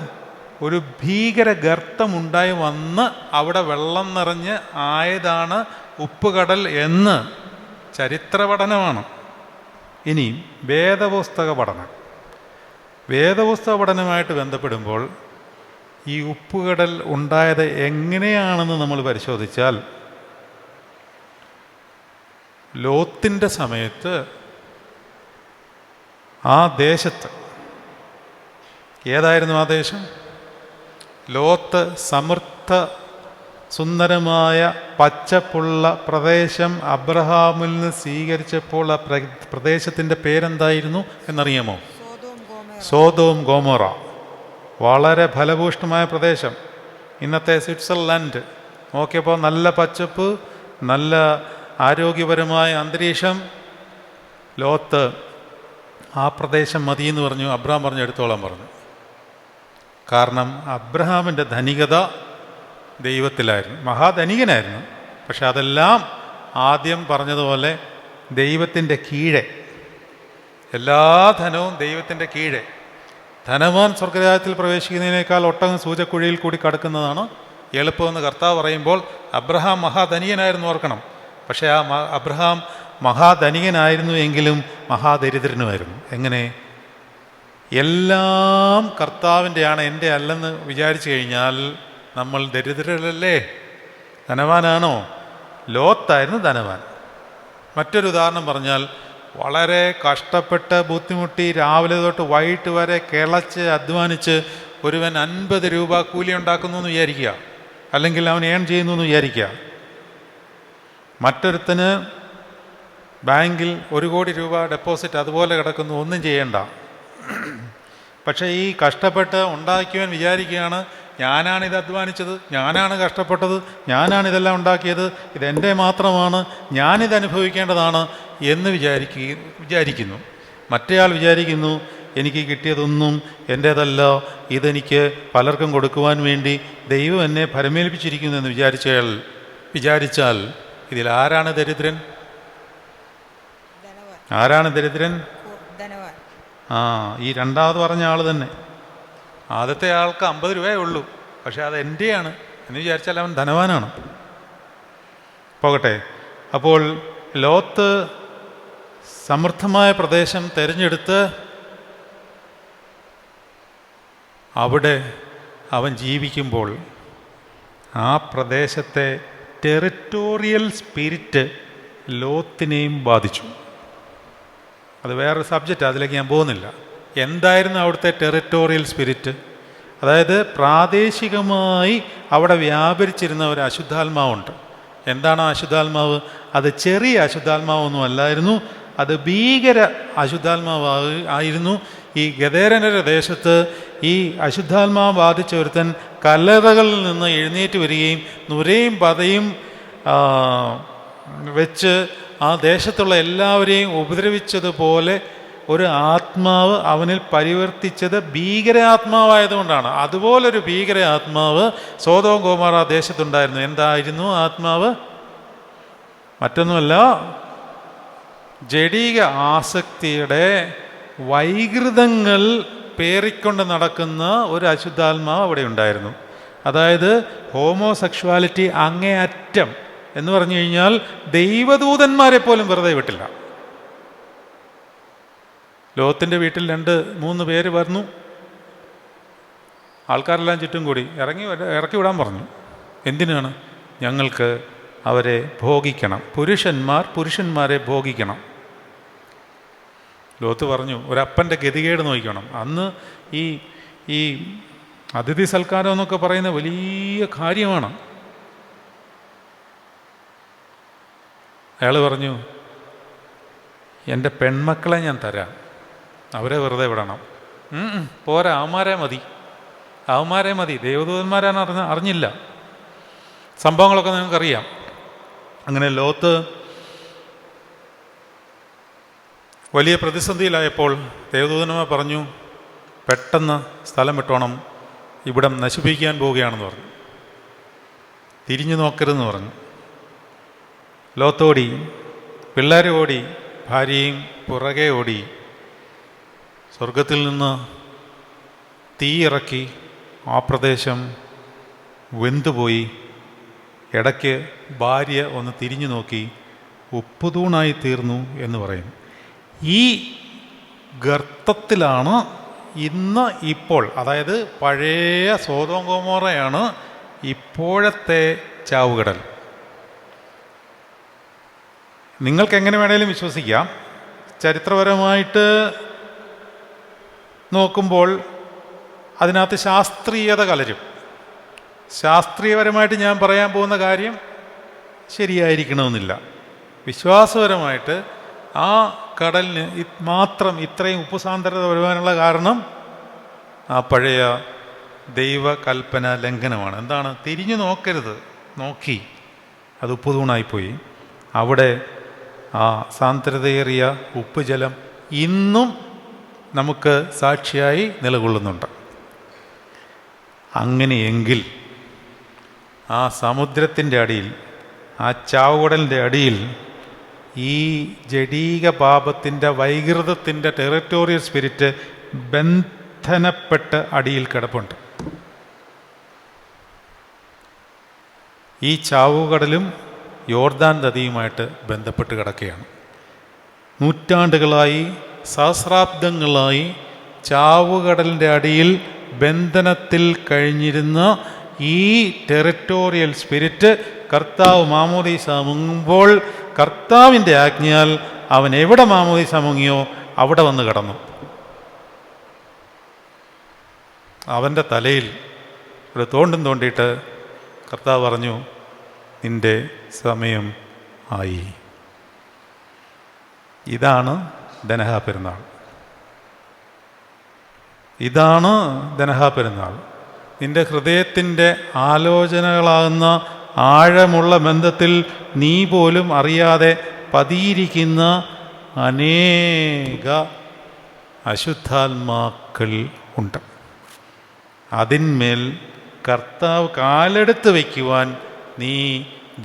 ഒരു ഭീകര ഗർത്തമുണ്ടായി വന്ന് അവിടെ വെള്ളം നിറഞ്ഞ് ആയതാണ് ഉപ്പുകടൽ എന്ന് ചരിത്ര പഠനമാണ്. ഇനി വേദപുസ്തക പഠനം. വേദപുസ്തക പഠനമായിട്ട് ബന്ധപ്പെടുമ്പോൾ ഈ ഉപ്പുകടൽ ഉണ്ടായത് എങ്ങനെയാണെന്ന് നമ്മൾ പരിശോധിച്ചാൽ, ലോത്തിൻ്റെ സമയത്ത് ആ ദേശത്ത്, ഏതായിരുന്നു ആ ദേശം? ലോത്ത് സമൃദ്ധ സുന്ദരമായ പച്ചപ്പുള്ള പ്രദേശം അബ്രഹാമിൽ നിന്ന് സ്വീകരിച്ചപ്പോൾ ആ പ്രദേശത്തിൻ്റെ പേരെന്തായിരുന്നു എന്നറിയാമോ? Sodom Gomorrah. വളരെ ഫലഭൂഷ്ടമായ പ്രദേശം. ഇന്നത്തെ സ്വിറ്റ്സർലൻഡ് നോക്കിയപ്പോൾ നല്ല പച്ചപ്പ്, നല്ല ആരോഗ്യപരമായ അന്തരീക്ഷം. ലോത്ത് ആ പ്രദേശം മതിയെന്ന് പറഞ്ഞു. അബ്രഹാം പറഞ്ഞു എടുത്തോളാൻ പറഞ്ഞു. കാരണം അബ്രഹാമിൻ്റെ ധനികത ദൈവത്തിലായിരുന്നു. മഹാധനികനായിരുന്നു. പക്ഷെ അതെല്ലാം ആദ്യം പറഞ്ഞതുപോലെ ദൈവത്തിൻ്റെ കീഴെ, എല്ലാ ധനവും ദൈവത്തിൻ്റെ കീഴെ. ധനവാൻ സ്വർഗരാജ്യത്തിൽ പ്രവേശിക്കുന്നതിനേക്കാൾ ഒട്ടകം സൂചക്കുഴിയിൽ കൂടി കടക്കുന്നതാണ് എളുപ്പമെന്ന് കർത്താവ് പറയുമ്പോൾ അബ്രഹാം മഹാധനികനായിരുന്നു, ഓർക്കണം. പക്ഷേ ആ അബ്രഹാം മഹാധനികനായിരുന്നു എങ്കിലും മഹാദരിദ്രനുമായിരുന്നു. എങ്ങനെ? എല്ലാം കർത്താവിൻ്റെയാണ്, എൻ്റെ അല്ലെന്ന് വിചാരിച്ചു കഴിഞ്ഞാൽ നമ്മൾ ദരിദ്രരല്ലേ? ധനവാനാണോ? ലോത്തായിരുന്നു ധനവാൻ. മറ്റൊരു ഉദാഹരണം പറഞ്ഞാൽ, വളരെ കഷ്ടപ്പെട്ട് ബുദ്ധിമുട്ടി രാവിലെ തൊട്ട് വൈകിട്ട് വരെ കിളച്ച് അധ്വാനിച്ച് ഒരുവൻ 50 രൂപ കൂലി ഉണ്ടാക്കുന്നു എന്ന് വിചാരിക്കുക, അല്ലെങ്കിൽ അവൻ ഏൺ ചെയ്യുന്നു എന്ന് വിചാരിക്കുക. മറ്റൊരുത്തന് ബാങ്കിൽ 1 കോടി രൂപ ഡെപ്പോസിറ്റ് അതുപോലെ കിടക്കുന്നു, ഒന്നും ചെയ്യണ്ട. പക്ഷേ ഈ കഷ്ടപ്പെട്ട് ഉണ്ടാക്കിയവൻ വിചാരിക്കുകയാണ്, ഞാനാണിത് അധ്വാനിച്ചത്, ഞാനാണ് കഷ്ടപ്പെട്ടത്, ഞാനാണിതെല്ലാം ഉണ്ടാക്കിയത്, ഇതെൻ്റെ മാത്രമാണ്, ഞാനിത് അനുഭവിക്കേണ്ടതാണ് എന്ന് വിചാരിക്കുന്നു. മറ്റേയാൾ വിചാരിക്കുന്നു, എനിക്ക് കിട്ടിയതൊന്നും എൻ്റേതല്ല, ഇതെനിക്ക് പലർക്കും കൊടുക്കുവാൻ വേണ്ടി ദൈവം എന്നെ ഫലമേൽപ്പിച്ചിരിക്കുന്നു എന്ന് വിചാരിച്ചാൽ ഇതിൽ ആരാണ് ദരിദ്രൻ? ആരാണ് ദരിദ്രൻ? ഈ രണ്ടാമത് പറഞ്ഞ ആൾ തന്നെ. ആദ്യത്തെ ആൾക്ക് 50 രൂപയേ ഉള്ളൂ, പക്ഷെ അത് എൻ്റെയാണ് എന്ന് വിചാരിച്ചാൽ അവൻ ധനവാനാണ്. പോകട്ടെ. അപ്പോൾ ലോത്ത് സമൃദ്ധമായ പ്രദേശം തിരഞ്ഞെടുത്ത് അവിടെ അവൻ ജീവിക്കുമ്പോൾ ആ പ്രദേശത്തെ ടെറിറ്റോറിയൽ സ്പിരിറ്റ് ലോത്തിനെയും ബാധിച്ചു. അത് വേറൊരു സബ്ജക്റ്റ്, അതിലേക്ക് ഞാൻ പോകുന്നില്ല. എന്തായിരുന്നു അവിടുത്തെ ടെറിറ്റോറിയൽ സ്പിരിറ്റ്? അതായത് പ്രാദേശികമായി അവിടെ വ്യാപരിച്ചിരുന്ന ഒരു അശുദ്ധാത്മാവുണ്ട്. എന്താണ് ആ അശുദ്ധാത്മാവ്? അത് ചെറിയ അശുദ്ധാത്മാവൊന്നും അല്ലായിരുന്നു, അത് ഭീകര അശുദ്ധാത്മാവ് ആയിരുന്നു. ഈ ഗദേരനരുടെ ദേശത്ത് ഈ അശുദ്ധാത്മാവ് ബാധിച്ച ഒരുത്തൻ കല്ലറകളിൽ നിന്ന് എഴുന്നേറ്റ് വരികയും നുരയും പതയും വെച്ച് ആ ദേശത്തുള്ള എല്ലാവരെയും ഉപദ്രവിച്ചതുപോലെ ഒരു ആത്മാവ് അവനിൽ പരിവർത്തിച്ചത് ഭീകരാത്മാവായതുകൊണ്ടാണ്. അതുപോലൊരു ഭീകര ആത്മാവ് സോദോം ഗോമോറ ദേശത്തുണ്ടായിരുന്നു. എന്തായിരുന്നു ആത്മാവ്? മറ്റൊന്നുമല്ല, ജഡീക ആസക്തിയുടെ വൈകൃതങ്ങൾ പേറിക്കൊണ്ട് നടക്കുന്ന ഒരു അശുദ്ധാത്മാവ് അവിടെ ഉണ്ടായിരുന്നു. അതായത് ഹോമോസെക്ഷുവാലിറ്റി അങ്ങേയറ്റം എന്ന് പറഞ്ഞു കഴിഞ്ഞാൽ ദൈവദൂതന്മാരെ പോലും വെറുതെ വിട്ടില്ല. ലോത്തിൻ്റെ വീട്ടിൽ 2-3 പേര് വന്നു. ആൾക്കാരെല്ലാം ചുറ്റും കൂടി ഇറക്കി വിടാൻ പറഞ്ഞു. എന്തിനാണ്? ഞങ്ങൾക്ക് അവരെ ഭോഗിക്കണം. പുരുഷന്മാരെ ഭോഗിക്കണം. ലോത്ത് പറഞ്ഞു, ഒരപ്പൻ്റെ ഗതികേട് നോക്കണം. അന്ന് ഈ അതിഥി സൽക്കാരം എന്നൊക്കെ പറയുന്ന വലിയ കാര്യമാണ്. അയാൾ പറഞ്ഞു, എൻ്റെ പെൺമക്കളെ ഞാൻ തരാം, അവരെ വെറുതെ വിടണം. പോരാ, അവന്മാരെ മതി. ദേവദൂതന്മാരാണ് അറിഞ്ഞില്ല. സംഭവങ്ങളൊക്കെ നിങ്ങൾക്കറിയാം. അങ്ങനെ ലോത്ത് വലിയ പ്രതിസന്ധിയിലായപ്പോൾ ദേവദൂതന്മാർ പറഞ്ഞു, പെട്ടെന്ന് സ്ഥലം വിട്ടോണം, ഇവിടം നശിപ്പിക്കാൻ പോവുകയാണെന്ന് പറഞ്ഞു. തിരിഞ്ഞു നോക്കരുതെന്ന് പറഞ്ഞു. ലോത്തോടി, പിള്ളേർ ഓടി, ഭാര്യയും പുറകെ ഓടി. സ്വർഗത്തിൽ നിന്ന് തീ ഇറക്കി ആ പ്രദേശം വെന്തുപോയി. ഇടയ്ക്ക് ഭാര്യ ഒന്ന് തിരിഞ്ഞു നോക്കി, ഉപ്പുതൂണായി തീർന്നു എന്ന് പറയും. ഈ ഗർത്തത്തിലാണ് ഇപ്പോൾ, അതായത് പഴയ സോദോം ഗൊമോറയാണ് ഇപ്പോഴത്തെ ചാവുകടൽ. നിങ്ങൾക്ക് എങ്ങനെ വേണേലും വിശ്വസിക്കാം. ചരിത്രപരമായിട്ട് നോക്കുമ്പോൾ അതിനകത്ത് ശാസ്ത്രീയത കലരും. ശാസ്ത്രീയപരമായിട്ട് ഞാൻ പറയാൻ പോകുന്ന കാര്യം ശരിയായിരിക്കണമെന്നില്ല. വിശ്വാസപരമായിട്ട് ആ കടലിന് മാത്രം ഇത്രയും ഉപ്പുസാന്ദ്രത വരുവാനുള്ള കാരണം ആ പഴയ ദൈവകൽപ്പന ലംഘനമാണ്. എന്താണ്? തിരിഞ്ഞു നോക്കരുത്. നോക്കി, അത് ഉപ്പുതൂണായിപ്പോയി. അവിടെ ആ സാന്ദ്രതയേറിയ ഉപ്പുജലം ഇന്നും നമുക്ക് സാക്ഷിയായി നിലകൊള്ളുന്നുണ്ട്. അങ്ങനെയെങ്കിൽ ആ സമുദ്രത്തിൻ്റെ അടിയിൽ, ആ ചാവുകടലിൻ്റെ അടിയിൽ ഈ ജഡീക പാപത്തിൻ്റെ വൈകൃതത്തിൻ്റെ ടെറിറ്റോറിയൽ സ്പിരിറ്റ് ബന്ധനപ്പെട്ട് അടിയിൽ കിടപ്പുണ്ട്. ഈ ചാവുകടലും യോർദാൻ നദിയുമായിട്ട് ബന്ധപ്പെട്ട് കിടക്കുകയാണ്. നൂറ്റാണ്ടുകളായി, സഹസ്രാബ്ദങ്ങളായി ചാവുകടലിൻ്റെ അടിയിൽ ബന്ധനത്തിൽ കഴിഞ്ഞിരുന്ന ഈ ടെറിറ്റോറിയൽ സ്പിരിറ്റ് കർത്താവ് മാമോദീസ മുങ്ങുമ്പോൾ കർത്താവിൻ്റെ ആജ്ഞയാൽ അവൻ എവിടെ മാമോദീസ മുങ്ങിയോ അവിടെ വന്ന് കിടന്നു. അവൻ്റെ തലയിൽ ഒരു തോണ്ടിയിട്ട് കർത്താവ് പറഞ്ഞു, നിന്റെ സമയം ആയി. ഇതാണ് ദനഹാ പെരുന്നാൾ. ഇതാണ് ദനഹാ പെരുന്നാൾ. നിന്റെ ഹൃദയത്തിൻ്റെ ആലോചനകളാകുന്ന ആഴമുള്ള ബന്ധത്തിൽ നീ പോലും അറിയാതെ പതിയിരിക്കുന്ന അനേക അശുദ്ധാത്മാക്കൾ ഉണ്ട്. അതിന്മേൽ കർത്താവ് കാലെടുത്ത് വയ്ക്കുവാൻ നീ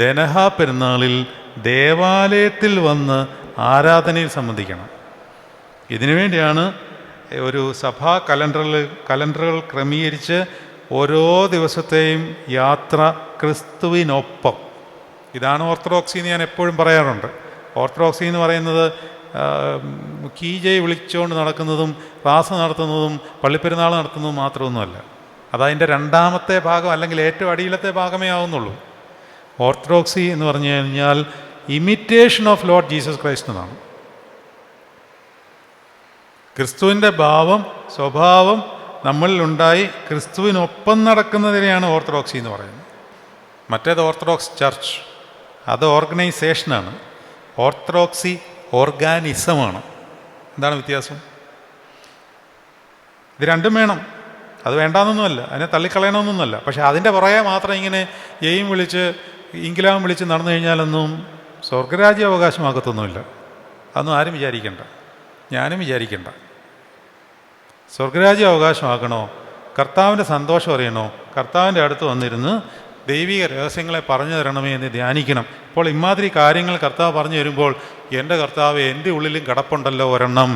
ദനഹാ പെരുന്നാളിൽ ദേവാലയത്തിൽ വന്ന് ആരാധനയിൽ സംബന്ധിക്കണം. ഇതിനുവേണ്ടിയാണ് ഒരു സഭാ കലണ്ടറുകൾ ക്രമീകരിച്ച് ഓരോ ദിവസത്തെയും യാത്ര ക്രിസ്തുവിനൊപ്പം. ഇതാണ് ഓർത്തഡോക്സി എന്ന് ഞാൻ എപ്പോഴും പറയാറുണ്ട്. ഓർത്തഡോക്സി എന്ന് പറയുന്നത് കീജെ വിളിച്ചുകൊണ്ട് നടക്കുന്നതും ക്ലാസ് നടത്തുന്നതും പള്ളിപ്പെരുന്നാൾ നടത്തുന്നതും മാത്രമൊന്നുമല്ല. അതതിൻ്റെ രണ്ടാമത്തെ ഭാഗം, അല്ലെങ്കിൽ ഏറ്റവും അടിയിലത്തെ ഭാഗമേ ആവുന്നുള്ളൂ. ഓർത്തഡോക്സി എന്ന് പറഞ്ഞു കഴിഞ്ഞാൽ imitation of Lord Jesus Christ എന്നാണ്. ക്രിസ്തുവിൻ്റെ ഭാവം, സ്വഭാവം നമ്മളിലുണ്ടായി ക്രിസ്തുവിനൊപ്പം നടക്കുന്നതിനെയാണ് ഓർത്തഡോക്സി എന്ന് പറയുന്നത്. മറ്റേത് ഓർത്തഡോക്സ് ചർച്ച്, അത് ഓർഗനൈസേഷനാണ്. ഓർത്തഡോക്സി ഓർഗാനിസമാണ്. എന്താണ് വ്യത്യാസം? ഇത് രണ്ടും വേണം. അത് വേണ്ടാന്നൊന്നുമല്ല, അതിനെ തള്ളിക്കളയണമെന്നൊന്നുമല്ല. പക്ഷെ അതിൻ്റെ പുറകെ മാത്രം ഇങ്ങനെ എയും വിളിച്ച് ഇംഗ്ലാം വിളിച്ച് നടന്നു കഴിഞ്ഞാലൊന്നും സ്വർഗരാജ്യ അവകാശമാകത്തൊന്നുമില്ല. അതൊന്നും ആരും വിചാരിക്കണ്ട, ഞാനും വിചാരിക്കണ്ട. സ്വർഗരാജ്യ അവകാശമാക്കണോ, കർത്താവിൻ്റെ സന്തോഷം അറിയണോ, കർത്താവിൻ്റെ അടുത്ത് വന്നിരുന്ന് ദൈവിക രഹസ്യങ്ങളെ പറഞ്ഞു തരണമേ എന്ന് ധ്യാനിക്കണം. ഇപ്പോൾ ഇമാതിരി കാര്യങ്ങൾ കർത്താവ് പറഞ്ഞു തരുമ്പോൾ എൻ്റെ കർത്താവ് എൻ്റെ ഉള്ളിലും കിടപ്പുണ്ടല്ലോ ഒരെണ്ണം.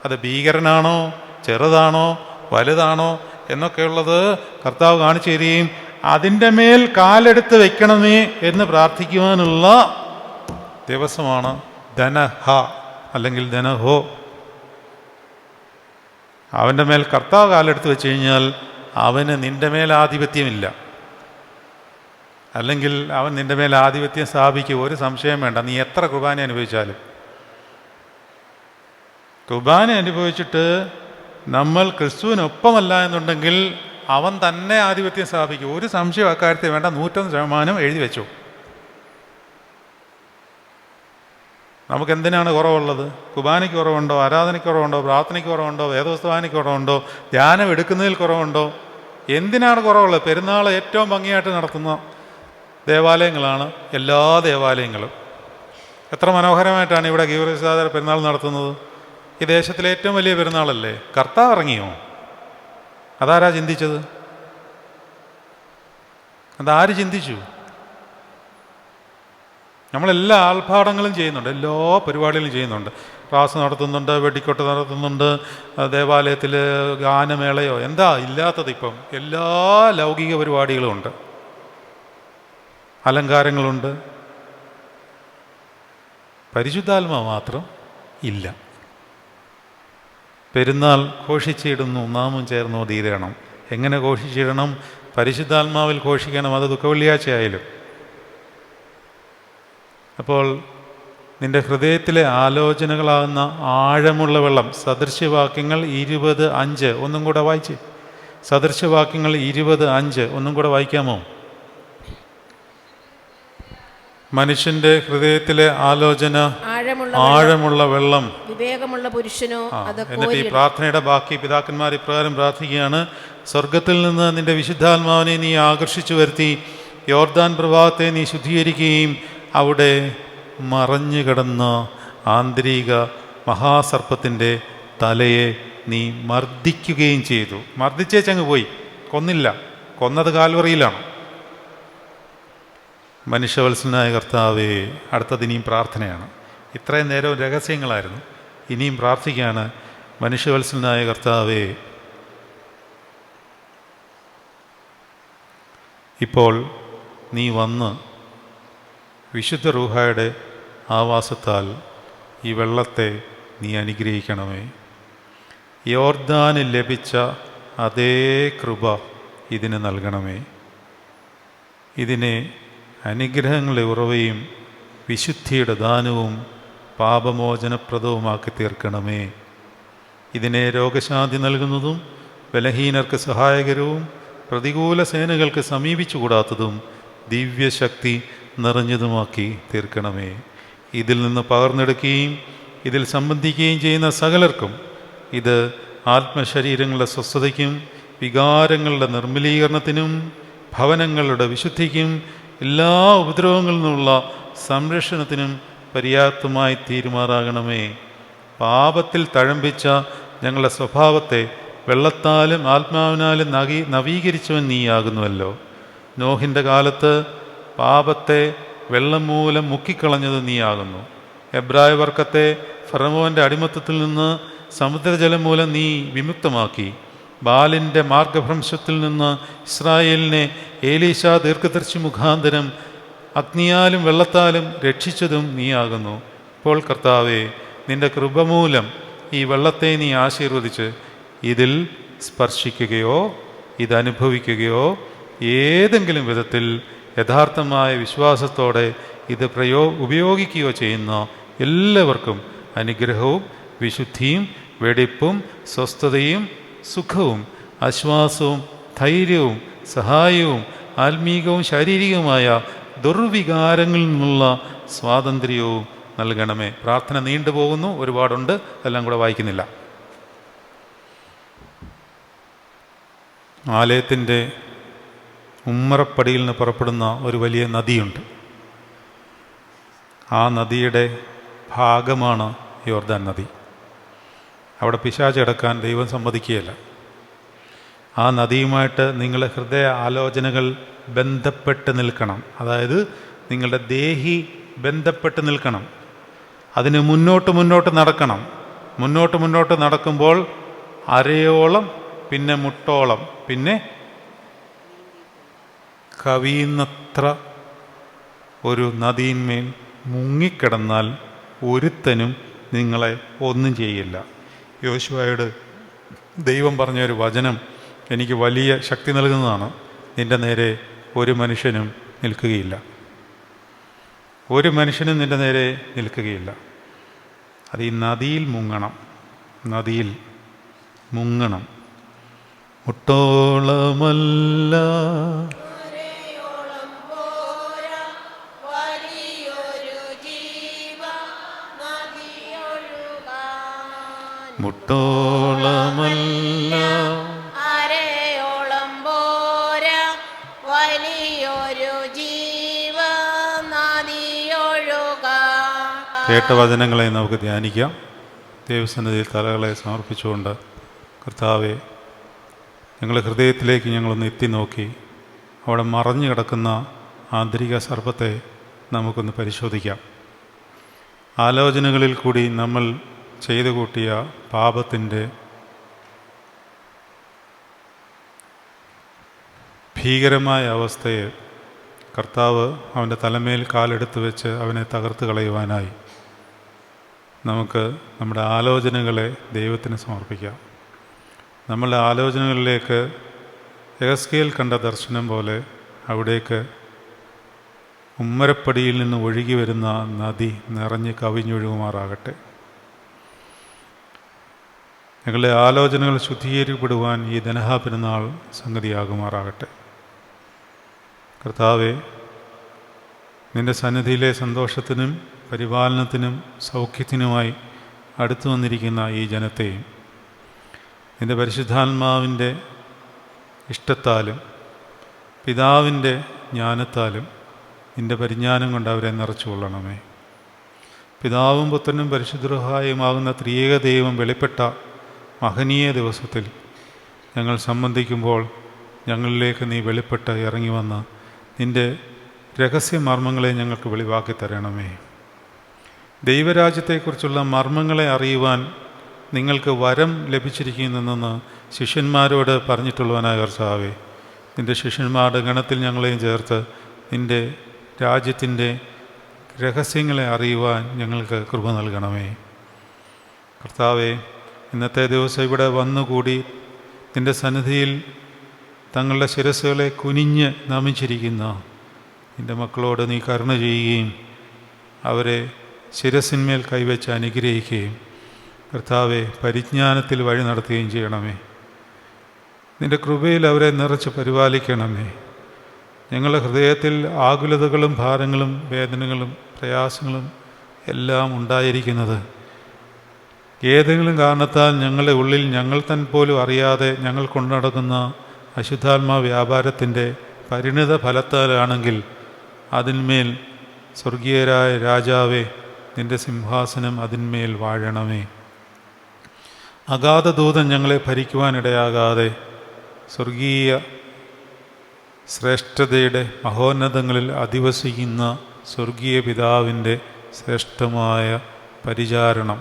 അത് ഭീകരനാണോ, ചെറുതാണോ, വലുതാണോ എന്നൊക്കെയുള്ളത് കർത്താവ് കാണിച്ചു തരികയും അതിൻ്റെ മേൽ കാലെടുത്ത് വെക്കണമേ എന്ന് പ്രാർത്ഥിക്കുവാനുള്ള ദിവസമാണ് ദനഹ അല്ലെങ്കിൽ ദനഹോ. അവൻ്റെ മേൽ കർത്താവ് കാലെടുത്ത് വെച്ച് കഴിഞ്ഞാൽ അവന് നിൻ്റെ മേൽ ആധിപത്യമില്ല. അല്ലെങ്കിൽ അവൻ നിൻ്റെ മേൽ ആധിപത്യം സ്ഥാപിക്കും. ഒരു സംശയം വേണ്ട, നീ എത്ര കുർബാന അനുഭവിച്ചാലും. കുർബാന അനുഭവിച്ചിട്ട് നമ്മൾ ക്രിസ്തുവിനൊപ്പമല്ല എന്നുണ്ടെങ്കിൽ അവൻ തന്നെ ആധിപത്യം സ്ഥാപിക്കും. ഒരു സംശയം അക്കാര്യത്തിൽ വേണ്ട, 101% എഴുതി വെച്ചു. നമുക്കെന്തിനാണ് കുറവുള്ളത്? കുർബാനയ്ക്ക് കുറവുണ്ടോ? ആരാധനയ്ക്ക് കുറവുണ്ടോ? പ്രാർത്ഥനയ്ക്ക് കുറവുണ്ടോ? വേദപുസ്തകാനിക്ക് കുറവുണ്ടോ? ധ്യാനം എടുക്കുന്നതിൽ കുറവുണ്ടോ? എന്തിനാണ് കുറവുള്ളത്? പെരുന്നാൾ ഏറ്റവും ഭംഗിയായിട്ട് നടത്തുന്ന ദേവാലയങ്ങളാണ് എല്ലാ ദേവാലയങ്ങളും. എത്ര മനോഹരമായിട്ടാണ് ഇവിടെ ഗീവർഗീസ് പെരുന്നാൾ നടത്തുന്നത്. ഈ ദേശത്തിലെ ഏറ്റവും വലിയ പെരുന്നാളല്ലേ. കർത്താവ് ഇറങ്ങിയോ? അതാരാ ചിന്തിച്ചത്? അതാര് ചിന്തിച്ചു? നമ്മളെല്ലാ ആൾഭാടങ്ങളും ചെയ്യുന്നുണ്ട്, എല്ലാ പരിപാടികളും ചെയ്യുന്നുണ്ട്. ക്ലാസ് നടത്തുന്നുണ്ട്, വെടിക്കൊട്ട് നടത്തുന്നുണ്ട്, ദേവാലയത്തിൽ ഗാനമേളയോ എന്താ ഇല്ലാത്തത്? ഇപ്പം എല്ലാ ലൗകിക പരിപാടികളും ഉണ്ട്, അലങ്കാരങ്ങളുണ്ട്. പരിശുദ്ധാത്മാവ് മാത്രം ഇല്ല. പെരുന്നാൾ ഘോഷിച്ചിടുന്നു, നാമും ചേർന്നോ തീരണം. എങ്ങനെ ഘോഷിച്ചിടണം? പരിശുദ്ധാത്മാവിൽ ഘോഷിക്കണം. അത് ദുഃഖവെള്ളിയാഴ്ചയായാലും. അപ്പോൾ നിൻ്റെ ഹൃദയത്തിലെ ആലോചനകളാകുന്ന ആഴമുള്ള വെള്ളം, സദൃശ്യവാക്യങ്ങൾ 20:5 ഒന്നും കൂടെ വായിച്ച്. സദൃശ്യവാക്യങ്ങൾ 20:5 ഒന്നും കൂടെ വായിക്കാമോ? മനുഷ്യന്റെ ഹൃദയത്തിലെ ആലോചന ആഴമുള്ള വെള്ളം, വിവേകമുള്ള പുരുഷനോ അത്. എന്നിട്ട് ഈ പ്രാർത്ഥനയുടെ ബാക്കി പിതാക്കന്മാർ ഇപ്രകാരം പ്രാർത്ഥിക്കുകയാണ്: സ്വർഗത്തിൽ നിന്ന് നിന്റെ വിശുദ്ധാത്മാവിനെ നീ ആകർഷിച്ചു വരുത്തി യോർദാൻ പ്രവാഹത്തെ നീ ശുദ്ധീകരിക്കുകയും അവിടെ മറഞ്ഞു കിടന്ന ആന്തരിക മഹാസർപ്പത്തിൻ്റെ തലയെ നീ മർദ്ദിക്കുകയും ചെയ്തു. മർദ്ദിച്ചേച്ചങ്ങ് പോയി, കൊന്നില്ല. കൊന്നത് കാൽവറിയിലാണ്. മനുഷ്യവത്സനായ കർത്താവേ, അടുത്തത് ഇനിയും പ്രാർത്ഥനയാണ്. ഇത്രയും നേരം രഹസ്യങ്ങളായിരുന്നു, ഇനിയും പ്രാർത്ഥിക്കുകയാണ്. മനുഷ്യവത്സനായ കർത്താവേ, ഇപ്പോൾ നീ വന്ന് വിശുദ്ധ റൂഹായുടെ ആവാസത്താൽ ഈ വെള്ളത്തെ നീ അനുഗ്രഹിക്കണമേ. യോർദാനിൽ ലഭിച്ച അതേ കൃപ ഇതിന് നൽകണമേ. ഇതിനെ അനുഗ്രഹങ്ങളുടെ ഉറവയും വിശുദ്ധിയുടെ ദാനവും പാപമോചനപ്രദവുമാക്കി തീർക്കണമേ. ഇതിനെ രോഗശാന്തി നൽകുന്നതും ബലഹീനർക്ക് സഹായകരവും പ്രതികൂല സേനകൾക്ക് സമീപിച്ചുകൂടാത്തതും ദിവ്യശക്തി നിറഞ്ഞതുമാക്കി തീർക്കണമേ. ഇതിൽ നിന്ന് പകർന്നെടുക്കുകയും ഇതിൽ സംബന്ധിക്കുകയും ചെയ്യുന്ന സകലർക്കും ഇത് ആത്മശരീരങ്ങളുടെ സ്വസ്ഥതയ്ക്കും വികാരങ്ങളുടെ നിർമ്മലീകരണത്തിനും ഭവനങ്ങളുടെ വിശുദ്ധിക്കും എല്ലാ ഉപദ്രവങ്ങളിൽ നിന്നുള്ള സംരക്ഷണത്തിനും പര്യാപ്തമായി തീരുമാറാകണമേ. പാപത്തിൽ തഴമ്പിച്ച ഞങ്ങളുടെ സ്വഭാവത്തെ വെള്ളത്താലും ആത്മാവിനാലും നവീകരിച്ചവൻ നീയാകുന്നുവല്ലോ. നോഹിൻ്റെ കാലത്ത് പാപത്തെ വെള്ളം മൂലം മുക്കിക്കളഞ്ഞത് നീയാകുന്നു. എബ്രായ വർക്കത്തെ ഫറവോൻ്റെ അടിമത്തത്തിൽ നിന്ന് സമുദ്രജലം മൂലം നീ വിമുക്തമാക്കി. ബാലിൻ്റെ മാർഗഭ്രംശത്തിൽ നിന്ന് ഇസ്രായേലിനെ ഏലീശ ദീർഘദർശി മുഖാന്തരം അഗ്നിയാലും വെള്ളത്താലും രക്ഷിച്ചതും നീയാകുന്നു. ഇപ്പോൾ കർത്താവേ, നിൻ്റെ കൃപമൂലം ഈ വെള്ളത്തെ നീ ആശീർവദിച്ച് ഇതിൽ സ്പർശിക്കുകയോ ഇതനുഭവിക്കുകയോ ഏതെങ്കിലും വിധത്തിൽ യഥാർത്ഥമായ വിശ്വാസത്തോടെ ഇത് ഉപയോഗിക്കുകയോ ചെയ്യുന്ന എല്ലാവർക്കും അനുഗ്രഹവും വിശുദ്ധിയും വെടിപ്പും സ്വസ്ഥതയും സുഖവും ആശ്വാസവും ധൈര്യവും സഹായവും ആത്മീകവും ശാരീരികവുമായ ദുർവികാരങ്ങളിൽ നിന്നുള്ള സ്വാതന്ത്ര്യവും നൽകണമേ. പ്രാർത്ഥന നീണ്ടുപോകുന്നു, ഒരുപാടുണ്ട്, എല്ലാം കൂടെ വായിക്കുന്നില്ല. ആലയത്തിൻ്റെ ഉമ്മറപ്പടിയിൽ നിന്ന് പുറപ്പെടുന്ന ഒരു വലിയ നദിയുണ്ട്. ആ നദിയുടെ ഭാഗമാണ് യോർദാൻ നദി. അവിടെ പിശാച് അടക്കാൻ ദൈവം സമ്മതിക്കുകയില്ല. ആ നദിയുമായിട്ട് നിങ്ങളുടെ ഹൃദയ ആലോചനകൾ ബന്ധപ്പെട്ട് നിൽക്കണം. അതായത് നിങ്ങളുടെ ദേഹി ബന്ധപ്പെട്ട് നിൽക്കണം. അതിന് മുന്നോട്ട് നടക്കണം. മുന്നോട്ട് നടക്കുമ്പോൾ അരയോളം, പിന്നെ മുട്ടോളം, പിന്നെ കവിയുന്നത്ര ഒരു നദിയിന്മേൽ മുങ്ങിക്കിടന്നാൽ ഒരുത്തനും നിങ്ങളെ ഒന്നും ചെയ്യില്ല. യോശുവയോട് ദൈവം പറഞ്ഞൊരു വചനം എനിക്ക് വലിയ ശക്തി നൽകുന്നതാണ്. നിൻ്റെ നേരെ ഒരു മനുഷ്യനും നിൽക്കുകയില്ല. ഒരു മനുഷ്യനും നിൻ്റെ നേരെ നിൽക്കുകയില്ല. അത് ഈ നദിയിൽ മുങ്ങണം, നദിയിൽ മുങ്ങണം. മുട്ടോളമല്ല മുട്ടോളമല്ല അരയോളം പോര വലിയൊരു ജീവനദിയൊഴുകാൻ. കേട്ട വചനങ്ങളെ നമുക്ക് ധ്യാനിക്കാം. ദൈവസന്നിധിയിൽ തലകളെ സമർപ്പിച്ചുകൊണ്ട്, കർത്താവെ, ഞങ്ങളുടെ ഹൃദയത്തിലേക്ക് ഞങ്ങളൊന്ന് എത്തി നോക്കി അവിടെ മറഞ്ഞു കിടക്കുന്ന ആന്തരിക സർപ്പത്തെ നമുക്കൊന്ന് പരിശോധിക്കാം. ആലോചനകളിൽ കൂടി നമ്മൾ ചെയ്തു കൂട്ടിയ പാപത്തിൻ്റെ ഭീകരമായ അവസ്ഥയെ കർത്താവ് അവൻ്റെ തലമേൽ കാലെടുത്ത് വെച്ച് അവനെ തകർത്ത് കളയുവാനായി നമുക്ക് നമ്മുടെ ആലോചനകളെ ദൈവത്തിന് സമർപ്പിക്കാം. നമ്മളുടെ ആലോചനകളിലേക്ക് യെഹെസ്കേൽ കണ്ട ദർശനം പോലെ അവിടേക്ക് ഉമ്മരപ്പടിയിൽ നിന്ന് ഒഴുകി വരുന്ന നദി നിറഞ്ഞ് കവിഞ്ഞൊഴുകുമാറാകട്ടെ. ഞങ്ങളുടെ ആലോചനകൾ ശുദ്ധീകരിക്കപ്പെടുവാൻ ഈ ധനഹാ പെരുന്നാൾ സംഗതിയാകുമാറാകട്ടെ. കർത്താവെ, നിൻ്റെ സന്നിധിയിലെ സന്തോഷത്തിനും പരിപാലനത്തിനും സൗഖ്യത്തിനുമായി അടുത്തു വന്നിരിക്കുന്ന ഈ ജനത്തെയും നിൻ്റെ പരിശുദ്ധാത്മാവിൻ്റെ ഇഷ്ടത്താലും പിതാവിൻ്റെ ജ്ഞാനത്താലും നിൻ്റെ പരിജ്ഞാനം കൊണ്ട് അവരെ നിറച്ചു കൊള്ളണമേ. പിതാവും പുത്രനും പരിശുദ്ധരുഹായുമാകുന്ന ത്രിയേക ദൈവം വെളിപ്പെട്ട മഹനീയ ദിവസത്തിൽ ഞങ്ങൾ സംബന്ധിക്കുമ്പോൾ ഞങ്ങളിലേക്ക് നീ വെളിപ്പെട്ട് ഇറങ്ങി വന്ന് നിൻ്റെ രഹസ്യമർമ്മങ്ങളെ ഞങ്ങൾക്ക് വെളിവാക്കി തരണമേ. ദൈവരാജ്യത്തെക്കുറിച്ചുള്ള മർമ്മങ്ങളെ അറിയുവാൻ നിങ്ങൾക്ക് വരം ലഭിച്ചിരിക്കുന്നെന്ന് ശിഷ്യന്മാരോട് പറഞ്ഞിട്ടുള്ളവനായ കർത്താവേ, നിൻ്റെ ശിഷ്യന്മാരുടെ ഗണത്തിൽ ഞങ്ങളെയും ചേർത്ത് നിൻ്റെ രാജ്യത്തിൻ്റെ രഹസ്യങ്ങളെ അറിയുവാൻ ഞങ്ങൾക്ക് കൃപ നൽകണമേ. കർത്താവേ, ഇന്നത്തെ ദിവസം ഇവിടെ വന്നുകൂടി നിൻ്റെ സന്നിധിയിൽ തങ്ങളുടെ ശിരസ്സുകളെ കുനിഞ്ഞ് നമിച്ചിരിക്കുന്ന നിൻ്റെ മക്കളോട് നീ കരുണ ചെയ്യുകയും അവരെ ശിരസിന്മേൽ കൈവച്ച് അനുഗ്രഹിക്കുകയും കർത്താവെ പരിജ്ഞാനത്തിൽ വഴി നടത്തുകയും ചെയ്യണമേ. നിൻ്റെ കൃപയിൽ അവരെ നിറച്ച് പരിപാലിക്കണമേ. ഞങ്ങളുടെ ഹൃദയത്തിൽ ആകുലതകളും ഭാരങ്ങളും വേദനകളും പ്രയാസങ്ങളും എല്ലാം ഉണ്ടായിരിക്കുന്നത് ഏതെങ്കിലും കാരണത്താൽ ഞങ്ങളുടെ ഉള്ളിൽ ഞങ്ങൾ തന്നെ പോലും അറിയാതെ ഞങ്ങൾ കൊണ്ടു നടക്കുന്ന അശുദ്ധാത്മാ വ്യാപാരത്തിൻ്റെ പരിണിത ഫലത്താലാണെങ്കിൽ അതിന്മേൽ സ്വർഗീയരായ രാജാവേ, നിൻ്റെ സിംഹാസനം അതിന്മേൽ വാഴണമേ. അഗാധദൂതൻ ഞങ്ങളെ ഭരിക്കുവാനിടയാകാതെ സ്വർഗീയ ശ്രേഷ്ഠതയുടെ മഹോന്നതങ്ങളിൽ അധിവസിക്കുന്ന സ്വർഗീയ പിതാവിൻ്റെ ശ്രേഷ്ഠമായ പരിചാരണം,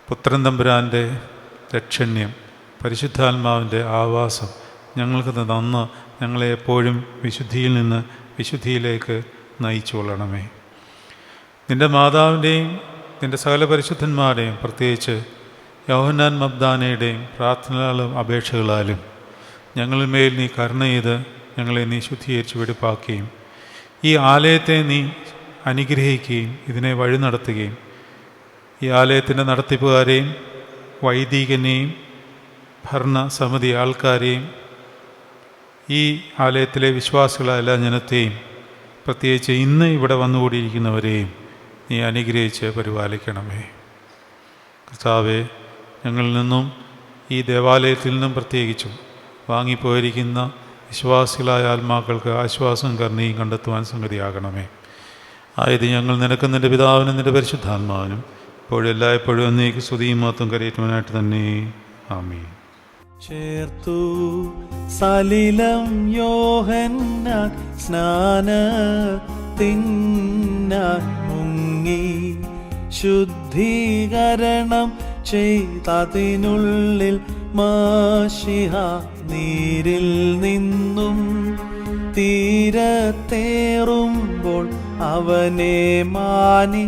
പുത്രൻ തമ്പുരാൻ്റെ രക്ഷണ്യം, പരിശുദ്ധാത്മാവിൻ്റെ ആവാസം ഞങ്ങൾക്ക് തന്ന് ഞങ്ങളെ എപ്പോഴും വിശുദ്ധിയിൽ നിന്ന് വിശുദ്ധിയിലേക്ക് നയിച്ചു കൊള്ളണമേ. നിൻ്റെ മാതാവിൻ്റെയും നിൻ്റെ സകല പരിശുദ്ധന്മാരുടെയും പ്രത്യേകിച്ച് യോഹന്നാൻ മബ്ദാനയുടെയും പ്രാർത്ഥനകളും അപേക്ഷകളാലും ഞങ്ങളിൽ മേൽ നീ കരുണ ചെയ്ത് ഞങ്ങളെ നീ ശുദ്ധീകരിച്ച് വെടിപ്പാക്കുകയും ഈ ആലയത്തെ നീ അനുഗ്രഹിക്കുകയും ഇതിനെ വഴി നടത്തുകയും ഈ ആലയത്തിൻ്റെ നടത്തിപ്പുകാരെയും വൈദികനെയും ഭരണസമിതി ആൾക്കാരെയും ഈ ആലയത്തിലെ വിശ്വാസികളായ എല്ലാ ജനത്തെയും പ്രത്യേകിച്ച് ഇന്ന് ഇവിടെ വന്നുകൂടിയിരിക്കുന്നവരെയും നീ അനുഗ്രഹിച്ച് പരിപാലിക്കണമേ. കർത്താവേ, ഞങ്ങളിൽ നിന്നും ഈ ദേവാലയത്തിൽ നിന്നും പ്രത്യേകിച്ചും വാങ്ങിപ്പോയിരിക്കുന്ന വിശ്വാസികളായ ആത്മാക്കൾക്ക് ആശ്വാസം കരുണയും കണ്ടെത്തുവാൻ സംഗതിയാകണമേ. ആയത് ഞങ്ങൾ നിനക്കും നിൻ്റെ പിതാവിനും നിൻ്റെ പരിശുദ്ധാത്മാവിനും ഇപ്പോഴും എല്ലായ്പ്പോഴും എന്നേക്ക് സ്തുതിയും മഹത്വം കരയേറ്റുവാനായിട്ട് തന്നെ. ആമീൻ. ചേർത്തു സലിലം യോഹന്നാൻ സ്നാനത്തിന്നാൻ മുങ്ങി ശുദ്ധീകരണം ചെയ്തതിനുള്ളിൽ മാശിഹ നീരിൽ നിന്നും തീരത്തേറുമ്പോൾ അവനെ മാനി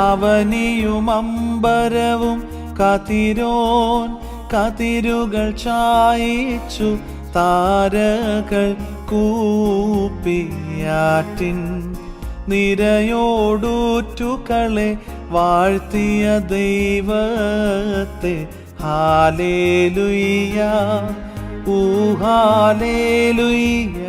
അവനിയും അമ്പരവും കതിരോൻ കതിരുകൾ ചായിച്ചു താരകൾ കൂപ്പിയാറ്റിൻ നിരയോടൂറ്റുകളെ വാഴ്ത്തിയ ദൈവത്തെ ഹാലേലുയ്യ ഊ ഹാലേലുയ്യ.